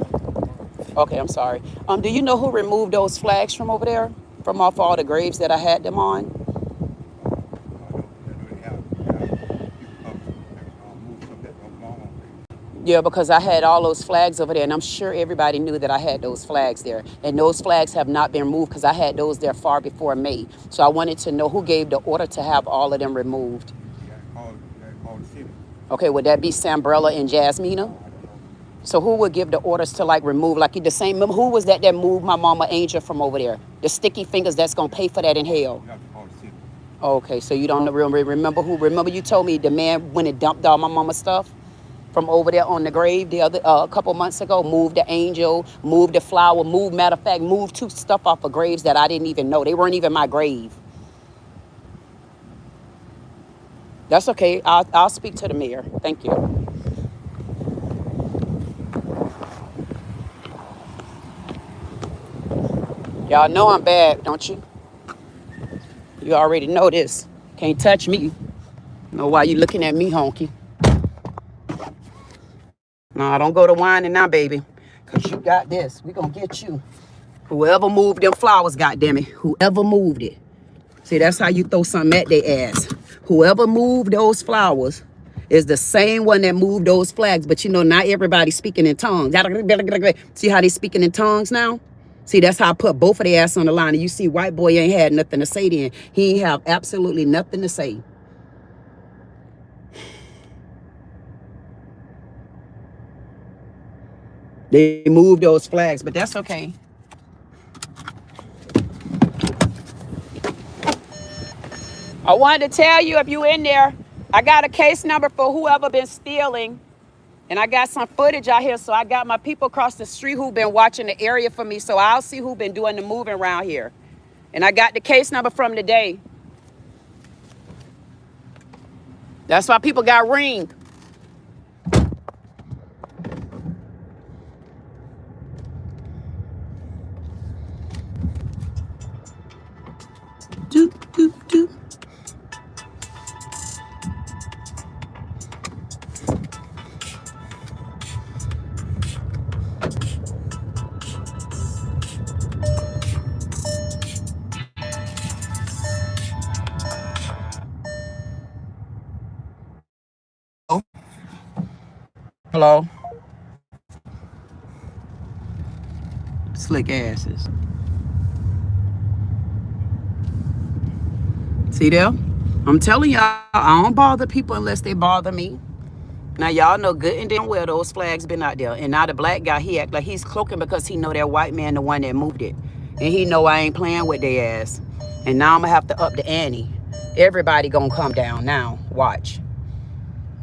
Okay, I'm sorry. Do you know who removed those flags from over there? From off all the graves that I had them on? Yeah, because I had all those flags over there, and I'm sure everybody knew that I had those flags there. And those flags have not been removed because I had those there far before May. So I wanted to know who gave the order to have all of them removed. Okay, would that be Sambrella and Jasmina? So who would give the orders to like remove, like the same, who was that moved my mama Angel from over there? The sticky fingers that's gonna pay for that in hell. Okay, so you don't remember who? Remember you told me the man when it dumped all my mama's stuff from over there on the grave the other a couple months ago, moved the angel, moved the flower, matter of fact, moved 2 stuff off of graves that I didn't even know. They weren't even my grave. That's okay. I'll speak to the mayor. Thank you. Y'all know I'm bad, don't you? You already know this. Can't touch me. Know why you looking at me, honky? No, don't go to whining now, baby. Because you got this. We gonna get you. Whoever moved them flowers, goddammit. Whoever moved it. See, that's how you throw something at their ass. Whoever moved those flowers is the same one that moved those flags. But you know, not everybody's speaking in tongues. See how they speaking in tongues now? See, that's how I put both of their ass on the line. And you see, white boy ain't had nothing to say then. He ain't have absolutely nothing to say. They moved those flags, but that's okay. I wanted to tell you if you in there, I got a case number for whoever been stealing. And I got some footage out here, so I got my people across the street who've been watching the area for me, so I'll see who've been doing the moving around here. And I got the case number from today. That's why people got ringed. Doop, doop, doop. Hello? Slick asses. See there? I'm telling y'all, I don't bother people unless they bother me. Now, y'all know good and damn well those flags been out there. And now the black guy, he act like he's cloaking because he know that white man the one that moved it. And he know I ain't playing with their ass. And now I'm going to have to up the ante. Everybody going to come down now. Watch.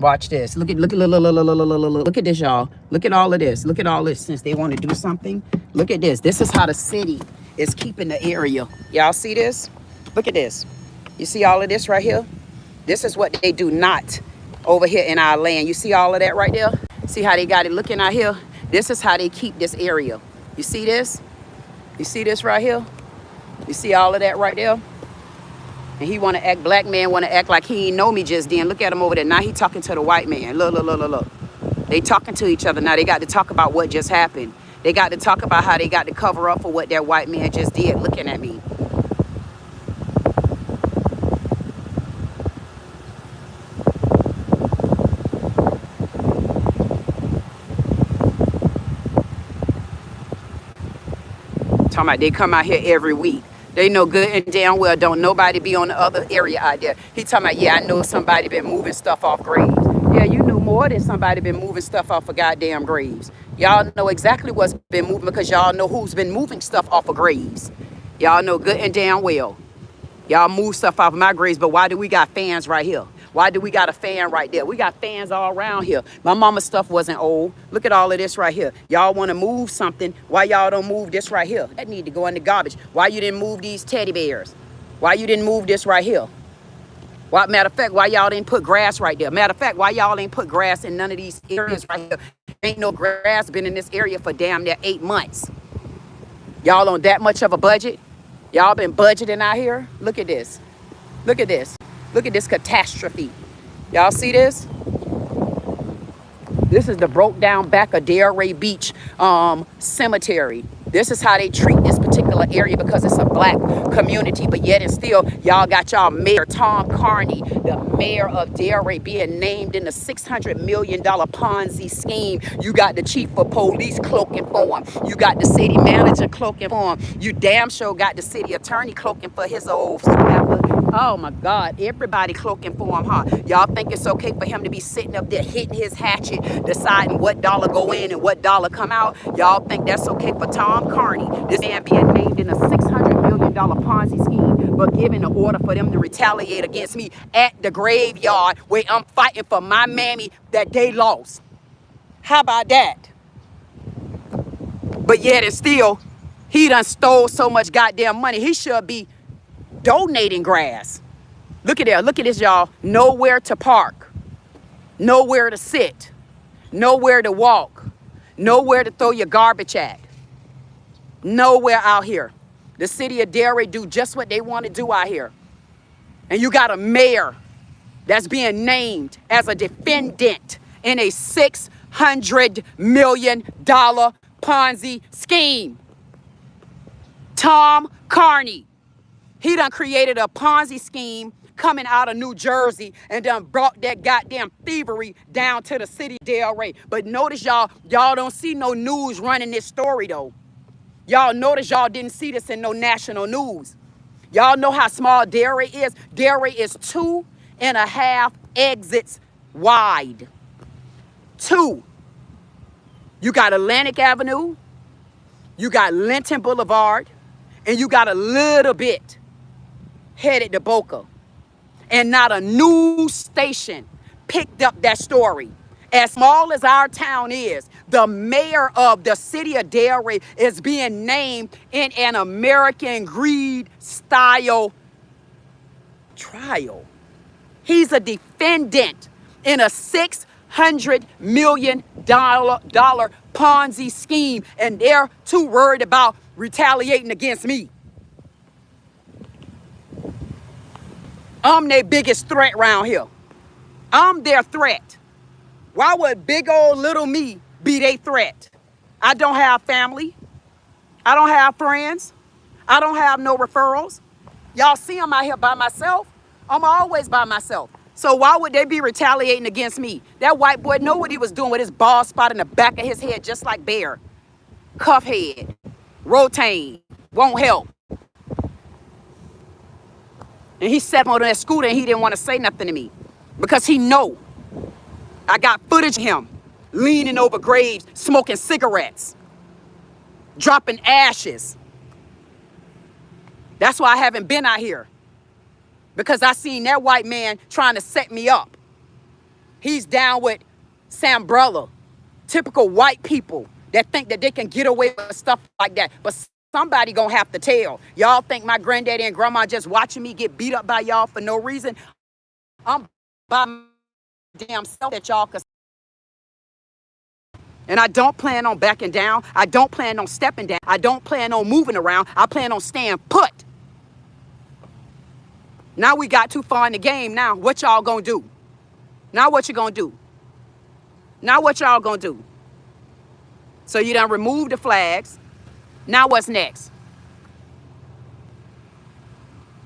Watch this. Look at this, y'all. Look at all of this. Look at all this. Since they want to do something, look at this. This is how the city is keeping the area. Y'all see this? Look at this. You see all of this right here? This is what they do not over here in our land. You see all of that right there? See how they got it looking out here? This is how they keep this area. You see this? You see this right here? You see all of that right there? And he want to act, black man want to act like he ain't know me just then. Look at him over there. Now he talking to the white man. Look, look, look, look, look. They talking to each other now. They got to talk about what just happened. They got to talk about how they got to cover up for what that white man just did looking at me. Talking about they come out here every week. They know good and damn well don't nobody be on the other area out there. He talking about, yeah, I know somebody been moving stuff off graves. Yeah, you knew more than somebody been moving stuff off of goddamn graves. Y'all know exactly what's been moving because y'all know who's been moving stuff off of graves. Y'all know good and damn well. Y'all move stuff off of my graves, but why do we got fans right here? Why do we got a fan right there? We got fans all around here. My mama's stuff wasn't old. Look at all of this right here. Y'all want to move something. Why y'all don't move this right here? That need to go in the garbage. Why you didn't move these teddy bears? Why you didn't move this right here? Why, matter of fact, why y'all didn't put grass right there? Matter of fact, why y'all ain't put grass in none of these areas right here? Ain't no grass been in this area for damn near 8 months. Y'all on that much of a budget? Y'all been budgeting out here? Look at this. Look at this. Look at this catastrophe. Y'all see this? This is the broke down back of Delray Beach cemetery. This is how they treat this particular area because it's a black community. But yet and still, y'all got y'all mayor, Tom Carney, the mayor of Delray, being named in the $600 million Ponzi scheme. You got the chief of police cloaking for him. You got the city manager cloaking for him. You damn sure got the city attorney cloaking for his old snapper. Oh my God, everybody cloaking for him, huh? Y'all think it's okay for him to be sitting up there hitting his hatchet, deciding what dollar go in and what dollar come out? Y'all think that's okay for Tom Carney, this man being named in a $600 million Ponzi scheme, but giving an order for them to retaliate against me at the graveyard where I'm fighting for my mammy that they lost? How about that? But yet and still, he done stole so much goddamn money. He should be donating grass. Look at there. Look at this, y'all. Nowhere to park. Nowhere to sit. Nowhere to walk. Nowhere to throw your garbage at. Nowhere out here. The city of Delray do just what they want to do out here. And you got a mayor that's being named as a defendant in a $600 million Ponzi scheme. Tom Carney. He done created a Ponzi scheme coming out of New Jersey and done brought that goddamn thievery down to the city of Delray. But notice y'all don't see no news running this story though. Y'all notice y'all didn't see this in no national news. Y'all know how small Delray is. Delray is 2.5 exits wide. 2. You got Atlantic Avenue, you got Linton Boulevard, and you got a little bit headed to Boca. And not a news station picked up that story. As small as our town is, the mayor of the city of Delray is being named in an American greed style trial. He's a defendant in a $600 million Ponzi scheme, and they're too worried about retaliating against me. I'm their biggest threat around here. I'm their threat. Why would big old little me be their threat? I don't have family. I don't have friends. I don't have no referrals. Y'all see I'm out here by myself. I'm always by myself. So why would they be retaliating against me? That white boy know what he was doing with his bald spot in the back of his head, just like Bear. Cuff head. Rotain. Won't help. And he sat on that scooter and he didn't want to say nothing to me because he know I got footage of him leaning over graves, smoking cigarettes, dropping ashes. That's why I haven't been out here, because I seen that white man trying to set me up. He's down with Sambrella, typical white people that think that they can get away with stuff like that. But somebody gonna have to tell. Y'all think my granddaddy and grandma just watching me get beat up by y'all for no reason? I'm by damn self that y'all could. And I don't plan on backing down. I don't plan on stepping down. I don't plan on moving around. I plan on staying put. Now we got too far in the game. Now what y'all gonna do? Now what you gonna do? Now what y'all gonna do? So you done remove the flags. Now what's next?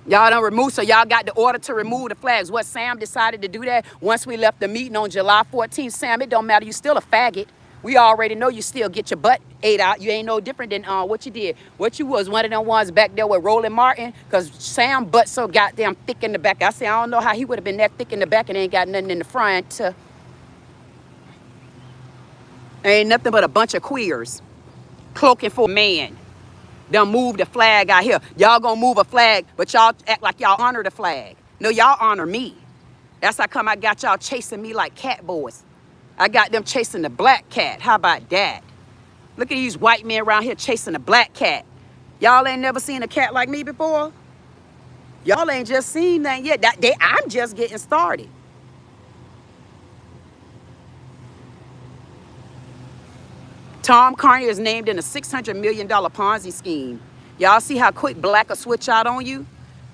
Y'all done remove, so y'all got the order to remove the flags. What, Sam decided to do that once we left the meeting on July 14th? Sam, it don't matter. You still a faggot. We already know you still get your butt ate out. You ain't no different than what you did. What you was one of them ones back there with Roland Martin, because Sam butt so goddamn thick in the back. I say, I don't know how he would have been that thick in the back and ain't got nothing in the front. Ain't nothing but a bunch of queers cloaking for a man. Done move the flag out here. Y'all gonna move a flag, but y'all act like y'all honor the flag. No, y'all honor me. That's how come I got y'all chasing me like cat boys. I got them chasing the black cat. How about that? Look at these white men around here chasing the black cat. Y'all ain't never seen a cat like me before? Y'all ain't just seen that yet. I'm just getting started. Tom Carney is named in a $600 million Ponzi scheme. Y'all see how quick Black will switch out on you?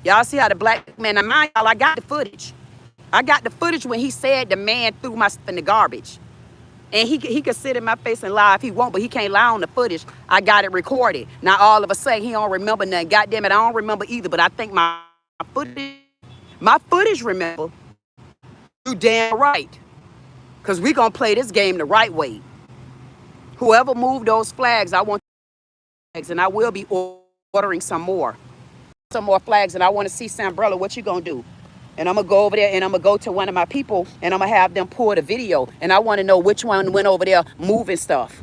Y'all see how the black man, now mind y'all, I got the footage. I got the footage when he said the man threw my stuff in the garbage. And he could sit in my face and lie if he want, but he can't lie on the footage. I got it recorded. Now all of a sudden he don't remember nothing. God damn it, I don't remember either, but I think my footage remember. You damn right. Because we gonna play this game the right way. Whoever moved those flags, I want flags, and I will be ordering some more flags, and I want to see Sambrella. What you gonna do? And I'm gonna go over there, and I'm gonna go to one of my people, and I'm gonna have them pull the video, and I want to know which one went over there moving stuff.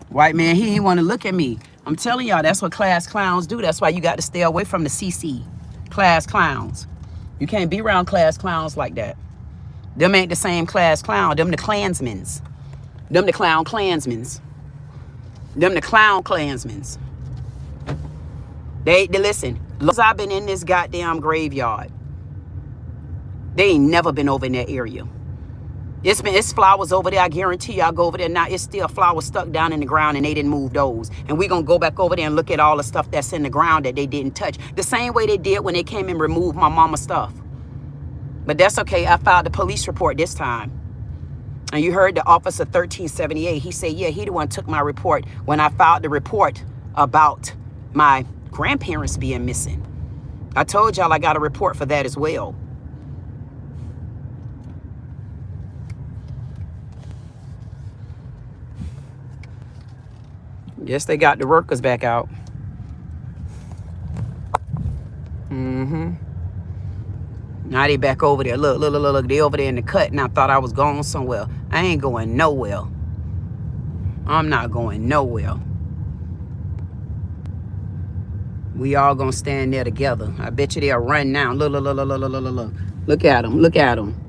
White man, he ain't want to look at me. I'm telling y'all, that's what class clowns do. That's why you got to stay away from the CC. Class clowns. You can't be around class clowns like that. Them ain't the same class clown. Them the Klansmans. Them the clown Klansmans. Them the clown Klansmans. They listen, as I've been in this goddamn graveyard, they ain't never been over in that area. It's flowers over there. I guarantee you, I go over there now. It's still flowers stuck down in the ground, and they didn't move those. And we're going to go back over there and look at all the stuff that's in the ground that they didn't touch. The same way they did when they came and removed my mama's stuff. But that's okay. I filed a police report this time. And you heard the officer 1378. He said, yeah, he the one took my report when I filed the report about my grandparents being missing. I told y'all I got a report for that as well. Yes, they got the workers back out. Now they back over there. Look. They over there in the cut, and I thought I was going somewhere. I ain't going nowhere. I'm not going nowhere. We all gonna stand there together. I bet you they'll run now. Look. Look at them. Look at them.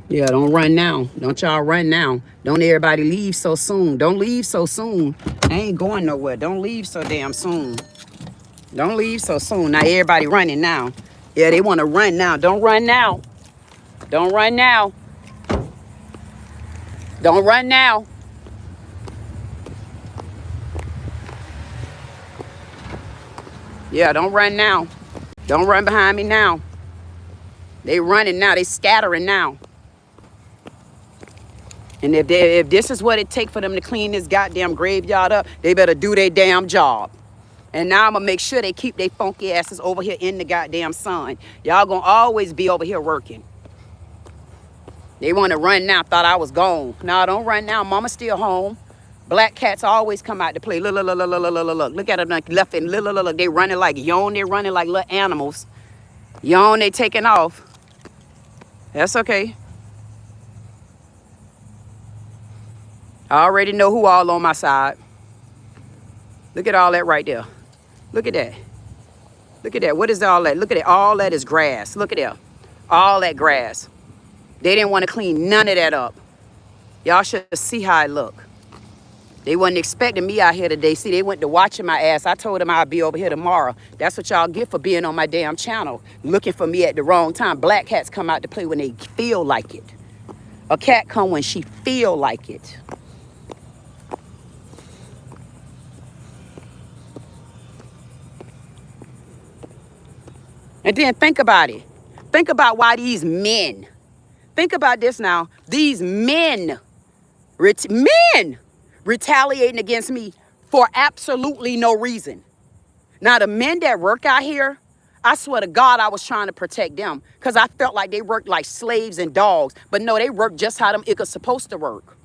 Yeah, don't run now. Don't y'all run now. Don't everybody leave so soon. Don't leave so soon. I ain't going nowhere. Don't leave so damn soon. Don't leave so soon. Now everybody running now. Yeah, they want to run now. Don't run now. Don't run now. Don't run now. Yeah, don't run now. Don't run behind me now. They running now. They scattering now. And if this is what it takes for them to clean this goddamn graveyard up, they better do their damn job. And now I'm going to make sure they keep their funky asses over here in the goddamn sun. Y'all going to always be over here working. They want to run now. Thought I was gone. No, don't run now. Mama's still home. Black cats always come out to play. Look. Look at them left and look. They running like yawn. They running like little animals. Yawn, they taking off. That's okay. I already know who all on my side. Look at all that right there. Look at that. Look at that. What is all that? Look at it. All that is grass. Look at that. All that grass. They didn't want to clean none of that up. Y'all should see how it look. They wasn't expecting me out here today. See, they went to watching my ass. I told them I'd be over here tomorrow. That's what y'all get for being on my damn channel, looking for me at the wrong time. Black cats come out to play when they feel like it. A cat come when she feel like it. And then think about it. Think about why these men, think about this now. These men retaliating against me for absolutely no reason. Now, the men that work out here, I swear to God, I was trying to protect them because I felt like they worked like slaves and dogs. But no, they work just how them ickers supposed to work.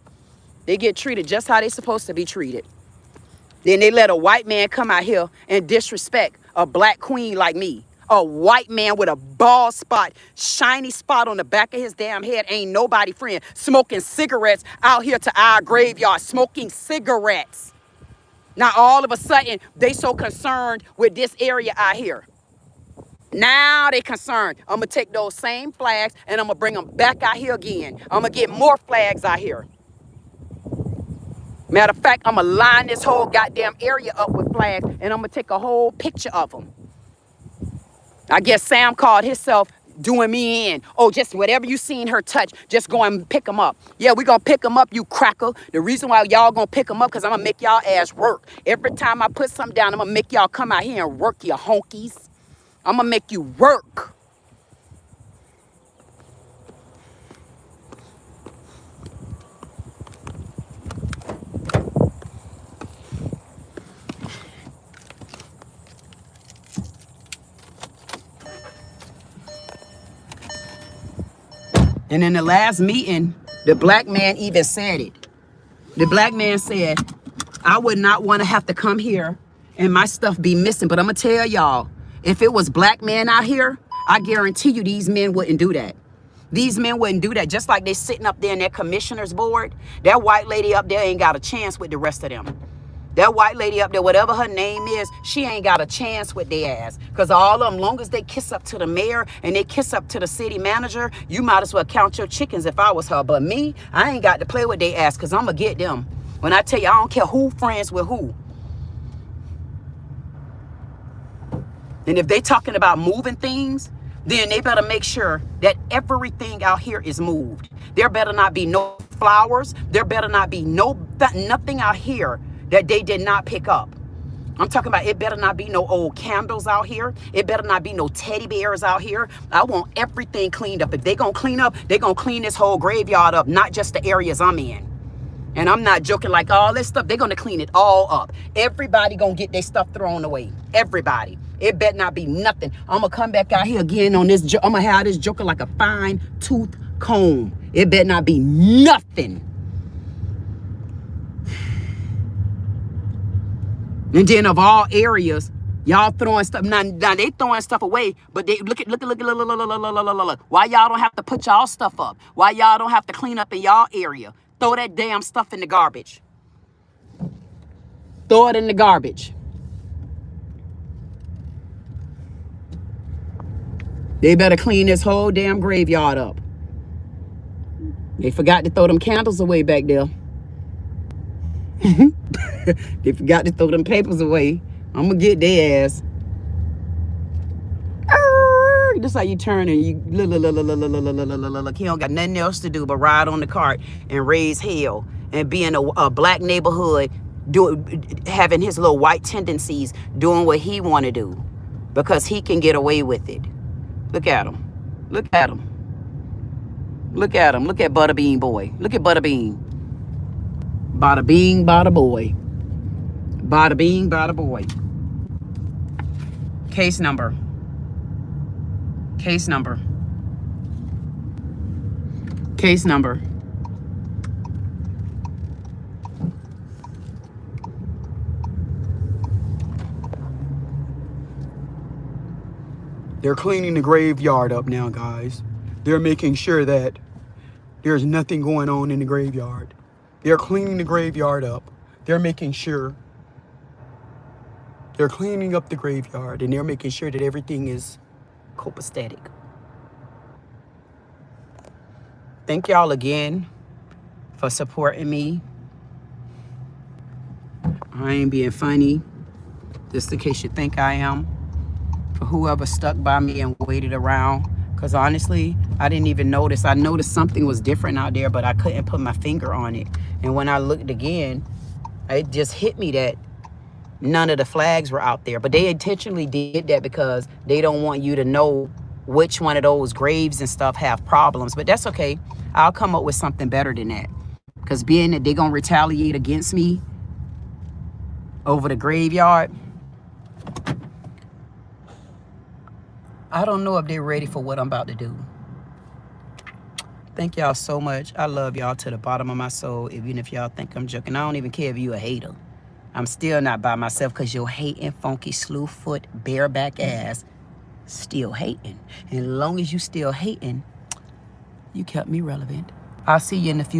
They get treated just how they supposed to be treated. Then they let a white man come out here and disrespect a black queen like me. A white man with a bald spot, shiny spot on the back of his damn head. Ain't nobody friend. Smoking cigarettes out here to our graveyard. Smoking cigarettes. Now all of a sudden, they so concerned with this area out here. Now they concerned. I'm going to take those same flags and I'm going to bring them back out here again. I'm going to get more flags out here. Matter of fact, I'm going to line this whole goddamn area up with flags and I'm going to take a whole picture of them. I guess Sam called himself doing me in. Oh, just whatever you seen her touch, just go and pick them up. Yeah, we going to pick them up, you cracker. The reason why y'all going to pick them up because I'm going to make y'all ass work. Every time I put something down, I'm going to make y'all come out here and work, you honkies. I'm going to make you work. And in the last meeting, the black man even said it. The black man said, I would not want to have to come here and my stuff be missing. But I'm going to tell y'all, if it was black men out here, I guarantee you these men wouldn't do that. These men wouldn't do that. Just like they sitting up there in their commissioner's board, that white lady up there ain't got a chance with the rest of them. That white lady up there, whatever her name is, she ain't got a chance with their ass. Because all of them, long as they kiss up to the mayor and they kiss up to the city manager, you might as well count your chickens if I was her. But me, I ain't got to play with their ass because I'm going to get them. When I tell you, I don't care who friends with who. And if they talking about moving things, then they better make sure that everything out here is moved. There better not be no flowers. There better not be nothing out here that they did not pick up. I'm talking about it better not be no old candles out here. It better not be no teddy bears out here. I want everything cleaned up. If they gonna clean up, they gonna clean this whole graveyard up, not just the areas I'm in. And I'm not joking, like all this stuff, they're gonna clean it all up. Everybody gonna get their stuff thrown away. Everybody. It better not be nothing. I'm gonna come back out here again on this. I'm gonna have this joker like a fine tooth comb. It better not be nothing. And then of all areas, y'all throwing stuff. Now they throwing stuff away, but they look. Why y'all don't have to put y'all stuff up? Why y'all don't have to clean up in y'all area? Throw that damn stuff in the garbage. Throw it in the garbage. They better clean this whole damn graveyard up. They forgot to throw them candles away back there. They forgot to throw them papers away. I'm gonna get their ass. This how you turn and you look. He don't got nothing else to do but ride on the cart and raise hell and be in a black neighborhood, having his little white tendencies, doing what he want to do because he can get away with it. Look at him. Look at him. Look at him. Look at Butterbean boy. Look at Butterbean. Bada bing, bada boy. Bada bing, bada boy. Case number. Case number. Case number. They're cleaning the graveyard up now, guys. They're making sure that there's nothing going on in the graveyard. They're cleaning the graveyard up. They're making sure They're cleaning up the graveyard and they're making sure that everything is copacetic. Thank y'all again for supporting me. I ain't being funny, just in case you think I am. For whoever stuck by me and waited around. Because honestly, I didn't even notice. I noticed something was different out there, but I couldn't put my finger on it. And when I looked again, it just hit me that none of the flags were out there. But they intentionally did that because they don't want you to know which one of those graves and stuff have problems. But that's okay. I'll come up with something better than that. Because being that they're going to retaliate against me over the graveyard, I don't know if they're ready for what I'm about to do. Thank y'all so much. I love y'all to the bottom of my soul, even if y'all think I'm joking. I don't even care if you a hater. I'm still not by myself because your hating, funky, slew foot, bareback ass still hating. And as long as you still hating, you kept me relevant. I'll see you in the future.